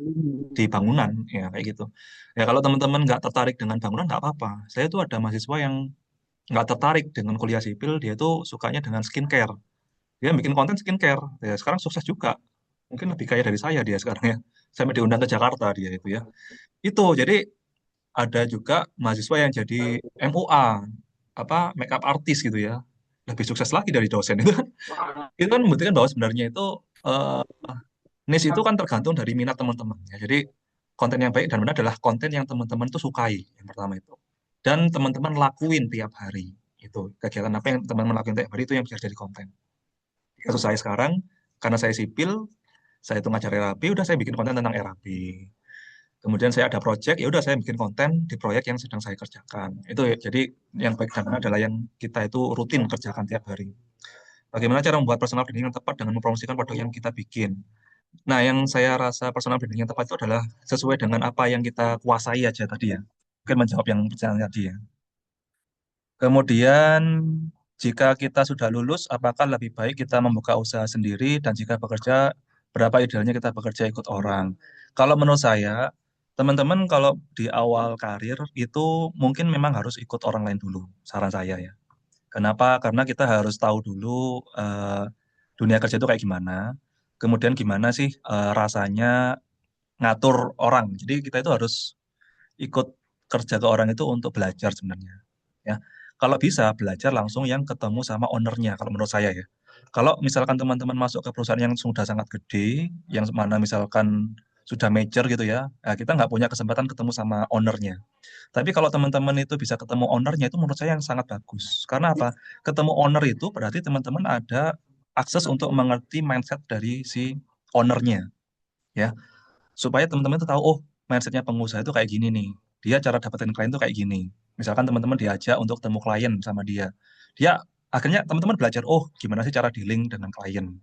di bangunan, ya kayak gitu. Ya kalau teman-teman nggak tertarik dengan bangunan, nggak apa-apa. Saya tuh ada mahasiswa yang nggak tertarik dengan kuliah sipil, dia tuh sukanya dengan skincare. Dia bikin konten skincare, ya sekarang sukses juga. Mungkin lebih kaya dari saya dia sekarang ya. Sampai diundang ke Jakarta dia itu ya. Itu, jadi ada juga mahasiswa yang jadi MUA, makeup artist gitu ya. Lebih sukses lagi dari dosen itu kan. Itu kan membuktikan bahwa sebenarnya itu eh, niche itu kan tergantung dari minat teman-teman ya. Jadi konten yang baik dan benar adalah konten yang teman-teman tuh sukai yang pertama itu. Dan teman-teman lakuin tiap hari. Itu kegiatan apa yang teman-teman lakuin tiap hari itu yang bisa jadi konten. Di kasus saya sekarang, karena saya sipil, saya itu ngajar RAP, udah saya bikin konten tentang RAP. Kemudian saya ada project, ya udah saya bikin konten di proyek yang sedang saya kerjakan. Itu ya, jadi yang baik dan benar adalah yang kita itu rutin kerjakan tiap hari. Bagaimana cara membuat personal branding yang tepat dengan mempromosikan produk yang kita bikin. Nah, yang saya rasa personal branding yang tepat itu adalah sesuai dengan apa yang kita kuasai aja tadi ya. Mungkin menjawab yang pertanyaan tadi ya. Kemudian, jika kita sudah lulus, apakah lebih baik kita membuka usaha sendiri dan jika bekerja, berapa idealnya kita bekerja ikut orang? Kalau menurut saya, teman-teman kalau di awal karir itu mungkin memang harus ikut orang lain dulu, saran saya ya. Kenapa? Karena kita harus tahu dulu dunia kerja itu kayak gimana, kemudian gimana sih rasanya ngatur orang. Jadi kita itu harus ikut kerja ke orang itu untuk belajar sebenarnya. Ya, kalau bisa belajar langsung yang ketemu sama ownernya. Kalau menurut saya ya. Kalau misalkan teman-teman masuk ke perusahaan yang sudah sangat gede, yang mana misalkan sudah major gitu ya, kita nggak punya kesempatan ketemu sama ownernya. Tapi kalau teman-teman itu bisa ketemu ownernya itu menurut saya yang sangat bagus. Karena apa? Ketemu owner itu berarti teman-teman ada akses untuk mengerti mindset dari si ownernya, ya. Supaya teman-teman itu tahu, oh mindsetnya pengusaha itu kayak gini nih. Dia cara dapetin klien itu kayak gini. Misalkan teman-teman diajak untuk ketemu klien sama dia. Dia akhirnya teman-teman belajar, oh gimana sih cara dealing dengan klien.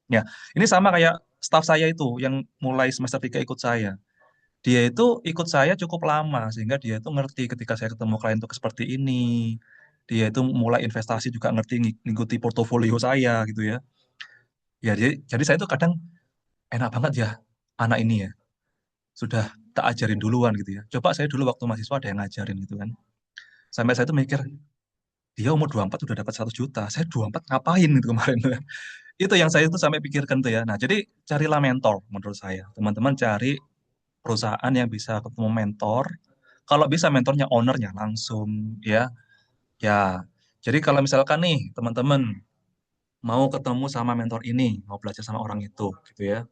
Ya, ini sama kayak staff saya itu yang mulai semester 3 ikut saya. Dia itu ikut saya cukup lama sehingga dia itu ngerti ketika saya ketemu klien itu seperti ini. Dia itu mulai investasi juga ngerti ngikuti portofolio saya gitu ya. Ya, jadi saya tuh kadang enak banget ya anak ini ya. Sudah tak ajarin duluan gitu ya. Coba saya dulu waktu mahasiswa ada yang ngajarin gitu kan. Sampai saya tuh mikir, dia umur 24 udah dapat 1 juta. Saya 24 ngapain itu kemarin. Itu yang saya itu sampai pikirkan tuh ya. Nah, jadi carilah mentor menurut saya. Teman-teman cari perusahaan yang bisa ketemu mentor. Kalau bisa mentornya ownernya langsung ya. Ya. Jadi kalau misalkan nih teman-teman mau ketemu sama mentor ini, mau belajar sama orang itu gitu ya.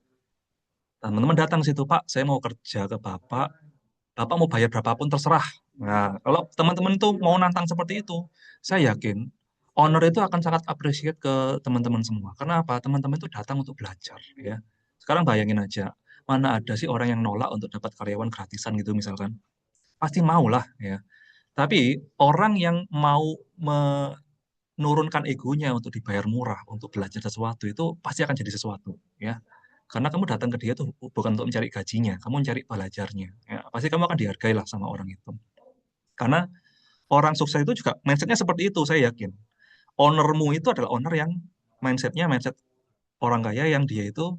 Teman-teman datang situ, Pak, saya mau kerja ke Bapak, Bapak mau bayar berapapun terserah. Nah, kalau teman-teman itu mau nantang seperti itu, saya yakin owner itu akan sangat appreciate ke teman-teman semua. Karena apa? Teman-teman itu datang untuk belajar, ya. Sekarang bayangin aja, mana ada sih orang yang nolak untuk dapat karyawan gratisan gitu misalkan? Pasti mau lah, ya. Tapi orang yang mau menurunkan egonya untuk dibayar murah, untuk belajar sesuatu itu pasti akan jadi sesuatu, ya. Karena kamu datang ke dia tuh bukan untuk mencari gajinya, kamu mencari belajarnya. Ya, pasti kamu akan dihargai lah sama orang itu. Karena orang sukses itu juga mindsetnya seperti itu, saya yakin. Ownermu itu adalah owner yang mindsetnya mindset orang kaya yang dia itu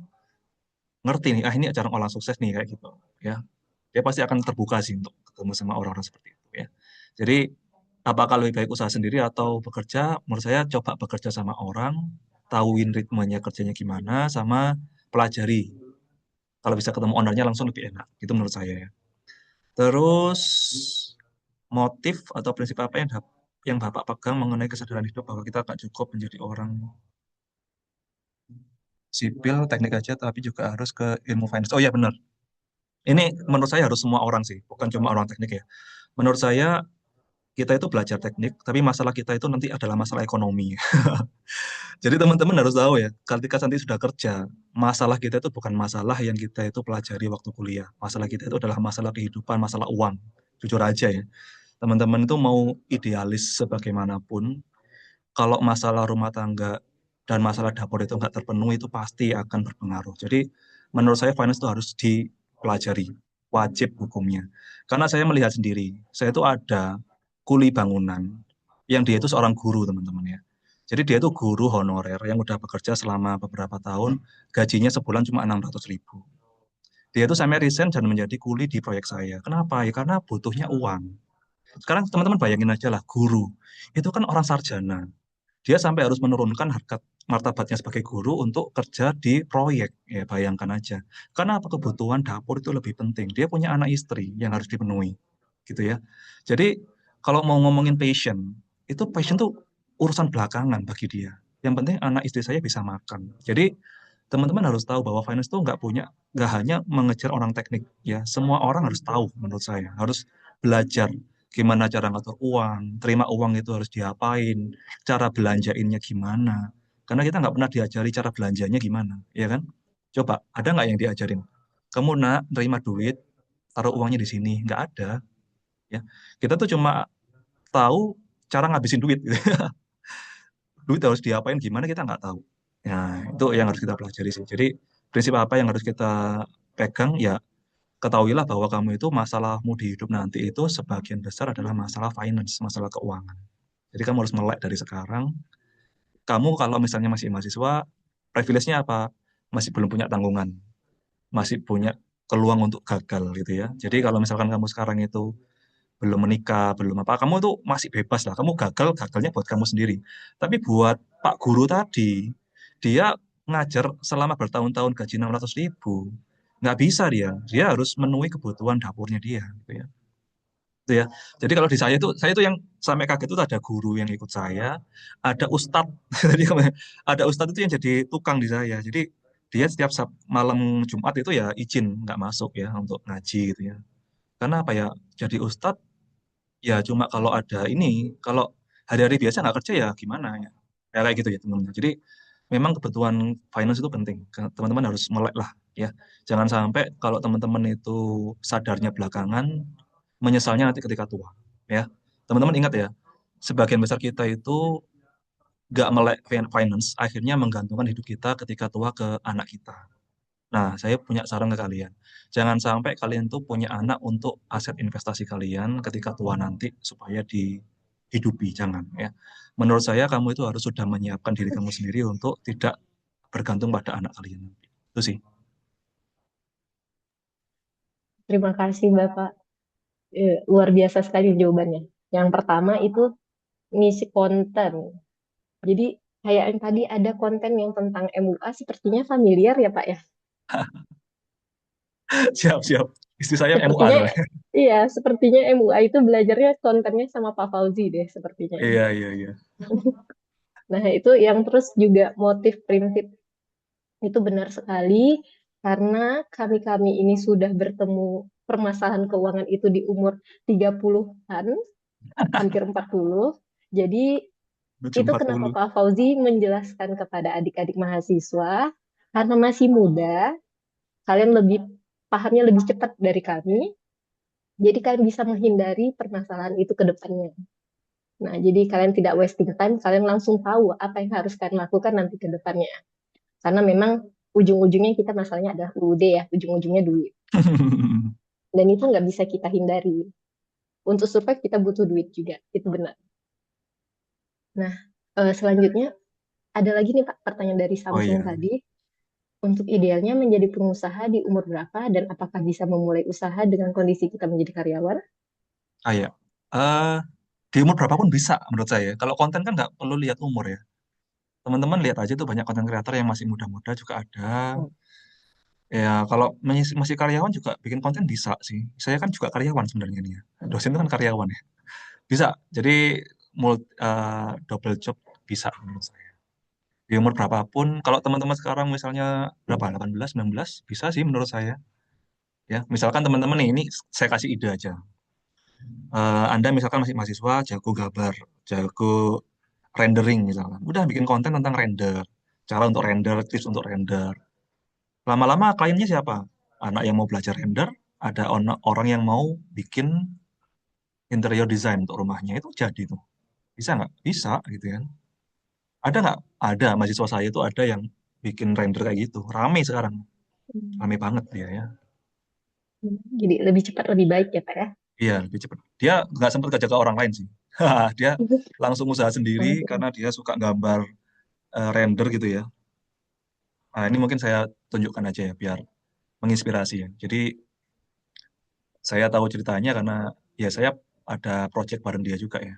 ngerti nih, ini cara orang sukses nih kayak gitu. Ya, dia pasti akan terbuka sih untuk ketemu sama orang-orang seperti itu. Ya, jadi apakah lebih baik usaha sendiri atau bekerja? Menurut saya coba bekerja sama orang, tahuin ritmenya kerjanya gimana, sama pelajari. Kalau bisa ketemu ownernya langsung lebih enak. Itu menurut saya ya. Terus motif atau prinsip apa yang Bapak pegang mengenai kesadaran hidup bahwa kita tak cukup menjadi orang sipil, teknik aja, tapi juga harus ke ilmu finance. Oh iya benar. Ini menurut saya harus semua orang sih, bukan cuma orang teknik ya. Menurut saya kita itu belajar teknik, tapi masalah kita itu nanti adalah masalah ekonomi. Jadi teman-teman harus tahu ya, ketika nanti sudah kerja, masalah kita itu bukan masalah yang kita itu pelajari waktu kuliah. Masalah kita itu adalah masalah kehidupan, masalah uang. Jujur aja ya. Teman-teman itu mau idealis sebagaimanapun, kalau masalah rumah tangga dan masalah dapur itu nggak terpenuhi, itu pasti akan berpengaruh. Jadi menurut saya finance itu harus dipelajari, wajib hukumnya. Karena saya melihat sendiri, saya itu ada kuli bangunan, yang dia itu seorang guru teman-teman ya. Jadi dia itu guru honorer yang udah bekerja selama beberapa tahun, gajinya sebulan cuma 600.000. Dia itu sampai resign dan menjadi kuli di proyek saya. Kenapa? Ya karena butuhnya uang. Sekarang teman-teman bayangin aja lah, guru. Itu kan orang sarjana. Dia sampai harus menurunkan harkat martabatnya sebagai guru untuk kerja di proyek. Ya bayangkan aja. Karena apa? Kebutuhan dapur itu lebih penting. Dia punya anak istri yang harus dipenuhi. Gitu ya. Jadi kalau mau ngomongin passion tuh urusan belakangan bagi dia. Yang penting anak istri saya bisa makan. Jadi teman-teman harus tahu bahwa finance tuh nggak hanya mengejar orang teknik ya. Semua orang harus tahu menurut saya. Harus belajar gimana cara ngatur uang, terima uang itu harus diapain, cara belanjainnya gimana. Karena kita nggak pernah diajari cara belanjanya gimana, ya kan? Coba, ada nggak yang diajarin? Kamu nak terima duit, taruh uangnya di sini. Nggak ada. Ya, kita tuh cuma tahu cara ngabisin duit. Duit harus diapain gimana kita nggak tahu. Nah, itu yang harus kita pelajari sih. Jadi, prinsip apa yang harus kita pegang, ya ketahuilah bahwa kamu itu masalahmu di hidup nanti itu sebagian besar adalah masalah finance, masalah keuangan. Jadi kamu harus melek dari sekarang. Kamu kalau misalnya masih mahasiswa, privilege-nya apa? Masih belum punya tanggungan, masih punya peluang untuk gagal gitu ya. Jadi kalau misalkan kamu sekarang itu belum menikah, belum apa, kamu tuh masih bebas lah. Kamu gagal, gagalnya buat kamu sendiri. Tapi buat Pak Guru tadi, dia ngajar selama bertahun-tahun gaji 600.000. nggak bisa dia harus memenuhi kebutuhan dapurnya dia, gitu ya. Itu ya. Jadi kalau di saya itu yang sampai kaget itu ada guru yang ikut saya, ada ustadz, jadi ada ustadz itu yang jadi tukang di saya. Jadi dia setiap malam Jumat itu ya izin nggak masuk ya untuk ngaji gitu ya. Karena apa ya? Jadi ustadz ya cuma kalau ada ini, kalau hari-hari biasa nggak kerja ya gimana ya? Ya kayak gitu ya teman-teman. Jadi memang kebutuhan finance itu penting. Teman-teman harus melek lah ya. Jangan sampai kalau teman-teman itu sadarnya belakangan, menyesalnya nanti ketika tua ya. Teman-teman ingat ya, sebagian besar kita itu nggak melek finance, akhirnya menggantungkan hidup kita ketika tua ke anak kita. Nah, saya punya saran ke kalian. Jangan sampai kalian tuh punya anak untuk aset investasi kalian ketika tua nanti supaya dihidupi, jangan ya. Menurut saya kamu itu harus sudah menyiapkan diri kamu sendiri untuk tidak bergantung pada anak kalian nanti. Itu sih. Terima kasih Bapak. Luar biasa sekali jawabannya. Yang pertama itu ngisi konten. Jadi kayak yang tadi ada konten yang tentang MUA sepertinya familiar ya Pak ya. Siap, siap. Istri saya MUA Sepertinya soalnya. iya, sepertinya MUA itu belajarnya kontennya sama Pak Fauzi deh sepertinya ini. Iya, iya, iya. Nah, itu yang terus juga motif prinsip itu benar sekali karena kami-kami ini sudah bertemu permasalahan keuangan itu di umur 30-an, hampir 40. Jadi Lucu itu kenapa 40. Pak Fauzi menjelaskan kepada adik-adik mahasiswa karena masih muda, kalian lebih pahamnya lebih cepat dari kami. Jadi kalian bisa menghindari permasalahan itu ke depannya. Nah, jadi kalian tidak wasting time, kalian langsung tahu apa yang harus kalian lakukan nanti ke depannya. Karena memang ujung-ujungnya kita masalahnya adalah UUD ya, ujung-ujungnya duit. Dan itu nggak bisa kita hindari. Untuk survive kita butuh duit juga, itu benar. Nah, selanjutnya ada lagi nih Pak pertanyaan dari Oh Samsung iya. tadi. Untuk idealnya menjadi pengusaha di umur berapa dan apakah bisa memulai usaha dengan kondisi kita menjadi karyawan? Ah ya. Eh, di umur berapapun bisa menurut saya. Kalau konten kan nggak perlu lihat umur ya. Teman-teman lihat aja tuh banyak konten kreator yang masih muda-muda juga ada. Hmm. Ya, kalau masih karyawan juga bikin konten bisa sih. Saya kan juga karyawan sebenarnya nih ya. Dosen itu kan karyawan ya. Bisa. Jadi double job bisa menurut saya. Di umur berapapun, kalau teman-teman sekarang misalnya berapa? 18, 19, bisa sih menurut saya. Ya, misalkan teman-teman nih, ini saya kasih ide aja. Anda misalkan masih mahasiswa, jago gambar, jago rendering misalkan. Udah bikin konten tentang render. Cara untuk render, tips untuk render. Lama-lama kliennya siapa? Anak yang mau belajar render, ada orang yang mau bikin interior design untuk rumahnya, itu jadi tuh. Bisa nggak? Bisa gitu kan. Ada nggak? Ada, mahasiswa saya itu ada yang bikin render kayak gitu. Rame sekarang. Rame banget dia ya. Jadi lebih cepat lebih baik ya Pak ya. Iya, lebih cepat. Dia nggak sempat kerja ke orang lain sih. Dia langsung usaha sendiri karena dia suka gambar render gitu ya. Nah, ini mungkin saya tunjukkan aja ya biar menginspirasi ya. Jadi saya tahu ceritanya karena ya saya ada project bareng dia juga ya.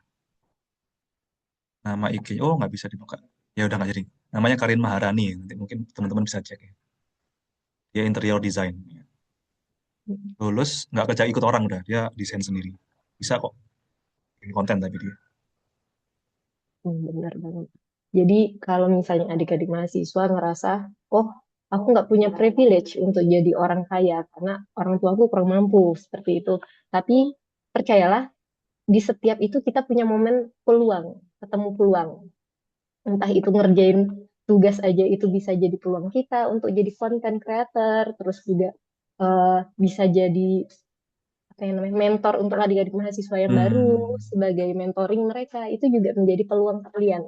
Nama IG, oh nggak bisa dibuka. Ya udah nggak jadi. Namanya Karin Maharani ya. Nanti mungkin teman-teman bisa cek ya. Dia interior design. Lulus nggak kerja ikut orang udah, dia desain sendiri. Bisa kok bikin konten tapi dia. Benar banget. Jadi kalau misalnya adik-adik mahasiswa ngerasa, oh aku nggak punya privilege untuk jadi orang kaya karena orang tua aku kurang mampu seperti itu. Tapi percayalah, di setiap itu kita punya momen peluang, ketemu peluang. Entah itu ngerjain tugas aja itu bisa jadi peluang kita untuk jadi content creator, terus juga bisa jadi apa yang namanya mentor untuk adik-adik mahasiswa yang baru Hmm. sebagai mentoring mereka itu juga menjadi peluang kalian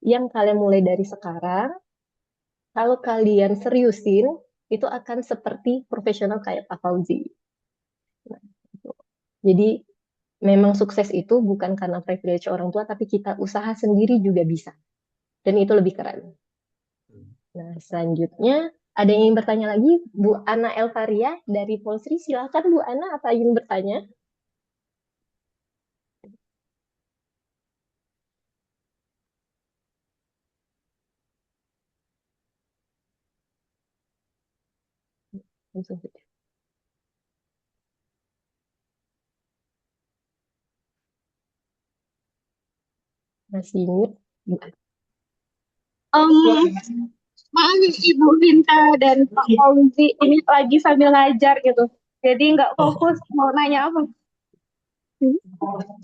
yang kalian mulai dari sekarang. Kalau kalian seriusin, itu akan seperti profesional kayak Pak Fauzi. Nah, gitu. Jadi memang sukses itu bukan karena privilege orang tua, tapi kita usaha sendiri juga bisa. Dan itu lebih keren. Nah, selanjutnya ada yang ingin bertanya lagi? Bu Ana Elvaria dari Polsri, silakan Bu Ana, apa ingin bertanya? Langsung saja. Masih mute. Maaf Ibu Vinta dan Pak Fauzi, ini lagi sambil ngajar gitu. Jadi nggak fokus Oh, mau nanya apa.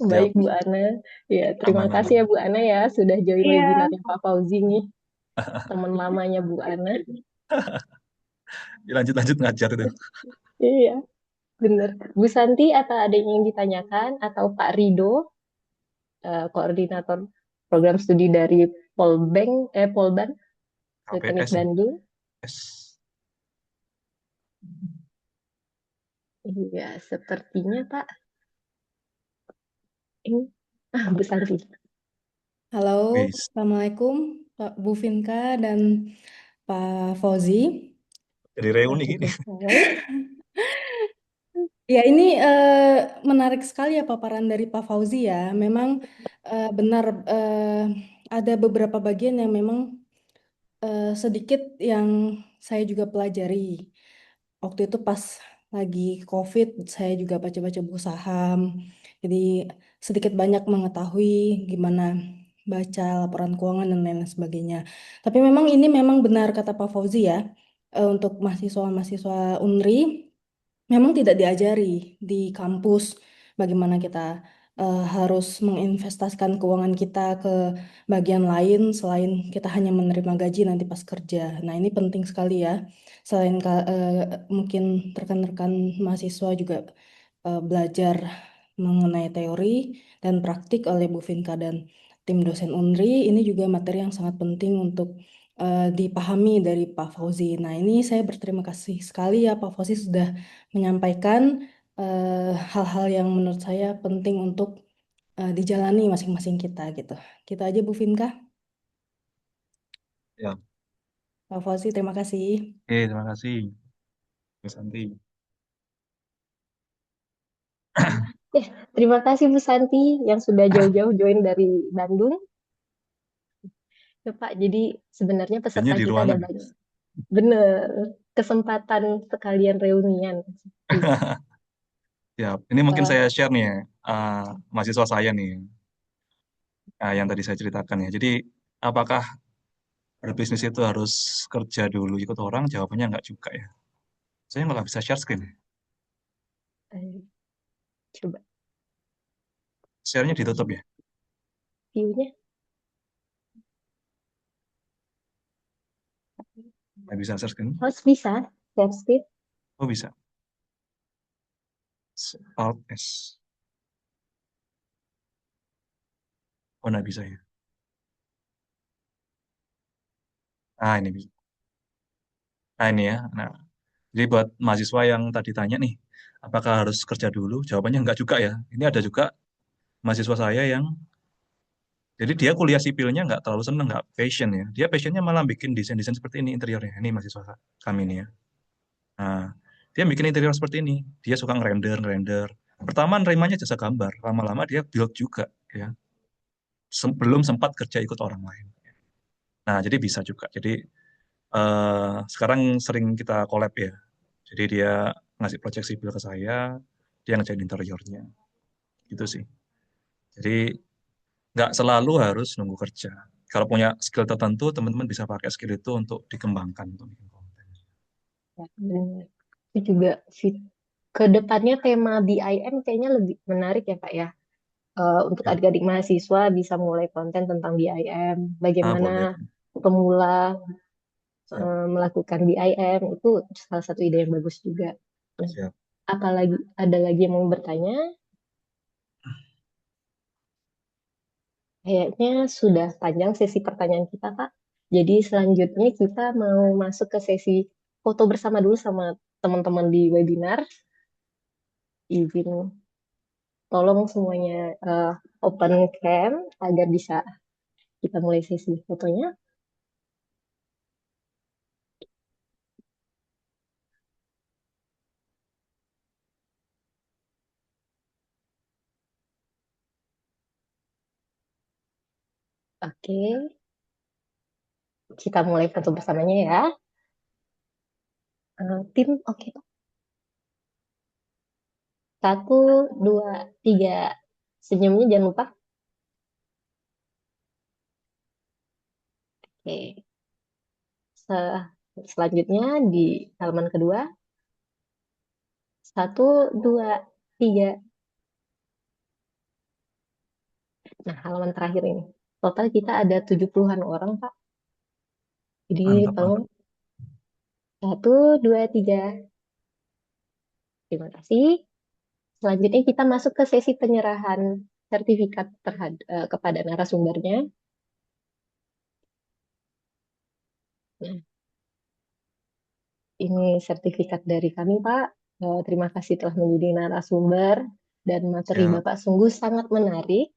Baik siap. Bu Ana. Ya, terima Aman, kasih aman. ya Bu Ana ya sudah join Iya, webinarnya Pak Fauzi nih, teman lamanya Bu Ana. Lanjut-lanjut ngajar itu. Iya, benar. Bu Santi, atau ada yang ingin ditanyakan? Atau Pak Rido, koordinator program studi dari Polban, Politeknik KPS ya. Bandung. S. Iya, sepertinya Pak. Ini, Bu Santi. Halo, Wis. Assalamualaikum Pak Bu Finka dan Pak Fauzi. Jadi reuni gini. Waalaikumsalam. Ya, ini menarik sekali ya paparan dari Pak Fauzi ya. Memang benar ada beberapa bagian yang memang sedikit yang saya juga pelajari. Waktu itu pas lagi COVID, saya juga baca-baca buku saham. Jadi sedikit banyak mengetahui gimana baca laporan keuangan dan lain sebagainya. Tapi memang ini memang benar kata Pak Fauzi ya, untuk mahasiswa-mahasiswa UNRI memang tidak diajari di kampus bagaimana kita harus menginvestasikan keuangan kita ke bagian lain selain kita hanya menerima gaji nanti pas kerja. Nah, ini penting sekali ya. Selain mungkin rekan-rekan mahasiswa juga belajar mengenai teori dan praktik oleh Bu Finka dan tim dosen UNRI, ini juga materi yang sangat penting untuk dipahami dari Pak Fauzi. Nah, ini saya berterima kasih sekali ya Pak Fauzi sudah menyampaikan hal-hal yang menurut saya penting untuk dijalani masing-masing kita gitu. Kita aja Bu Finka. Ya. Pak Fauzi, terima kasih. Oke, terima kasih. Bu Santi. Terima kasih Bu Santi yang sudah jauh-jauh join dari Bandung. Ya Pak, jadi sebenarnya Kayaknya peserta di kita ada ruangan. banyak. Bener, kesempatan sekalian reunian. Iya. Siap. Ini mungkin Eh, saya share nih ya, mahasiswa saya nih, yang tadi saya ceritakan ya. Jadi, apakah berbisnis itu harus kerja dulu ikut orang? Jawabannya nggak juga ya. Saya nggak bisa share screen ya. eh, Coba Share-nya ditutup ya. view-nya. Nggak bisa share screen. Harus bisa, share screen. Oh bisa. Alt S. Oh nggak bisa ya. Ini bisa. Ini ya. Nah, jadi buat mahasiswa yang tadi tanya nih, apakah harus kerja dulu? Jawabannya nggak juga ya. Ini ada juga mahasiswa saya yang, jadi dia kuliah sipilnya nggak terlalu seneng, nggak passion ya. Dia passionnya malah bikin desain-desain seperti ini interiornya. Ini mahasiswa kami nih ya. Nah, dia bikin interior seperti ini. Dia suka ngerender. Pertama nerimanya jasa gambar, lama-lama dia build juga ya. Belum sempat kerja ikut orang lain. Nah, jadi bisa juga. Jadi sekarang sering kita collab ya. Jadi dia ngasih project sipil ke saya, dia ngerjain interiornya. Gitu sih. Jadi nggak selalu harus nunggu kerja. Kalau punya skill tertentu, teman-teman bisa pakai skill itu untuk dikembangkan untuk bikin konten. Ya, bener. Itu juga ke depannya tema BIM kayaknya lebih menarik ya Pak ya. Untuk Ya, adik-adik mahasiswa bisa mulai konten tentang BIM, bagaimana boleh. pemula Siap, melakukan BIM, itu salah satu ide yang bagus juga. Nah, siap. apalagi ada lagi yang mau bertanya? Kayaknya sudah panjang sesi pertanyaan kita, Kak. Jadi selanjutnya kita mau masuk ke sesi foto bersama dulu sama teman-teman di webinar. Izin tolong semuanya open cam agar bisa kita mulai sesi fotonya. Oke, kita mulai foto bersamanya ya. Tim, oke. 1, 2, 3. Senyumnya jangan lupa. Oke. Selanjutnya di halaman kedua. 1, 2, 3. Nah, halaman terakhir ini. Total kita ada 70-an orang, Pak. Jadi Mantap, tolong mantap. 1, 2, 3. Terima kasih. Selanjutnya kita masuk ke sesi penyerahan sertifikat kepada narasumbernya. Nah, ini sertifikat dari kami, Pak. Terima kasih telah menjadi narasumber dan materi Siap. Bapak sungguh sangat menarik.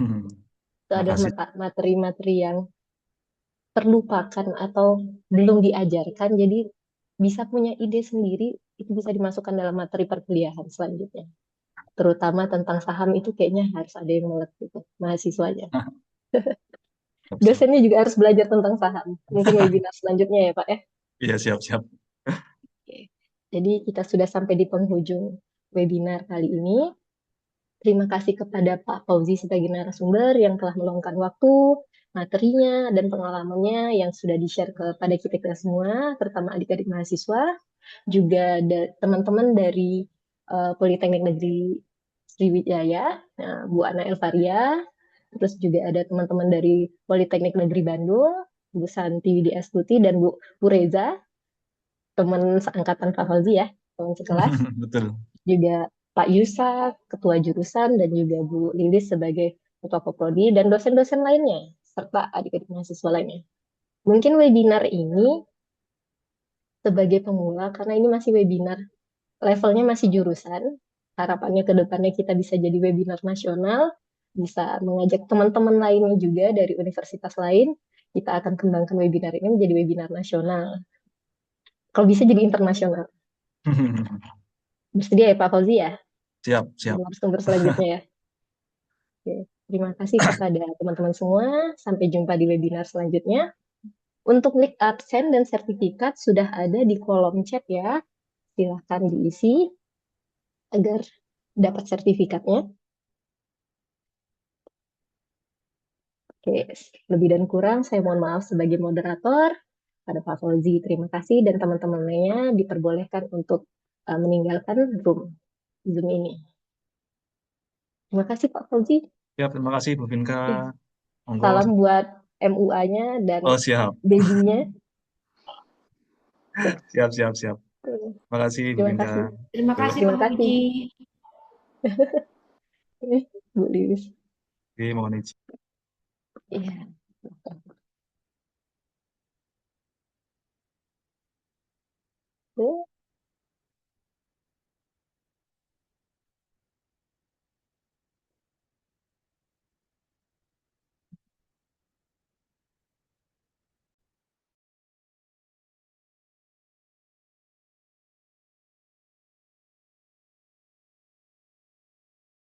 Itu Terima kasih. adalah materi-materi yang terlupakan atau belum diajarkan, jadi bisa punya ide sendiri, itu bisa dimasukkan dalam materi perkuliahan selanjutnya. Terutama tentang saham itu kayaknya harus ada yang melek gitu, mahasiswanya. Siap, siap. Dosennya juga harus belajar tentang saham. Mungkin webinar selanjutnya ya, Pak ya. Iya, siap, siap. Oke. Jadi kita sudah sampai di penghujung webinar kali ini. Terima kasih kepada Pak Fauzi sebagai narasumber yang telah meluangkan waktu, materinya, dan pengalamannya yang sudah di-share kepada kita semua, terutama adik-adik mahasiswa, juga teman-teman dari Politeknik Negeri Sriwijaya, Bu Ana Elvaria, terus juga ada teman-teman dari Politeknik Negeri Bandung, Bu Santi Widi Astuti, dan Bu Reza, teman seangkatan Pak Fauzi ya, teman sekelas. Betul. Juga Pak Yusak, Ketua Jurusan, dan juga Bu Lilis sebagai Ketua Poprodi, dan dosen-dosen lainnya, serta adik-adik mahasiswa lainnya. Mungkin webinar ini sebagai pemula, karena ini masih webinar, levelnya masih jurusan, harapannya ke depannya kita bisa jadi webinar nasional, bisa mengajak teman-teman lainnya juga dari universitas lain, kita akan kembangkan webinar ini menjadi webinar nasional. Kalau bisa jadi internasional. Bersedia ya Pak Fauzi ya? Siap, siap. Narasumber selanjutnya ya. Oke. Terima kasih kepada teman-teman semua. Sampai jumpa di webinar selanjutnya. Untuk link absen dan sertifikat sudah ada di kolom chat ya. Silahkan diisi agar dapat sertifikatnya. Oke, lebih dan kurang saya mohon maaf sebagai moderator. Pada Pak Fauzi, terima kasih. Dan teman-teman lainnya diperbolehkan untuk meninggalkan Zoom ini. Terima kasih Pak Fauzi. Siap, terima kasih Bu Vinka. Monggo. Salam buat MUA-nya dan Oh, siap. baby-nya. Siap, siap, siap. Terima kasih Bu Terima Vinka. kasih. Terima kasih Terima Pak kasih. Muji. Bu Lilis. Oke, mohon izin. Iya.